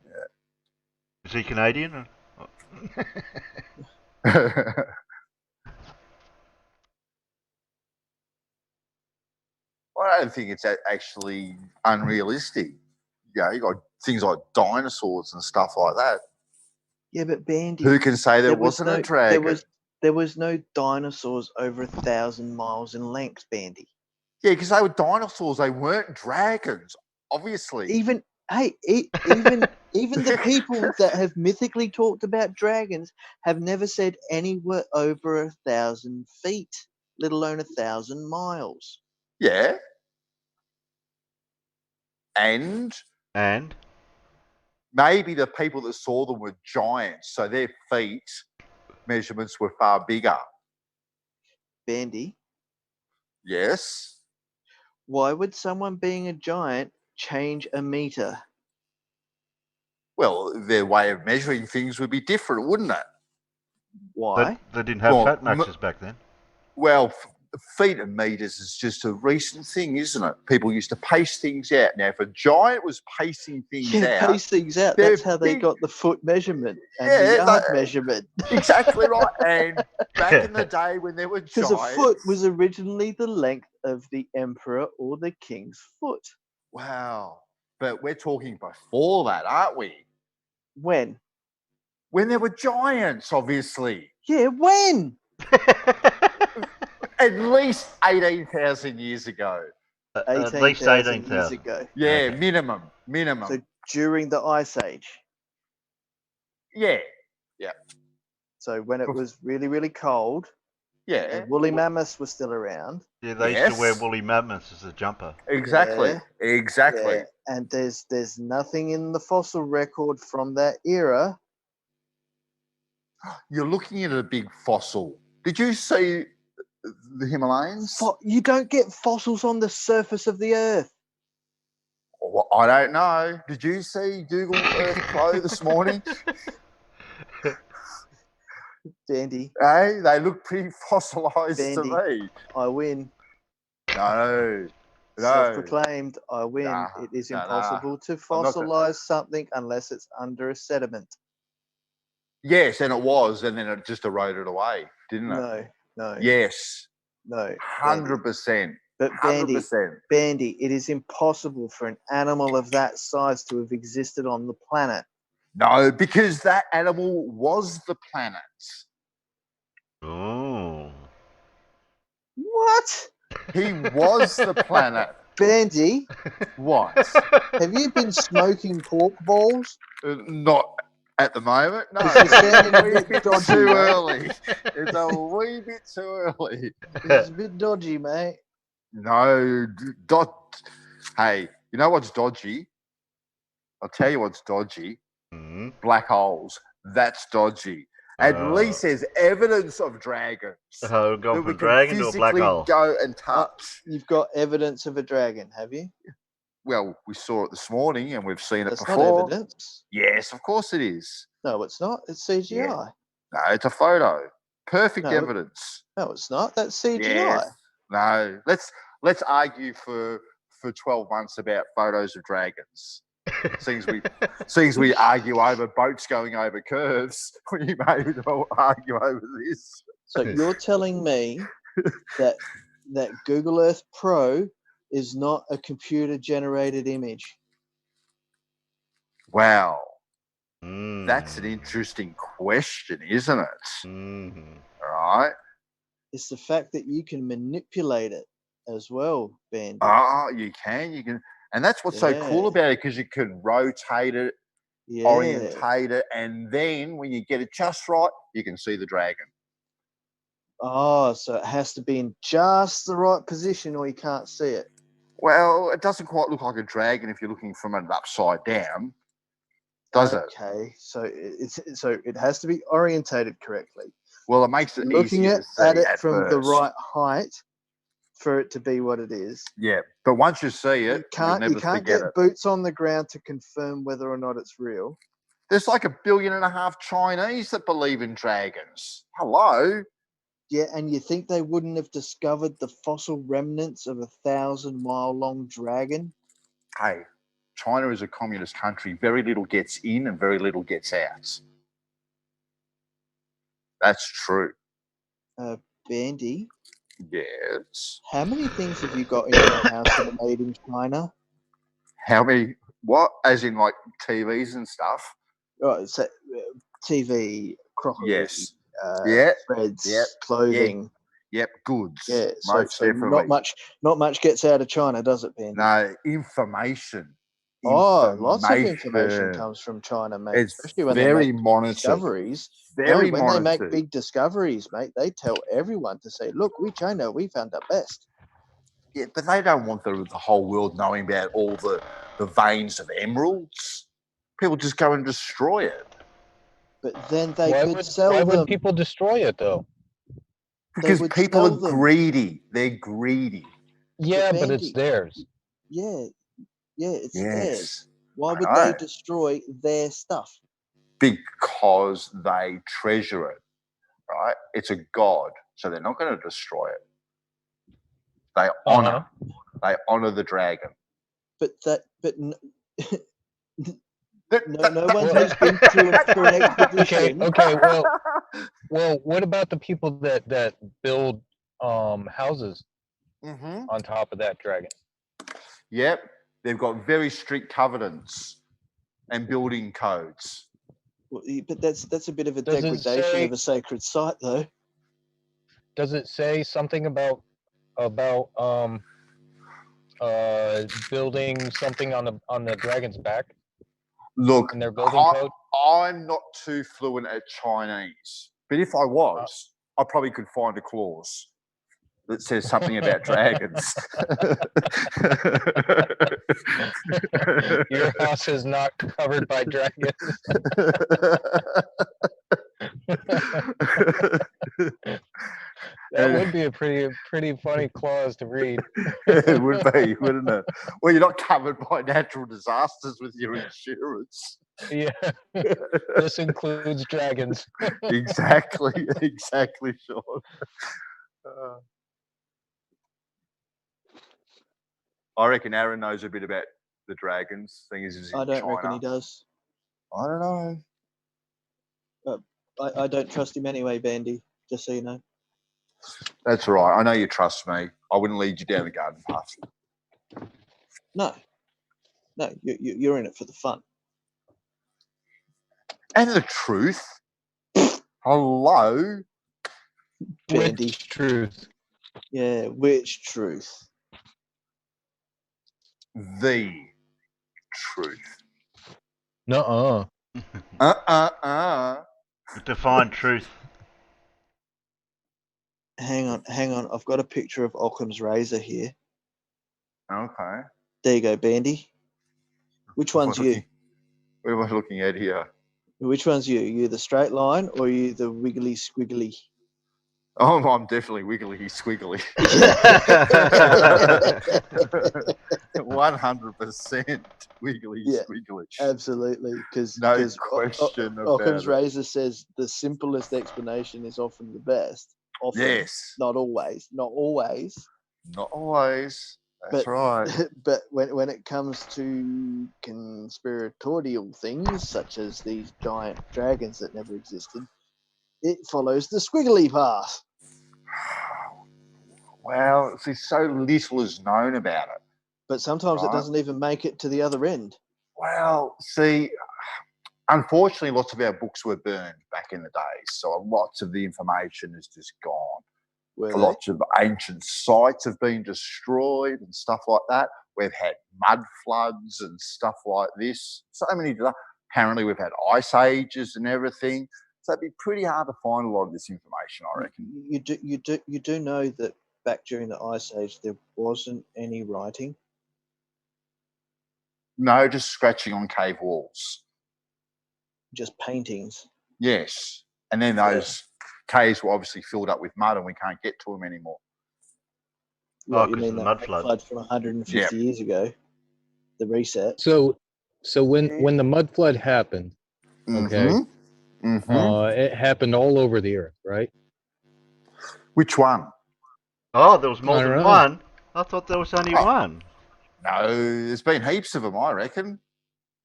Yeah. Is he Canadian? Well, I don't think it's actually unrealistic. Yeah, you got things like dinosaurs and stuff like that. Yeah, but Bandy. Who can say there wasn't a dragon? There was no dinosaurs over 1,000 miles in length, Bandy. Yeah, because they were dinosaurs. They weren't dragons, obviously. Even the people that have mythically talked about dragons have never said anywhere over 1,000 feet, let alone 1,000 miles. Yeah. And maybe the people that saw them were giants, so their feet measurements were far bigger. Bandy? Yes. Why would someone being a giant change a meter? Well, their way of measuring things would be different, wouldn't it? Why? They didn't have fat maxes back then. Well, feet and meters is just a recent thing, isn't it? People used to pace things out. Now, if a giant was pacing things out... pace things out. That's how they got the foot measurement and the yard measurement. Exactly right. And back in the day when there were giants... Because a foot was originally the length of the emperor or the king's foot. Wow. But we're talking before that, aren't we? When? When there were giants, obviously. Yeah, when? At least 18,000 years ago. At least 18,000 years ago. Yeah, okay. Minimum. So during the Ice Age. Yeah. Yeah. So when it was really, really cold. Yeah. And woolly mammoths were still around. Yeah, they used to wear woolly mammoths as a jumper. Exactly. Yeah. Exactly. Yeah. And there's nothing in the fossil record from that era. You're looking at a big fossil. Did you see the Himalayas? You don't get fossils on the surface of the Earth. Well, I don't know. Did you see Google Earth Pro this morning? Bandy. Hey, they look pretty fossilized to me. I win. No. Self-proclaimed, I win. It is impossible to fossilize something unless it's under a sediment. Yes, and it was, and then it just eroded away, didn't it? No. Yes. No. 100%. But Bandy, it is impossible for an animal of that size to have existed on the planet. No, because that animal was the planet. Oh. What? He was the planet. Bandy. What? Have you been smoking pork balls? Not at the moment, no. You're sounding a bit dodgy, too early. It's a wee bit too early. It's a bit dodgy, mate. No, Hey, you know what's dodgy? I'll tell you what's dodgy. Mm-hmm. Black holes. That's dodgy. At least there's evidence of dragons. Go from a dragon to a black hole. Go and touch. You've got evidence of a dragon, have you? Well, we saw it this morning and we've seen it That's before. Not evidence. Yes, of course it is. No, it's not. It's CGI. Yeah. No, it's a photo. Perfect evidence. No, it's not. That's CGI. Yes. No. Let's argue for 12 months about photos of dragons. Seems we argue over boats going over curves. We may as well argue over this. So you're telling me that Google Earth Pro is not a computer-generated image? Wow. That's an interesting question, isn't it? Mm-hmm. All right. It's the fact that you can manipulate it as well, Bandy. Oh, you can. And that's what's so cool about it, because you can rotate it, orientate it, and then when you get it just right, you can see the dragon. Oh, so it has to be in just the right position or you can't see it. Well, it doesn't quite look like a dragon if you're looking from it upside down, does it? Okay, so it has to be orientated correctly. Well, it makes it looking easier to see at it at from first. the right height for it to be what it is. Yeah, but once you see it, you'll never you can't forget get it. boots on the ground to confirm whether or not it's real. There's like 1.5 billion Chinese that believe in dragons. Hello? Yeah, and you think they wouldn't have discovered the fossil remnants of a 1,000-mile-long dragon? Hey, China is a communist country. Very little gets in and very little gets out. That's true. Bandy? Yes. How many things have you got in your house that are made in China? How many? What? As in like TVs and stuff? Oh, so, TV, crockery, yes. threads, clothing. Yep, goods. Yeah, most so definitely. not much gets out of China, does it, Bandy? No, information. Lots of information comes from China, mate. It's especially when very they make monitored. Discoveries. Very when monitored. they make big discoveries, mate, they tell everyone to say, "Look, we China, we found the best." Yeah, but they don't want the whole world knowing about all the veins of emeralds. People just go and destroy it. But then they could sell them. Why would people destroy it, though? Because people are greedy. They're greedy. Yeah, but it's theirs. Yeah, it's theirs. Why would know. they destroy their stuff? Because they treasure it, right? It's a god, so they're not going to destroy it. They honor. They honor the dragon. No one who's been through an expedition. Okay. Well, what about the people that build houses on top of that dragon? Yep, they've got very strict covenants and building codes. Well, but that's a bit of a degradation of a sacred site, though. Does it say something about building something on the dragon's back? Look, in their building code? I'm not too fluent at Chinese, but if I was, I probably could find a clause that says something about dragons. Your house is not covered by dragons. That would be a pretty funny clause to read. It would be, wouldn't it? Well, you're not covered by natural disasters with your insurance. Yeah, this includes dragons. Exactly, Sean. I reckon Aaron knows a bit about the dragons. Thing is I don't reckon he does. I don't know. I don't trust him anyway, Bandy. Just so you know. That's right. I know you trust me. I wouldn't lead you down the garden path. No, you're in it for the fun and the truth. Hello, Bandy. Which truth? Yeah, which truth? The truth. Nuh-uh. Define truth. Hang on. I've got a picture of Occam's razor here. Okay. There you go, Bandy. Which one's you? What am I looking at here? Which one's you? You the straight line or you the wiggly squiggly? Oh, I'm definitely wiggly squiggly. 100% wiggly squiggly. Absolutely, because no question about Occam's it. razor says the simplest explanation is often the best. Often, yes. Not always. Not always. Not always. That's right. But when it comes to conspiratorial things, such as these giant dragons that never existed, it follows the squiggly path. Well, see, so little is known about it. But sometimes it doesn't even make it to the other end. Well, see, unfortunately, lots of our books were burned back in the day, so lots of the information is just gone. Lots of ancient sites have been destroyed and stuff like that. We've had mud floods and stuff like this. So many. Apparently, we've had ice ages and everything. So it'd be pretty hard to find a lot of this information, I reckon. You do know that back during the Ice Age there wasn't any writing. No, just scratching on cave walls. Just paintings. Yes, and then those caves were obviously filled up with mud, and we can't get to them anymore. What, you mean the mud flood from 150 years ago? The reset. So when the mud flood happened, okay, it happened all over the earth, right? Which one? Oh, there was more than one. I thought there was only one. No, there's been heaps of them, I reckon.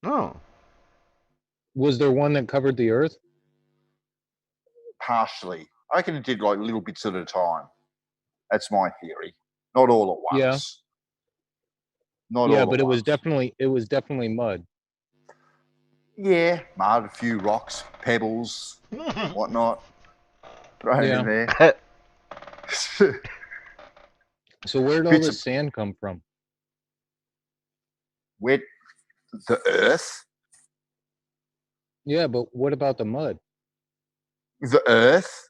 Oh. Was there one that covered the earth? Partially. I reckon it did like little bits at a time. That's my theory. Not all at once. Not all but at it once. was definitely mud. Yeah, mud, a few rocks, pebbles, whatnot. Thrown in there. So where did all this sand come from? Where? The earth. Yeah, but what about the mud? The earth.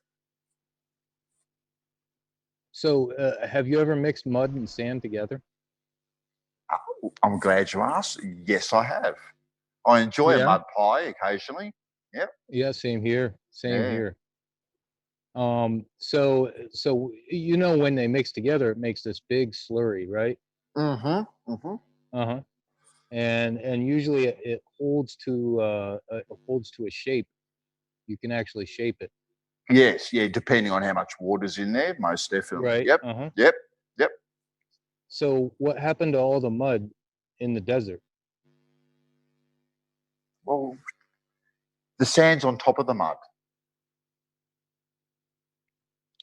So have you ever mixed mud and sand together? I'm glad you asked. Yes, I have. I enjoy a mud pie occasionally. Yep. Yeah, same here. Same here. So you know, when they mix together, it makes this big slurry, right? And usually it holds to a shape. You can actually shape it. Yes, yeah, depending on how much water's in there, most definitely. Right. Yep. Yep. So what happened to all the mud in the desert? Well, the sand's on top of the mud.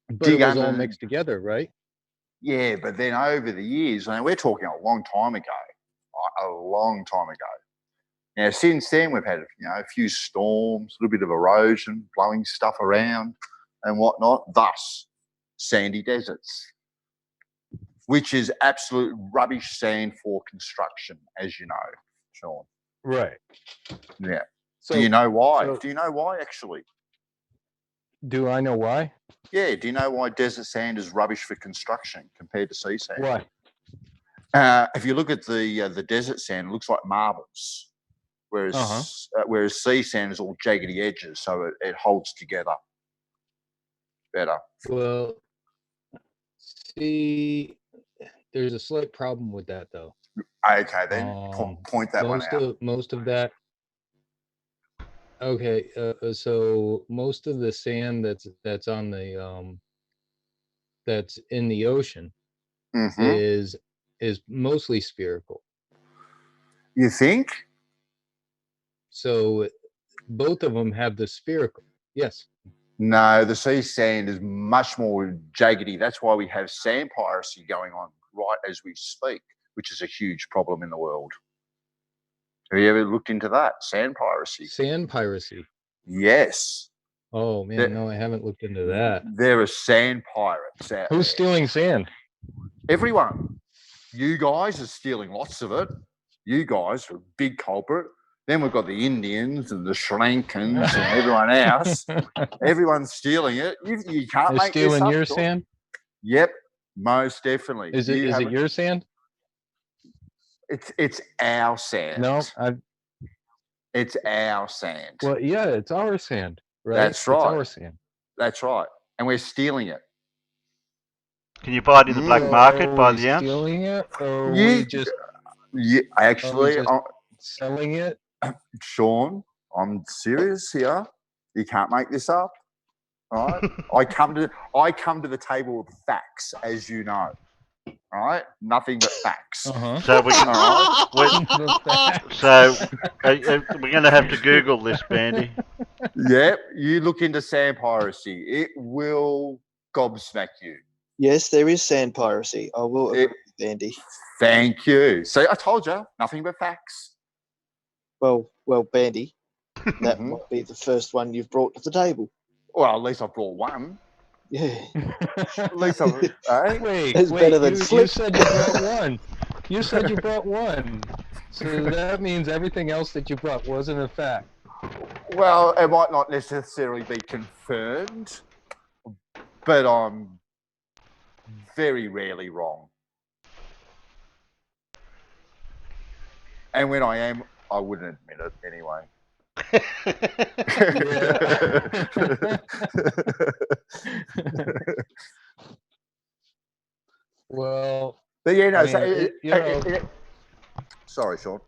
But it was all mixed together, right? Yeah, but then over the years, and we're talking a long time ago. Now, since then, we've had a few storms, a little bit of erosion, blowing stuff around and whatnot. Thus, sandy deserts, which is absolute rubbish sand for construction, as you know, Sean. Right. Yeah. So, do you know why? Do you know why, actually? Do I know why? Yeah. Do you know why desert sand is rubbish for construction compared to sea sand? Why? If you look at the desert sand, it looks like marbles, whereas sea sand is all jaggedy edges, so it holds together better. Well, see, there's a slight problem with that, though. Okay, then point that one out. Most of that. Okay, so most of the sand that's on the that's in the ocean is mostly spherical. You think? So both of them have the spherical. Yes. No, the sea sand is much more jaggedy. That's why we have sand piracy going on right as we speak, which is a huge problem in the world. Have you ever looked into that? Sand piracy. Sand piracy. Yes. Oh man, no, I haven't looked into that. There are sand pirates out Who's stealing sand? Everyone. You guys are stealing lots of it. You guys are a big culprit. Then we've got the Indians and the Sri Lankans and everyone else. Everyone's stealing it. You can't make this up. Stealing your sand? Yep, most definitely. Is it your sand? It's our sand. No, it's our sand. Well, yeah, it's our sand, right? That's right. It's our sand. That's right. And we're stealing it. Can you buy it in the black market by the ounce? Stealing it, or we just actually selling it? Sean, I'm serious here. You can't make this up. All right. I come to the table with facts, as you know. All right, nothing but facts. So we can. So we're going to have to Google this, Bandy. Yep, you look into sand piracy. It will gobsmack you. Yes, there is sand piracy. I will agree with Bandy. Thank you. See, I told you, nothing but facts. Well, Bandy, that might be the first one you've brought to the table. Well, at least I brought one. Yeah. At least I've. Wait, better than you said you brought one. You said you brought one. So that means everything else that you brought wasn't a fact. Well, it might not necessarily be confirmed, but I'm very rarely wrong. And when I am, I wouldn't admit it anyway. Well, but yeah, no. I mean, sorry, Sean.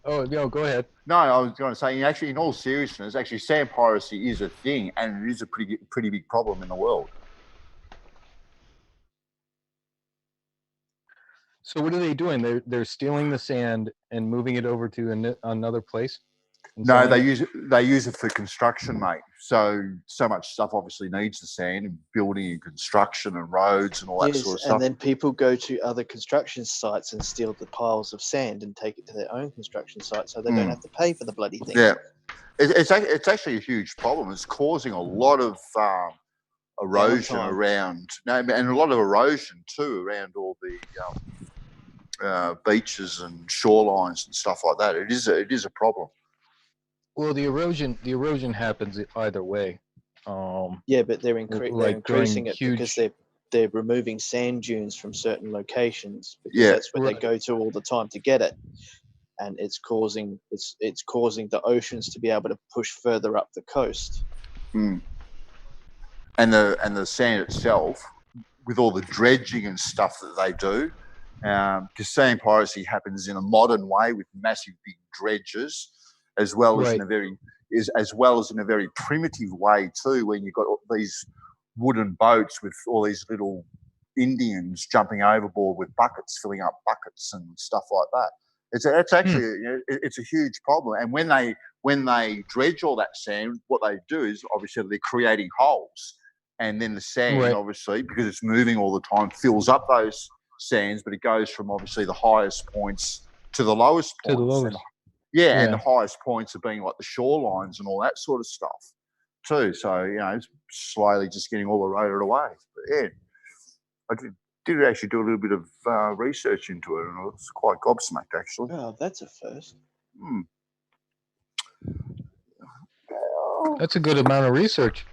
Oh, no, go ahead. No, I was going to say, actually, in all seriousness, actually, sand piracy is a thing, and it is a pretty big problem in the world. So what are they doing? They're stealing the sand and moving it over to another place. No, they use it for construction, mate. So much stuff obviously needs the sand, and building and construction and roads and all that sort of stuff. And then people go to other construction sites and steal the piles of sand and take it to their own construction site, so they don't have to pay for the bloody thing. Yeah, it's actually a huge problem. It's causing a lot of erosion around, and a lot of erosion too around all the beaches and shorelines and stuff like that. It is a problem. Well, the erosion happens either way. Yeah, but they're increasing it because they're removing sand dunes from certain locations because that's where they go to all the time to get it, and it's causing the oceans to be able to push further up the coast. And the sand itself, with all the dredging and stuff that they do, because sand piracy happens in a modern way with massive big dredges, as well as in a very primitive way too, when you've got these wooden boats with all these little Indians jumping overboard with buckets, filling up buckets and stuff like that. It's actually it's a huge problem. And when they dredge all that sand, what they do is obviously they're creating holes, and then the sand obviously, because it's moving all the time, fills up those sands, but it goes from obviously the highest points to the lowest points. And the highest points are being like the shorelines and all that sort of stuff too. So, it's slowly just getting all eroded away. But yeah, I did actually do a little bit of research into it, and I was quite gobsmacked, actually. Oh, that's a first. That's a good amount of research.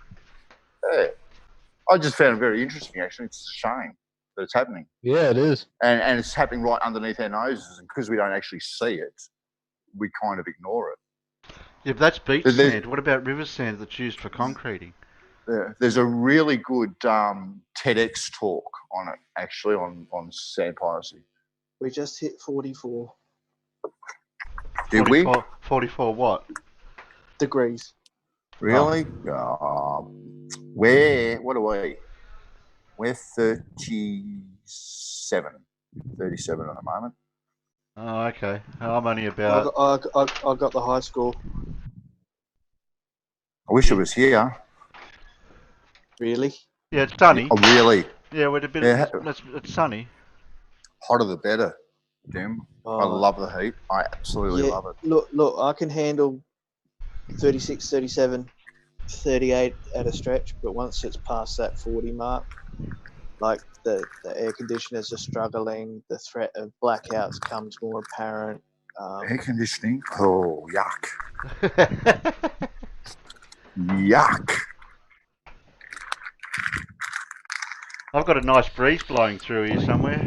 Yeah. I just found it very interesting, actually. It's a shame that it's happening. Yeah, it is. And it's happening right underneath our noses, and because we don't actually see it, we kind of ignore it. Yeah, but that's beach sand. What about river sand that's used for concreting? There's a really good TEDx talk on it, actually, on sand piracy. We just hit 44. Did we? 44 what? Degrees. Really? What are we? We're 37 at the moment. Oh, okay. I'm only about... I got the high score. I wish it was here. Really? Yeah, it's sunny. Oh, really? Yeah, with a bit it's sunny. Hotter the better, Jim. I love the heat. I absolutely love it. Look, I can handle 36, 37, 38 at a stretch, but once it's past that 40 mark, like the air conditioners are struggling, the threat of blackouts comes more apparent. Air conditioning? Oh, yuck. Yuck. I've got a nice breeze blowing through here somewhere.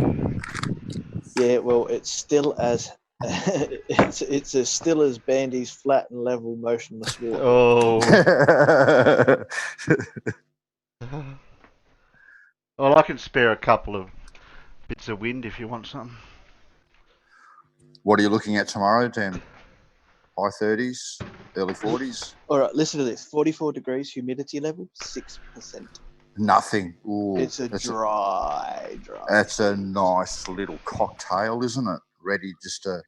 Yeah, well, it's still as it's as still as Bandy's flat and level motionless water. Oh. Well, I can spare a couple of bits of wind if you want something. What are you looking at tomorrow, Dan? High 30s, early 40s? All right, listen to this. 44 degrees, humidity level, 6%. Nothing. Ooh, it's dry. That's a nice little cocktail, isn't it? Ready just to...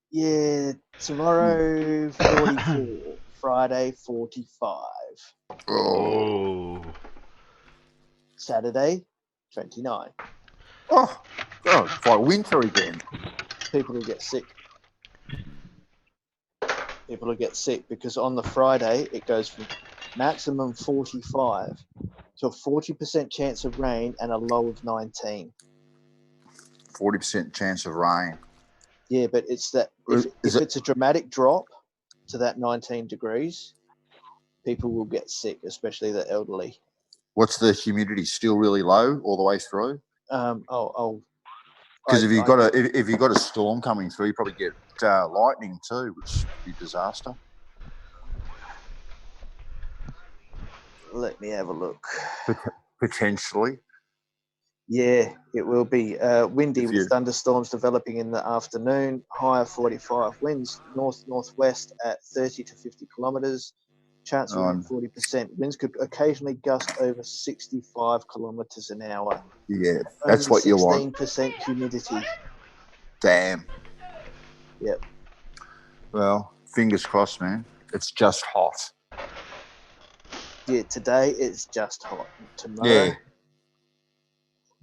Yeah, tomorrow 44, Friday 45. Oh. Saturday 29. Oh, it's quite winter again. People will get sick. Because on the Friday it goes from maximum 45 to a 40% chance of rain and a low of 19. 40% chance of rain. Yeah, but it's that if it's a dramatic drop to that 19 degrees, people will get sick, especially the elderly. What's the humidity? Still really low all the way through? Because if you got a storm coming through, you probably get lightning too, which could be disaster. Let me have a look. Potentially. Yeah, it will be windy with thunderstorms developing in the afternoon. High of 45 winds, north-northwest at 30 to 50 kilometres. Chance of 40%. Winds could occasionally gust over 65 kilometres an hour. Yeah, that's what you want. 16% humidity. Damn. Yep. Well, fingers crossed, man. It's just hot. Yeah, today it's just hot. Tomorrow, yeah.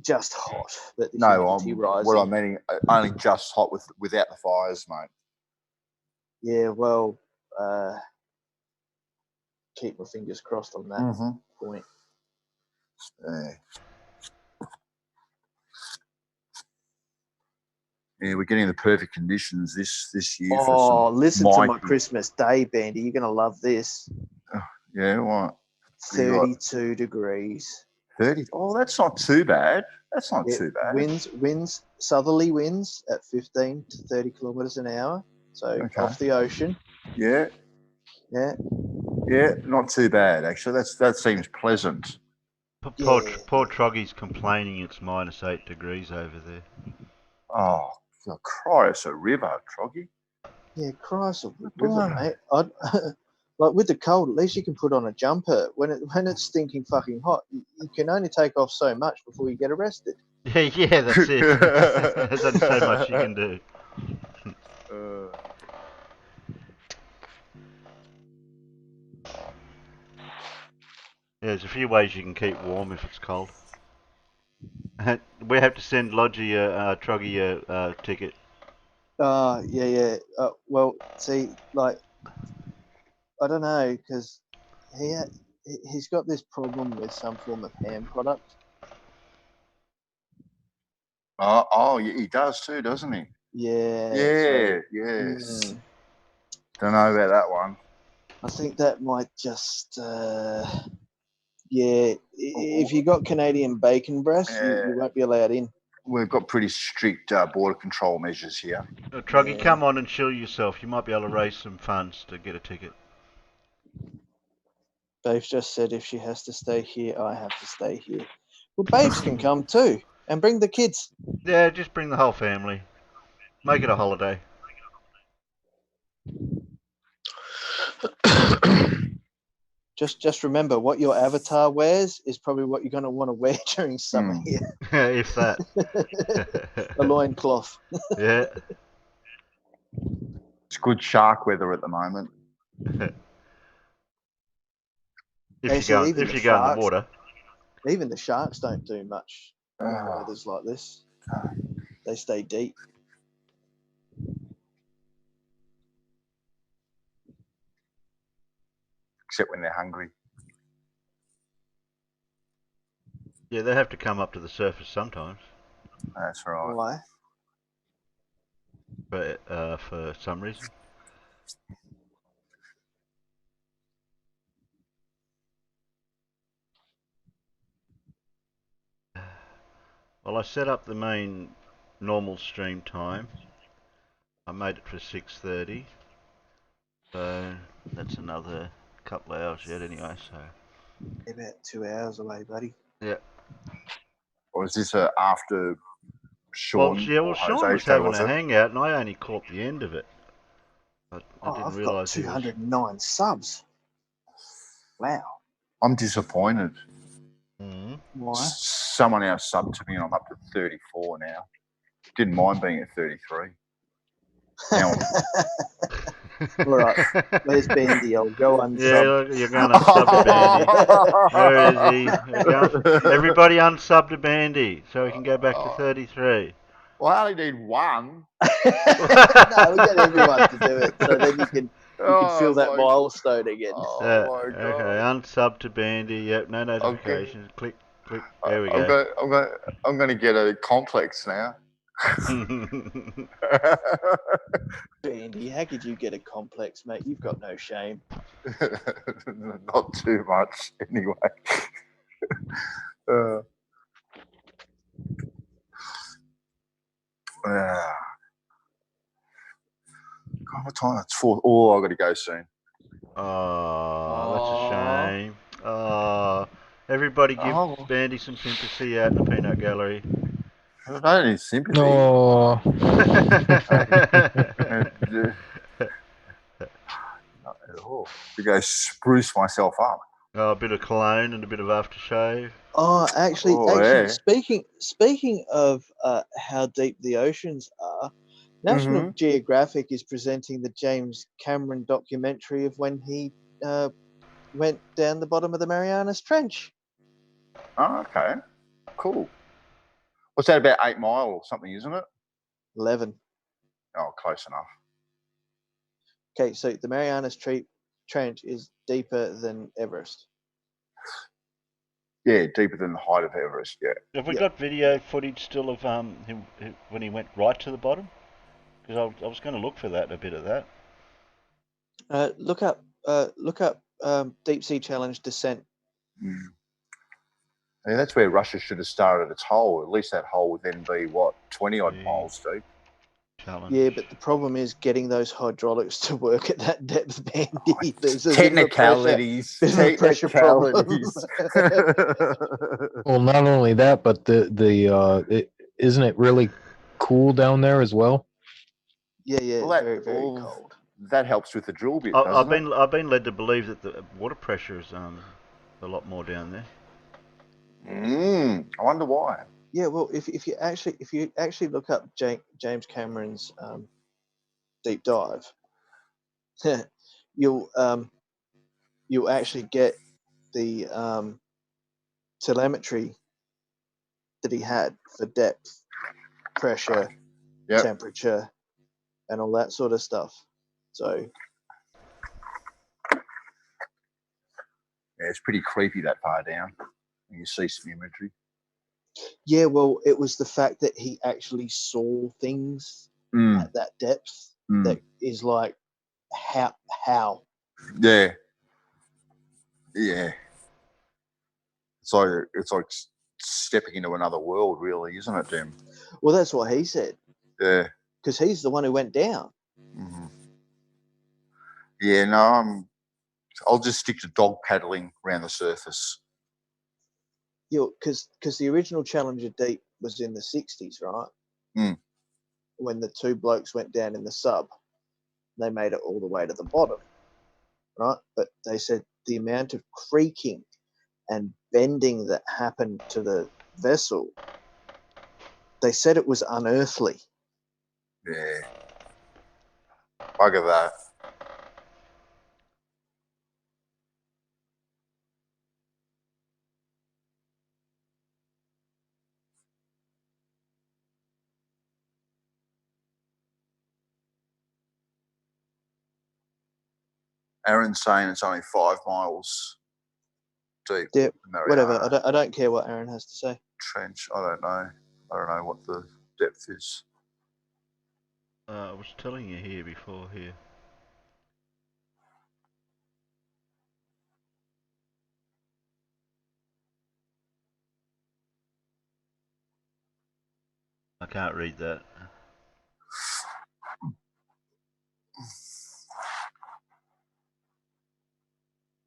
just hot. But the No, humidity rising. what I'm meaning, only just hot without the fires, mate. Yeah, well, keep my fingers crossed on that point. Yeah, we're getting the perfect conditions this year. Oh, listen to my Christmas Day, Bandy. You're going to love this. Yeah, what? 32 degrees. 30? Oh, that's not too bad. That's not too bad. Winds, southerly winds at 15 to 30 kilometres an hour. So off the ocean. Yeah. Yeah. Yeah, not too bad, actually. That seems pleasant. Poor Troggy's complaining it's -8 degrees over there. Oh, cry us a river, Troggy. Yeah, cry us a river, mate. Like with the cold, at least you can put on a jumper. When it's stinking fucking hot, you can only take off so much before you get arrested. Yeah, that's it. There's only so much you can do. Yeah, there's a few ways you can keep warm if it's cold. We have to send Lodgy Troggy a ticket. Yeah. Well, see, like, I don't know, because he's got this problem with some form of ham product. Oh, he does too, doesn't he? Yeah. Yeah, yes. Don't know about that one. I think that might just, if you got Canadian bacon breasts, you won't be allowed in. We've got pretty strict border control measures here. Troggy, come on and chill yourself. You might be able to raise some funds to get a ticket. Babe's just said if she has to stay here, I have to stay here. Well, Babes can come too, and bring the kids. Yeah, just bring the whole family. Make it a holiday. Just remember, what your avatar wears is probably what you're going to want to wear during summer here. If that. A loincloth. Yeah. It's good shark weather at the moment. If you go in the water. Even the sharks don't do much when the weather's like this. They stay deep. Except when they're hungry. Yeah, they have to come up to the surface sometimes. That's right. Why? For some reason. Well, I set up the main normal stream time. I made it for 6:30. So that's another couple of hours yet anyway, so. About 2 hours away, buddy. Yeah. Or is this after Sean? Sean was having a hangout and I only caught the end of it. I didn't realise I've got 209 subs. Wow. I'm disappointed. Why? Someone else subbed to me and I'm up to 34 now. Didn't mind being at 33. Now All right, where's Bandy? I'll go unsub. Yeah, you're going to unsub to Bandy. Where is he? Everybody unsub to Bandy so we can go back to 33. Well, I only need one. No, we get everyone to do it, so then you can feel that milestone again. Okay, unsub to Bandy. Yep, no notifications. Click. There we go. I'm going to get a complex now. Bandy, how could you get a complex, mate? You've got no shame. Not too much, anyway. God, what time? It's 4. Oh, I've got to go soon. Oh, that's a shame. Oh, everybody give Bandy some sympathy out in the peanut gallery. I don't need sympathy. Oh. To go spruce myself up. Oh, a bit of cologne and a bit of aftershave. Oh, actually, yeah. speaking of how deep the oceans are, National Geographic is presenting the James Cameron documentary of when he went down the bottom of the Marianas Trench. Oh, okay. Cool. What's that, about 8 Mile or something, isn't it? 11. Oh, close enough. Okay, so the Marianas Trench is deeper than Everest. Yeah, deeper than the height of Everest, yeah. Have we got video footage still of him when he went right to the bottom? Because I was going to look for that, a bit of that. Look up Deep Sea Challenge descent. Yeah, that's where Russia should have started its hole. At least that hole would then be, 20-odd miles deep. Challenge. Yeah, but the problem is getting those hydraulics to work at that depth, Bandy. There's a Technicalities. bit of a pressure problem. Well, not only that, but isn't it really cool down there as well? Yeah, Well, very cold. That helps with the drill bit, doesn't it? I've been led to believe that the water pressure is a lot more down there. I wonder why. Yeah, well, if you actually look up James Cameron's deep dive, you'll actually get the telemetry that he had for depth, pressure, temperature, and all that sort of stuff. So yeah, it's pretty creepy that far down. You see some imagery. Yeah, well, it was the fact that he actually saw things at that depth that is like, how? Yeah. It's like stepping into another world, really, isn't it, Jim? Well, that's what he said. Yeah. Because he's the one who went down. Mm-hmm. Yeah, no, I'll just stick to dog paddling around the surface. Yeah, because the original Challenger Deep was in the 60s, right? When the two blokes went down in the sub, they made it all the way to the bottom, right? But they said the amount of creaking and bending that happened to the vessel, they said it was unearthly. Yeah. Bugger that. Aaron's saying it's only 5 miles deep. Yeah, whatever. I don't care what Aaron has to say. Trench, I don't know what the depth is. I was telling you here before here. I can't read that.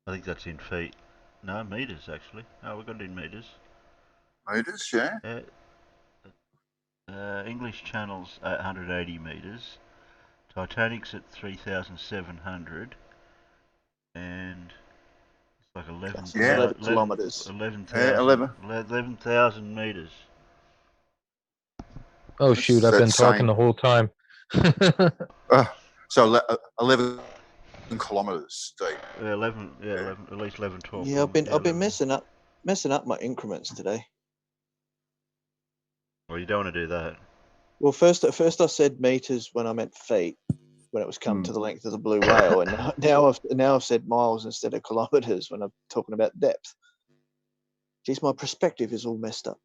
I think that's in feet. No, meters actually. Oh, we got it in meters. Meters, yeah. English Channel's 880 meters. Titanic's at 3,700. And it's like 11 kilometers. 11,000 meters. Oh shoot! I've been talking the whole time. So 11 kilometers deep. 11, at least 11, 12. Yeah, I've been messing up my increments today. Well, you don't want to do that. Well, first I said meters when I meant feet, when it was come to the length of the blue whale, and now I've said miles instead of kilometers when I'm talking about depth. Geez, my perspective is all messed up.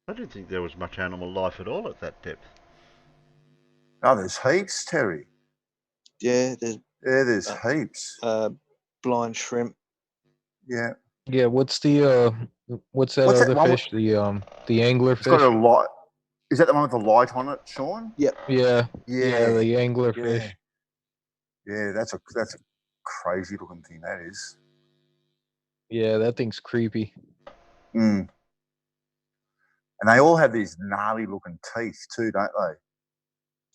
I didn't think there was much animal life at all at that depth. Oh, there's heaps, Terry. Yeah, there's heaps. Blind shrimp. Yeah. Yeah, what's that What's other that one fish? The angler It's got fish. a light. Is that the one with the light on it, Sean? Yep. Yeah. Yeah. The angler fish. Yeah, that's a crazy looking thing. That is. Yeah, that thing's creepy. Mm. And they all have these gnarly looking teeth too, don't they?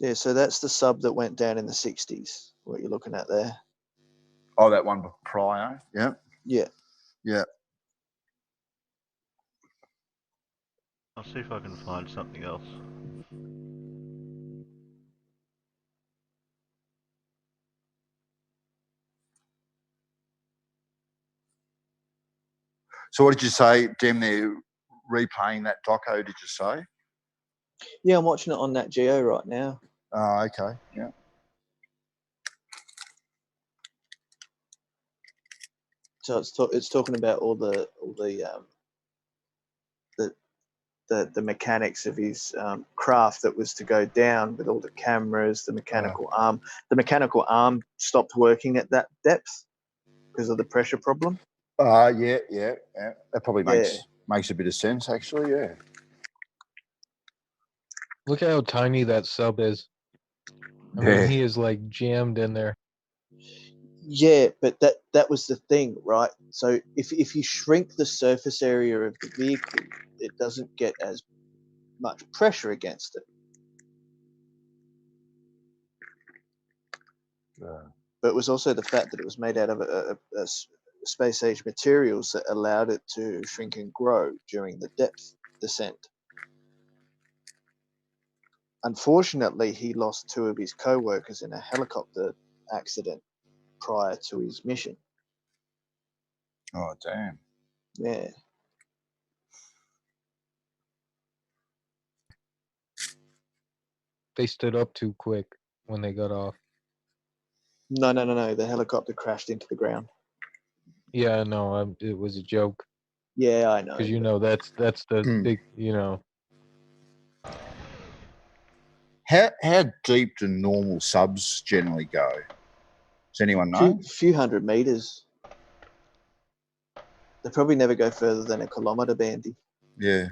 Yeah, so that's the sub that went down in the 60s, what you're looking at there. Oh, that one prior. Yeah. Yeah. Yeah. I'll see if I can find something else. So what did you say, Dem? They're replaying that doco, did you say? Yeah, I'm watching it on Nat Geo right now. Oh, okay. Yeah. So it's talking about all the mechanics of his craft that was to go down with all the cameras, the mechanical arm. The mechanical arm stopped working at that depth because of the pressure problem. Yeah. That probably makes a bit of sense, actually. Yeah. Look at how tiny that sub is. I mean, he is like jammed in there. Yeah, but that was the thing, right? So if you shrink the surface area of the vehicle, it doesn't get as much pressure against it. But it was also the fact that it was made out of a space age materials that allowed it to shrink and grow during the depth descent. Unfortunately, he lost 2 of his co-workers in a helicopter accident prior to his mission. Oh, damn. Yeah. They stood up too quick when they got off. No. The helicopter crashed into the ground. Yeah, no, it was a joke. Yeah, I know. Because that's the big, How deep do normal subs generally go? Does anyone know? Few hundred meters. They probably never go further than a kilometer, Bandy. Yeah.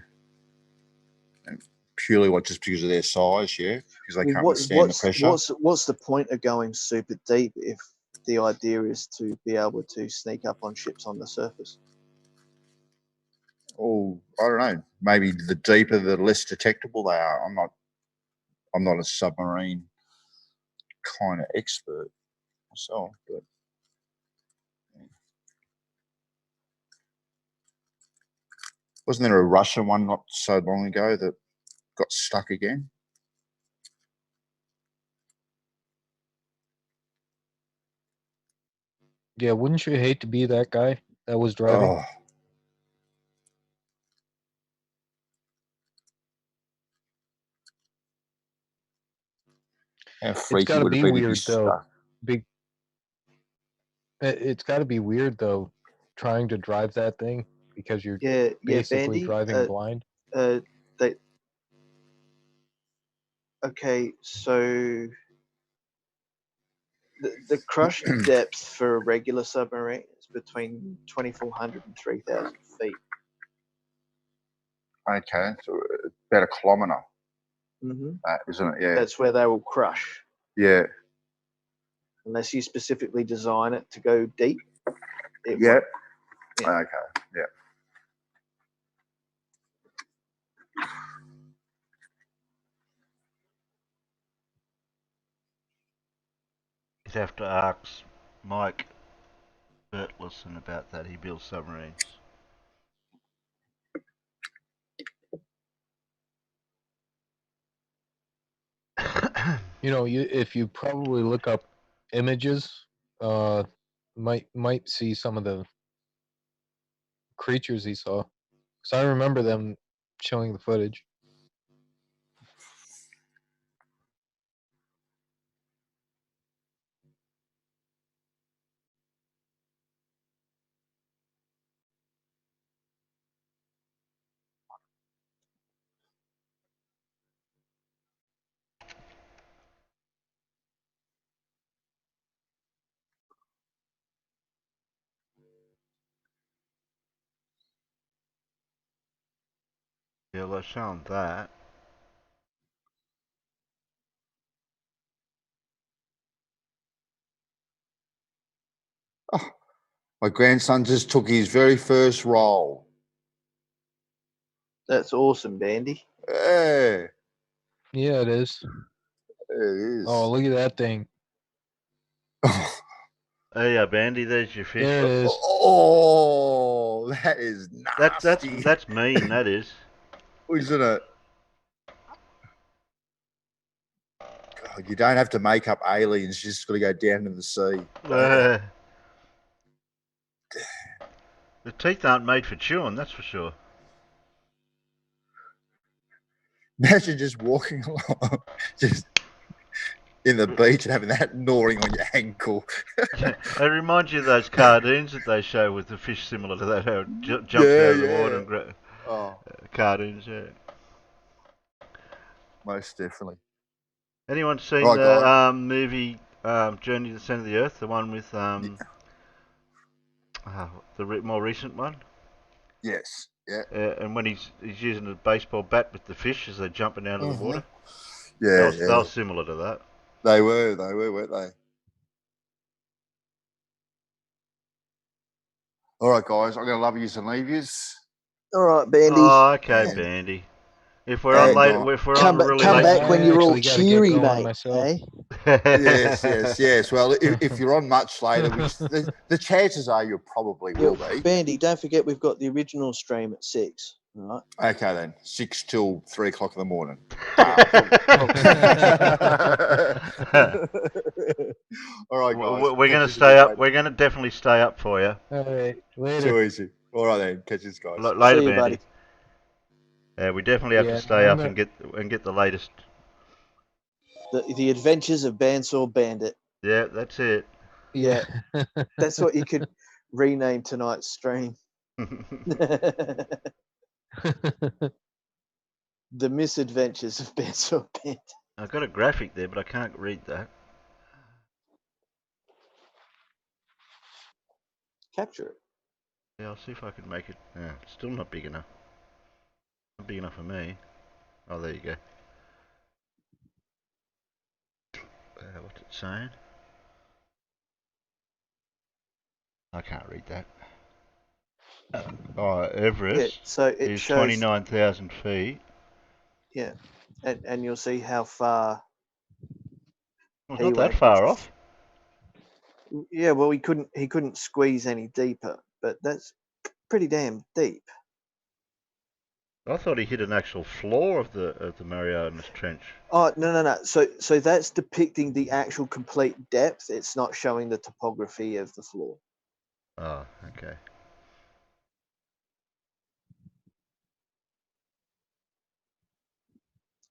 And purely just because of their size, yeah? Because they can't withstand the pressure. What's the point of going super deep if the idea is to be able to sneak up on ships on the surface? Oh, I don't know. Maybe the deeper, the less detectable they are. I'm not a submarine kind of expert myself, but wasn't there a Russian one not so long ago that got stuck again? Yeah, wouldn't you hate to be that guy that was driving? Oh. How freaky would it be to be stuck? It's got to be weird though, trying to drive that thing because you're basically Bandy, driving blind. Okay, so the crush depth for a regular submarine is between 2,400 and 3,000 feet. Okay, so about a kilometre, isn't it? Yeah. That's where they will crush. Yeah. Unless you specifically design it to go deep. Yeah. Okay. Yeah. You'd have to ask Mike Bertlison about that. He builds submarines. If you probably look up images, might see some of the creatures he saw. Because I remember them showing the footage. Yeah, well, I've shown that. Oh, my grandson just took his very first roll. That's awesome, Bandy. Yeah, Yeah, it is. it is. Oh, look at that thing. Oh yeah, Bandy, there's your fish. There it is. Oh, that is nasty. That's mean. That is. Isn't it? God, you don't have to make up aliens. You just got to go down to the sea. The teeth aren't made for chewing, that's for sure. Imagine just walking along, just in the beach and having that gnawing on your ankle. It reminds you of those cartoons that they show with the fish similar to that, how it jumps out of the water and cartoons, yeah. Most definitely. Anyone seen Right, the movie Journey to the Centre of the Earth, the one with the more recent one? Yes. Yeah. And when he's using a baseball bat with the fish as they're jumping out of the water. Yeah, they were similar to that. They were, weren't they? All right, guys, I'm going to love yous and leave yous. All right, Bandy. Oh, okay, Bandy. If we're on late, if we're on really come late, back when you're all cheery, mate. Eh? Yes. Well, if you're on much later, which the chances are you probably will be. Bandy, don't forget we've got the original stream at 6. All right. Okay then, 6 till 3 o'clock in the morning. All right, guys. We're going to stay up. We're going to definitely stay up for you. All right, later. Too easy. All right then, catch you guys. Later, See you, Bandy. buddy. Yeah, we definitely have to stay up and get the latest. The Adventures of Bandsaw Bandit. Yeah, that's it. Yeah, that's what you could rename tonight's stream. The Misadventures of Bandsaw Bandit. I've got a graphic there, but I can't read that. Capture it. Yeah, I'll see if I can make it. Yeah, still not big enough. Not big enough for me. Oh, there you go. What's it saying? I can't read that. Everest is 29,000 feet. Yeah, and you'll see how far. Well, it's not that far off. Yeah, well, he couldn't squeeze any deeper, but that's pretty damn deep. I thought he hit an actual floor of the Marianas Trench. Oh no. So that's depicting the actual complete depth. It's not showing the topography of the floor. Oh, okay.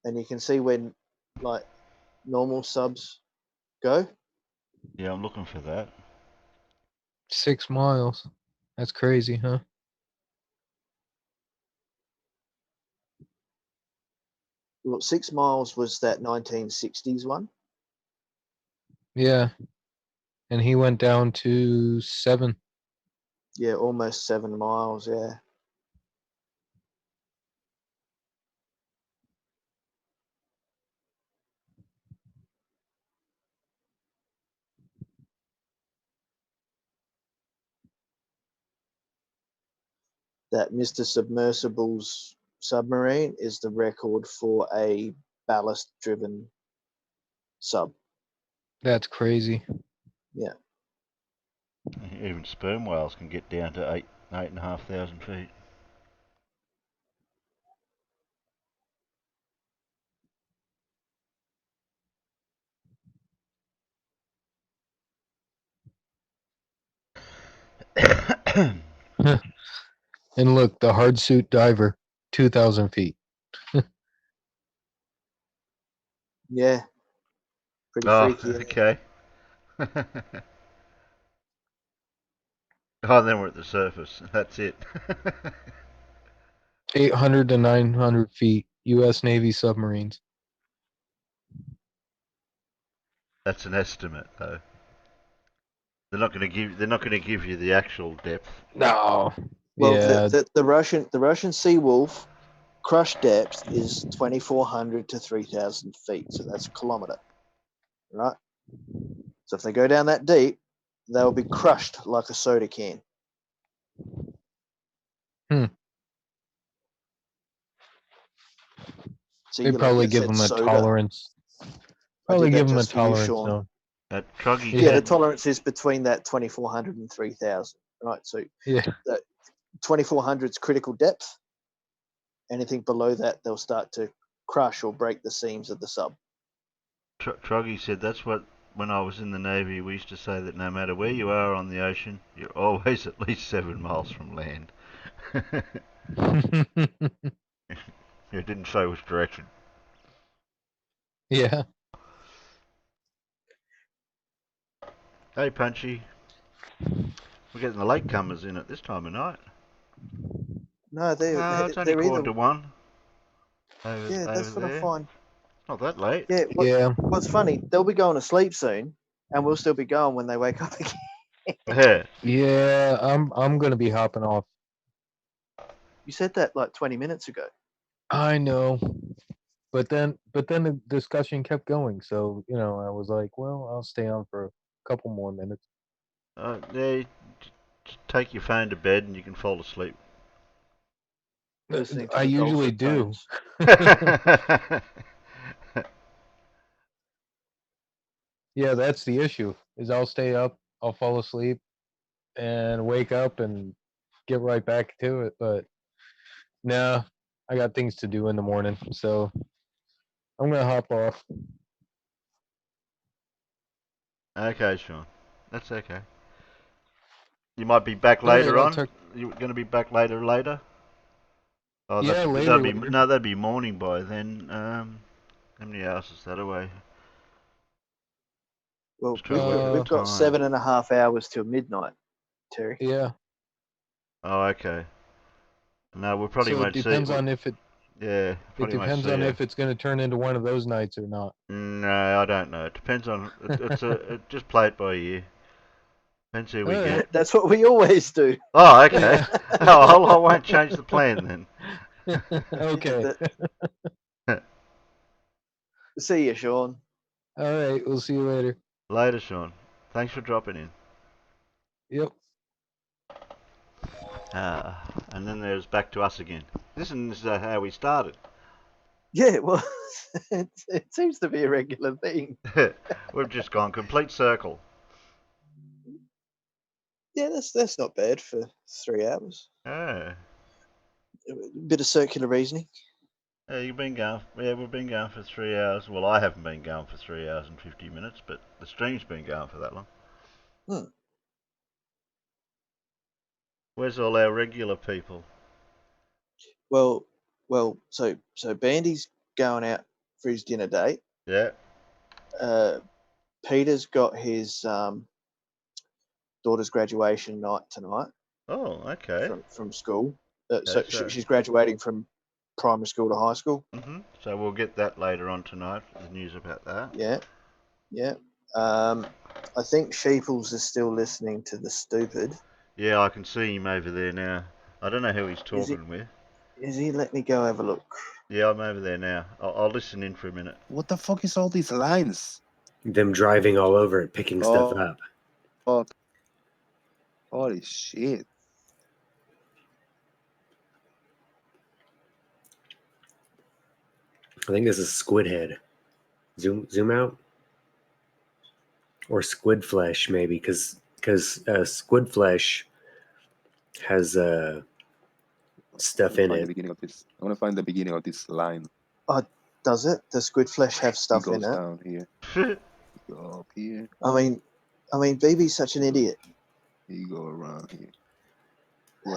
And you can see when, like, normal subs go. Yeah, I'm looking for that. 6 miles. That's crazy, huh? Well, 6 miles was that 1960s one. Yeah. And he went down to 7. Yeah, almost 7 miles. Yeah. That Mr. Submersible's submarine is the record for a ballast-driven sub. That's crazy. Yeah. Even sperm whales can get down to 8,500 feet. And look, the hard suit diver, 2,000 feet. Yeah. Pretty freaky. Okay. Oh, then we're at the surface. That's it. 800 to 900 feet, U.S. Navy submarines. That's an estimate, though. They're not going to give you the actual depth. No. Well, yeah. the Russian Seawolf crush depth is 2,400 to 3,000 feet, so that's a kilometer, right? So if they go down that deep, they'll be crushed like a soda can. So They probably give them a tolerance. Probably give them a tolerance zone. The tolerance is between that 2,400 and 3,000, right? So yeah, 2,400 is critical depth. Anything below that, they'll start to crush or break the seams of the sub. Troggy said that's what, when I was in the Navy, we used to say that no matter where you are on the ocean, you're always at least 7 miles from land. It didn't say which direction. Yeah. Hey, Punchy. We're getting the latecomers in at this time of night. No, it's only they're quarter either... to 1. Yeah, that's what I find. It's not that late. Yeah, yeah. What's funny, they'll be going to sleep soon, and we'll still be going when they wake up Yeah. again. Yeah, I'm gonna be hopping off. You said that like 20 minutes ago. I know, but then the discussion kept going. So I was like, well, I'll stay on for a couple more minutes. Yeah, just take your phone to bed and you can fall asleep. I usually do. Yeah, that's the issue. Is I'll stay up, I'll fall asleep, and wake up and get right back to it. But nah, I got things to do in the morning, so I'm gonna hop off. Okay, Sean. That's okay. You might be back All right, later on. You're going to be back later? Oh, yeah, later. That'd be morning by then. How many hours is that away? Well, we've got 7.5 hours till midnight, Terry. Yeah. Oh, okay. No, we probably won't see. It depends on if it. Yeah. It depends on if it's going to turn into one of those nights or not. No, I don't know. It depends on. Just play it by ear. Depends who we get. That's what we always do. Oh, okay. Oh, I won't change the plan then. Okay. See you, Sean. All right, we'll see you later. Later, Sean. Thanks for dropping in. Yep. And then there's back to us again. This is how we started. Yeah, well, it seems to be a regular thing. We've just gone complete circle. Yeah, that's not bad for 3 hours. Yeah. A bit of circular reasoning. Yeah, we've been going for 3 hours. Well, I haven't been going for 3 hours and 50 minutes, but the stream's been going for that long. Where's all our regular people? Well, so Bandy's going out for his dinner date. Yeah. Peter's got his daughter's graduation night tonight. Oh, okay. From school. She's graduating from primary school to high school. Mm-hmm. So we'll get that later on tonight, the news about that. Yeah. I think Sheeples is still listening to The Stupid. Yeah, I can see him over there now. I don't know who he's talking with. Is he? Let me go have a look. Yeah, I'm over there now. I'll listen in for a minute. What the fuck is all these lines? Them driving all over it, picking stuff up. Oh, holy shit. I think this is Squid Head. Zoom out. Or Squid Flesh, maybe, because Squid Flesh has stuff in it. I want to find the beginning of this line. Does it? Does Squid Flesh have stuff in it? Down here. Go up here. I mean, BB's such an idiot. You go around here.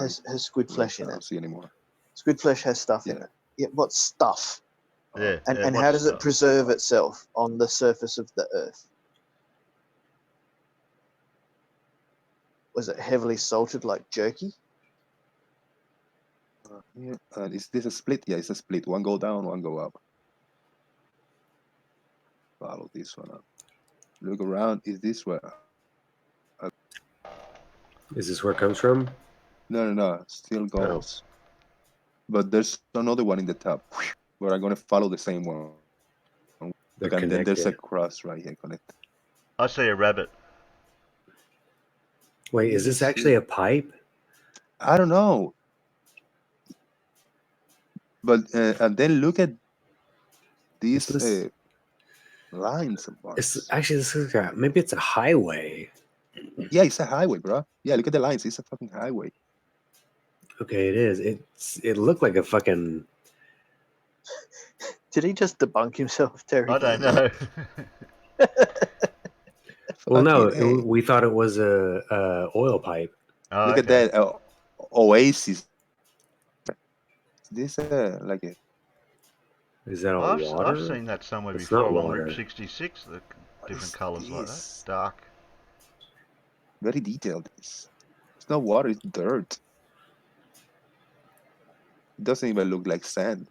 Has Squid Flesh in it? I don't see anymore. Squid Flesh has stuff in it. Yeah, what stuff? Yeah. And how does it preserve itself on the surface of the earth? Was it heavily salted like jerky? Is this a split? Yeah, it's a split. One go down, one go up. Follow this one up. Look around. Is this where? Is this where it comes from? No. Still goes. but there's another one in the top. Where I'm gonna follow the same one. They're And then there's a connected. cross right here connected. I see a rabbit. Wait, is this actually a pipe? I don't know. But and then look at these lines of bars. It's actually maybe it's a highway. Yeah, it's a highway, bro. Yeah, look at the lines. It's a fucking highway. Okay, it is. It looked like a fucking. Did he just debunk himself, Terry? I don't know. Well, no, we thought it was a oil pipe. Oh, look at that oasis. This like a. Is that all water? I've seen that somewhere it's before not on water. Route 66. The different colours like that. Dark. Very detailed. It's not water. It's dirt. It doesn't even look like sand.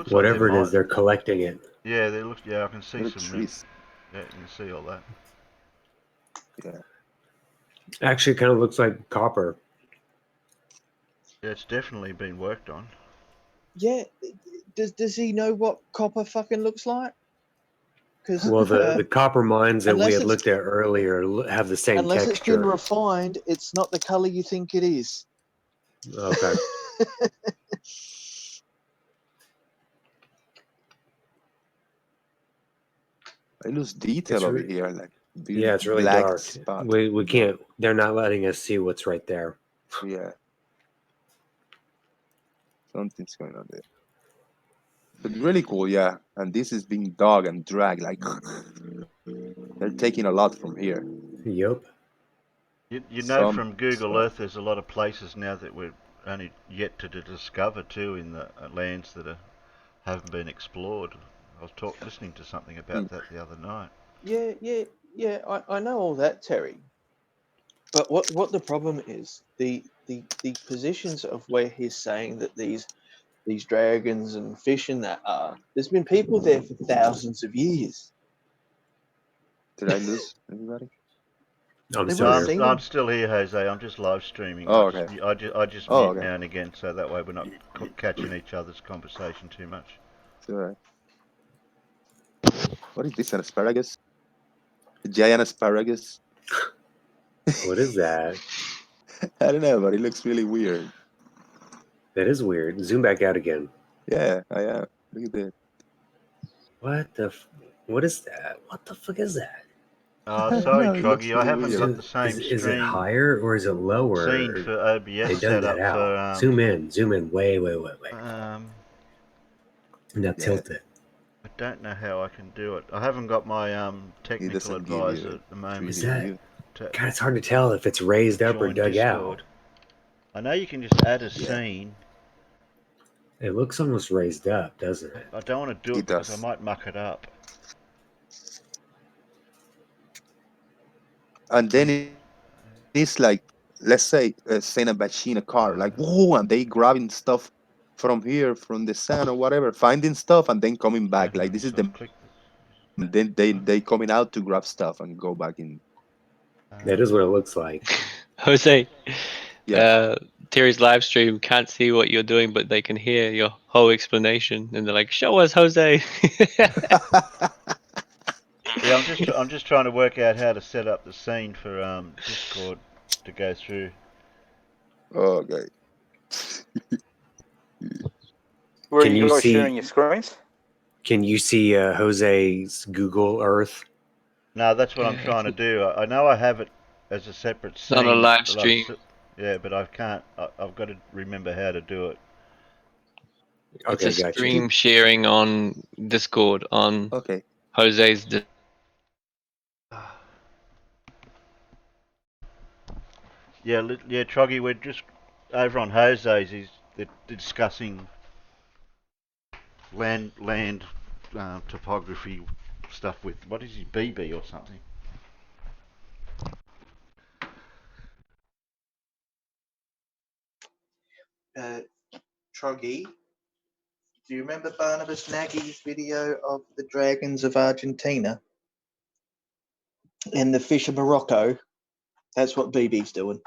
Whatever it is, they're collecting it. Yeah, they look. Yeah, I can see some trees. Yeah, you can see all that. Yeah. Actually, it kind of looks like copper. Yeah, it's definitely been worked on. Yeah. Does he know what copper fucking looks like? Well, the copper mines that we had looked at earlier have the same unless texture. It's been refined, it's not the color you think it is. Okay. I lose detail over here, like yeah, it's really black dark. spot. We can't. They're not letting us see what's right there. Yeah, something's going on there. But really cool, yeah. And this is being dug and dragged, like they're taking a lot from here. Yep. You know from Google Earth, there's a lot of places now that we're only yet to discover too in the lands that haven't been explored. I was listening to something about that the other night. Yeah. I know all that, Terry. But what the problem is, the positions of where he's saying that these dragons and fish and that are, there's been people there for thousands of years. Did I lose anybody? I'm still here, Jose. I'm just live streaming. Oh, okay. I just mute now and again, so that way we're not catching each other's conversation too much. It's all right. What is this, an asparagus? A giant asparagus? What is that? I don't know, but it looks really weird. That is weird. Zoom back out again. Yeah, I am. Look at that. What is that? What the fuck is that? Sorry, Troggy, I haven't got the same stream. Is it higher or is it lower? Scene for OBS set up for. Zoom in. Way. Now tilt it. I don't know how I can do it. I haven't got my technical advisor at the moment. Is that? God, it's hard to tell if it's raised up or dug out. I know you can just add a scene. It looks almost raised up, doesn't it? I don't want to do it because I might muck it up. And then it's like, let's say, send a machine a car, like, whoa, and they grabbing stuff from here, from the sand or whatever, finding stuff and then coming back. Like, this is the... And then they coming out to grab stuff and go back in. That is what it looks like. Jose, Terry's live stream can't see what you're doing, but they can hear your whole explanation, and they're like, "Show us, Jose." Yeah, I'm just trying to work out how to set up the scene for Discord to go through. Okay. Were you guys sharing your screens? Can you see Jose's Google Earth? No, that's what I'm trying to do. I know I have it as a separate scene. Not a live stream. Yeah, but I can't. I've got to remember how to do it. Okay, it's a stream sharing on Discord on Jose's. Yeah, Troggy, we're just over on Jose's. They're discussing land topography stuff with, what is he, BB or something? Troggy, do you remember Barnabas Nagy's video of the dragons of Argentina and the fish of Morocco? That's what BB's doing.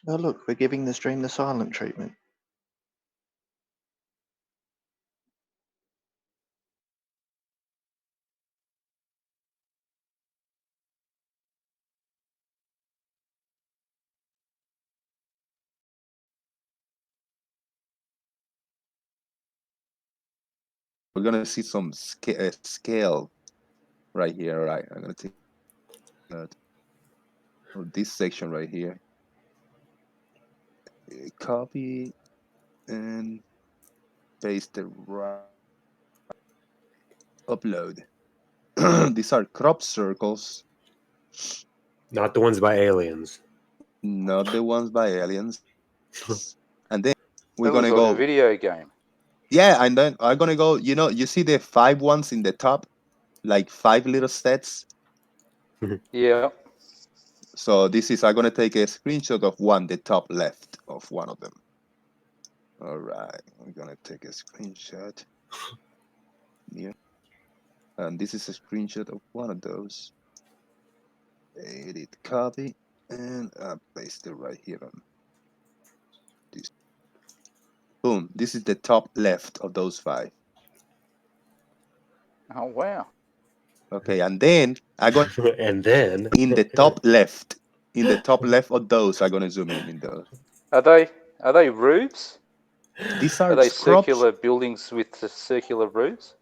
Oh, look, we're giving the stream the silent treatment. We're gonna see some scale right here. Right, I'm gonna take this section right here. Copy and paste it right. Upload. These are crop circles. Not the ones by aliens. Not the ones by aliens. And then we're That gonna looks like go. a video game. Yeah, and then I'm gonna go. You see the 5 ones in the top, like 5 little sets. Yeah. So this is I'm gonna take a screenshot of one, the top left of one of them. All right, I'm gonna take a screenshot here, and this is a screenshot of one of those. Edit, copy, and paste it right here on this. Boom! This is the top left of those 5. Oh wow. Okay, and then I got and then in the top left, of those, I'm gonna zoom in those. Are they roofs? These are they crops. circular buildings with the circular roofs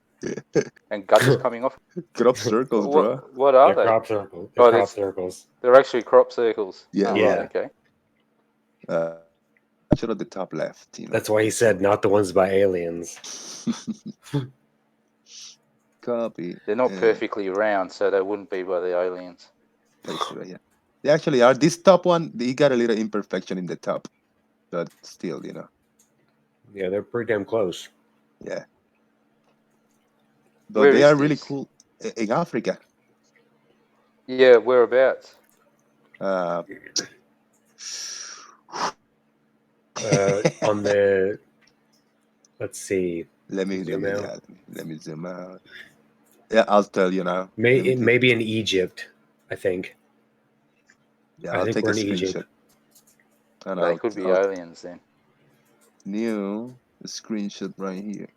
and gutters coming off? Crop circles, bro. What are they're they? crop circles. They're crop circles. They're actually crop circles. Yeah, Oh, yeah. Right, okay. Should at the top left. That's why he said not the ones by aliens. Copy. They're not perfectly round, so they wouldn't be by the aliens. Paste right here. They actually are. This top one, he got a little imperfection in the top, but still, Yeah, they're pretty damn close. Yeah. But Where they is are really this? cool in Africa. Yeah, whereabouts? On the, let's see. Let me zoom out. Yeah, let me zoom out. Yeah, I'll tell you now. Maybe in Egypt, I think. Yeah, I'll take we're a in screenshot. Egypt. And They could be aliens then. New screenshot right here.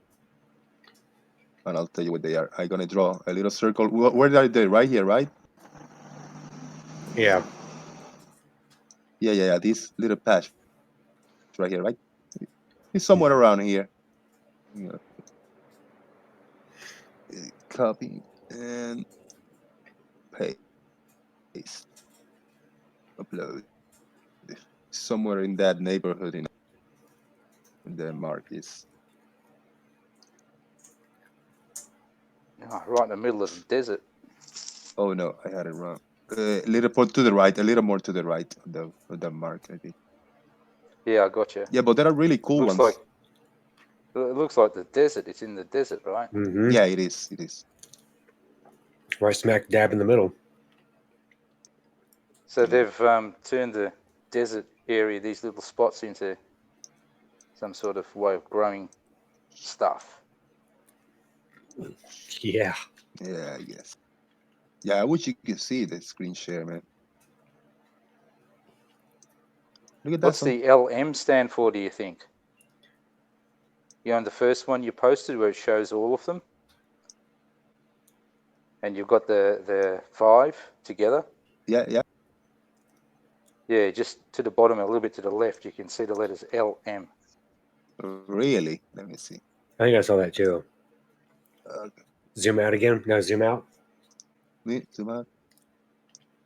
And I'll tell you what they are. I'm gonna draw a little circle. Where are they? Right here, right? Yeah. Yeah. This little patch right here, right? It's somewhere around here. Copy and paste. Upload. Somewhere in that neighborhood in the mark is. Oh, right in the middle of the desert. Oh no, I had it wrong. A little more to the right, a little more to the right of the mark, I think. Yeah, I got you. Yeah, but there are really cool ones. It looks like the desert. It's in the desert, right? Mm-hmm. Yeah, it is. It is. Right smack dab in the middle. So they've turned the desert area, these little spots, into some sort of way of growing stuff. Yeah. Yeah, I guess. Yeah, I wish you could see the screen share, man. Look at that. What's the LM stand for, do you think? You know, the first one you posted where it shows all of them? And you've got the 5 together? Yeah. Yeah, just to the bottom, a little bit to the left, you can see the letters LM. Really? Let me see. I think I saw that too. Okay. Zoom out again. No, zoom out. Zoom out.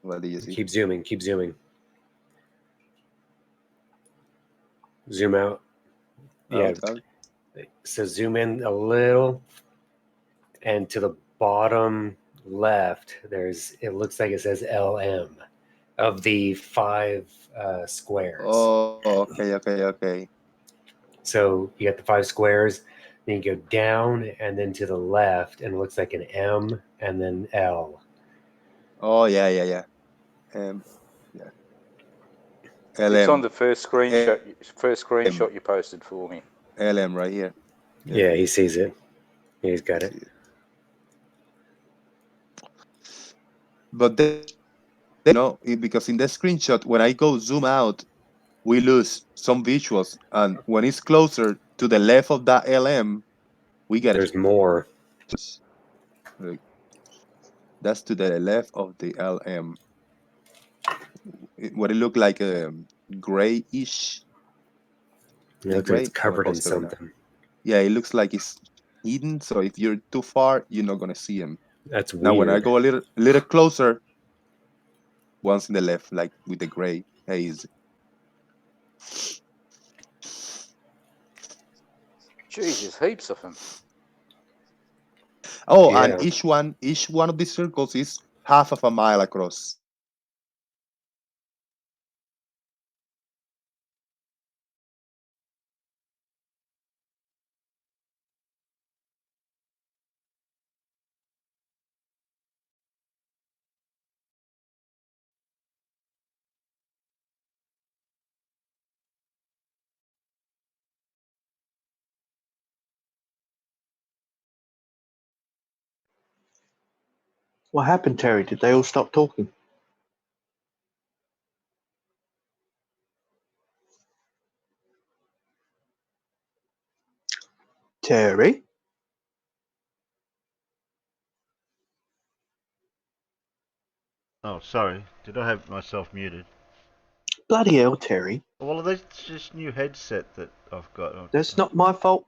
What do you see? Keep zooming. Keep zooming. Zoom out. Yeah. Out. So zoom in a little, and to the bottom left, it looks like it says LM of the 5 squares. Oh, okay. So you got the 5 squares, then you go down and then to the left, and it looks like an M and then L. Oh, yeah. Yeah. LM. It's on the first screenshot you posted for me. LM right here. Yeah, he sees it. He's got it. But then, because in the screenshot, when I go zoom out, we lose some visuals. And when it's closer to the left of that LM, we get There's more. Like, that's to the left of the LM. What it look like grayish. It looks like it's Gray. covered in something. Yeah, it looks like it's hidden. So if you're too far, you're not gonna see him. That's weird. Now when I go a little closer, one's in the left, like with the gray haze. Jesus, heaps of them. Oh, Yeah. and each one of these circles is half of a mile across. What happened, Terry? Did they all stop talking? Terry? Oh, sorry. Did I have myself muted? Bloody hell, Terry. Well, that's just new headset that I've got. That's not my fault.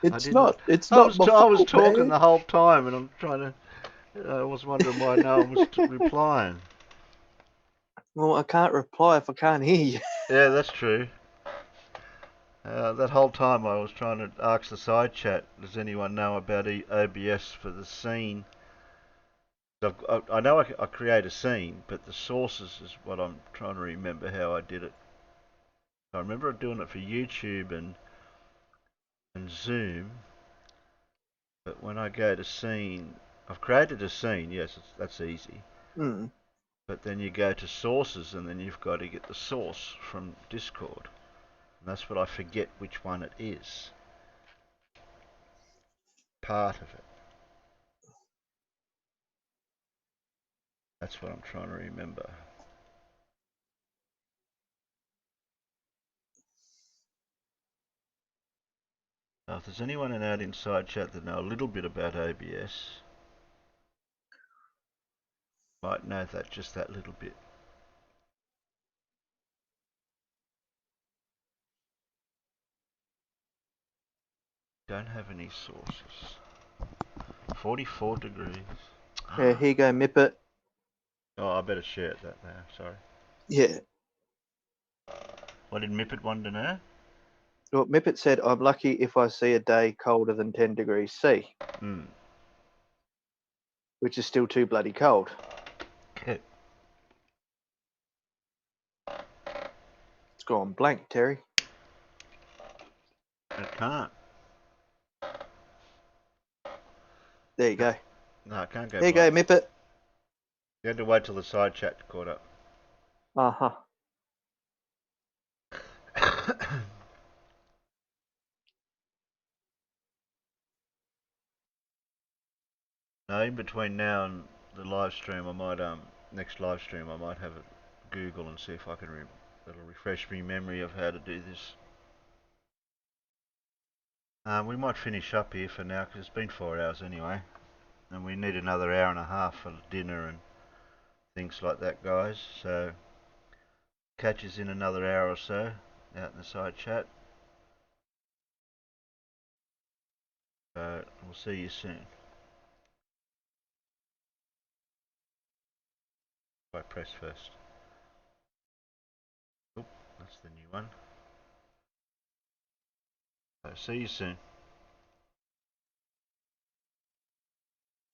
It's not. It's not my fault. I was talking man. the whole time, and I'm trying to. I was wondering why no one was replying. Well, I can't reply if I can't hear you. Yeah, that's true. That whole time I was trying to ask the side chat, does anyone know about OBS for the scene? I know I create a scene, but the sources is what I'm trying to remember how I did it. I remember doing it for YouTube and Zoom, but when I go to scene, I've created a scene, yes, that's easy. Mm. But then you go to sources and then you've got to get the source from Discord. And that's what I forget which one it is. Part of it. That's what I'm trying to remember. Now, if there's anyone in our inside chat that know a little bit about OBS, might know that just that little bit. Don't have any sources. 44 degrees. Yeah, here you go, Mippet. Oh, I better share that now, sorry. Yeah. What did Mippet want to know? Well, Mippet said, I'm lucky if I see a day colder than 10 degrees C. Which is still too bloody cold. Okay. It's gone blank, Terry. It can't. There you go. No, I can't go There you blank. go, Mippet. You had to wait till the side chat caught up. Uh-huh. No, in between now and the live stream, I might next live stream I might have a Google and see if I can it'll refresh me memory of how to do this. We might finish up here for now because it's been 4 hours anyway, and we need another hour and a half for dinner and things like that, guys. So catch us in another hour or so out in the side chat. So we'll see you soon. I press first. Oop, that's the new one. So see you soon.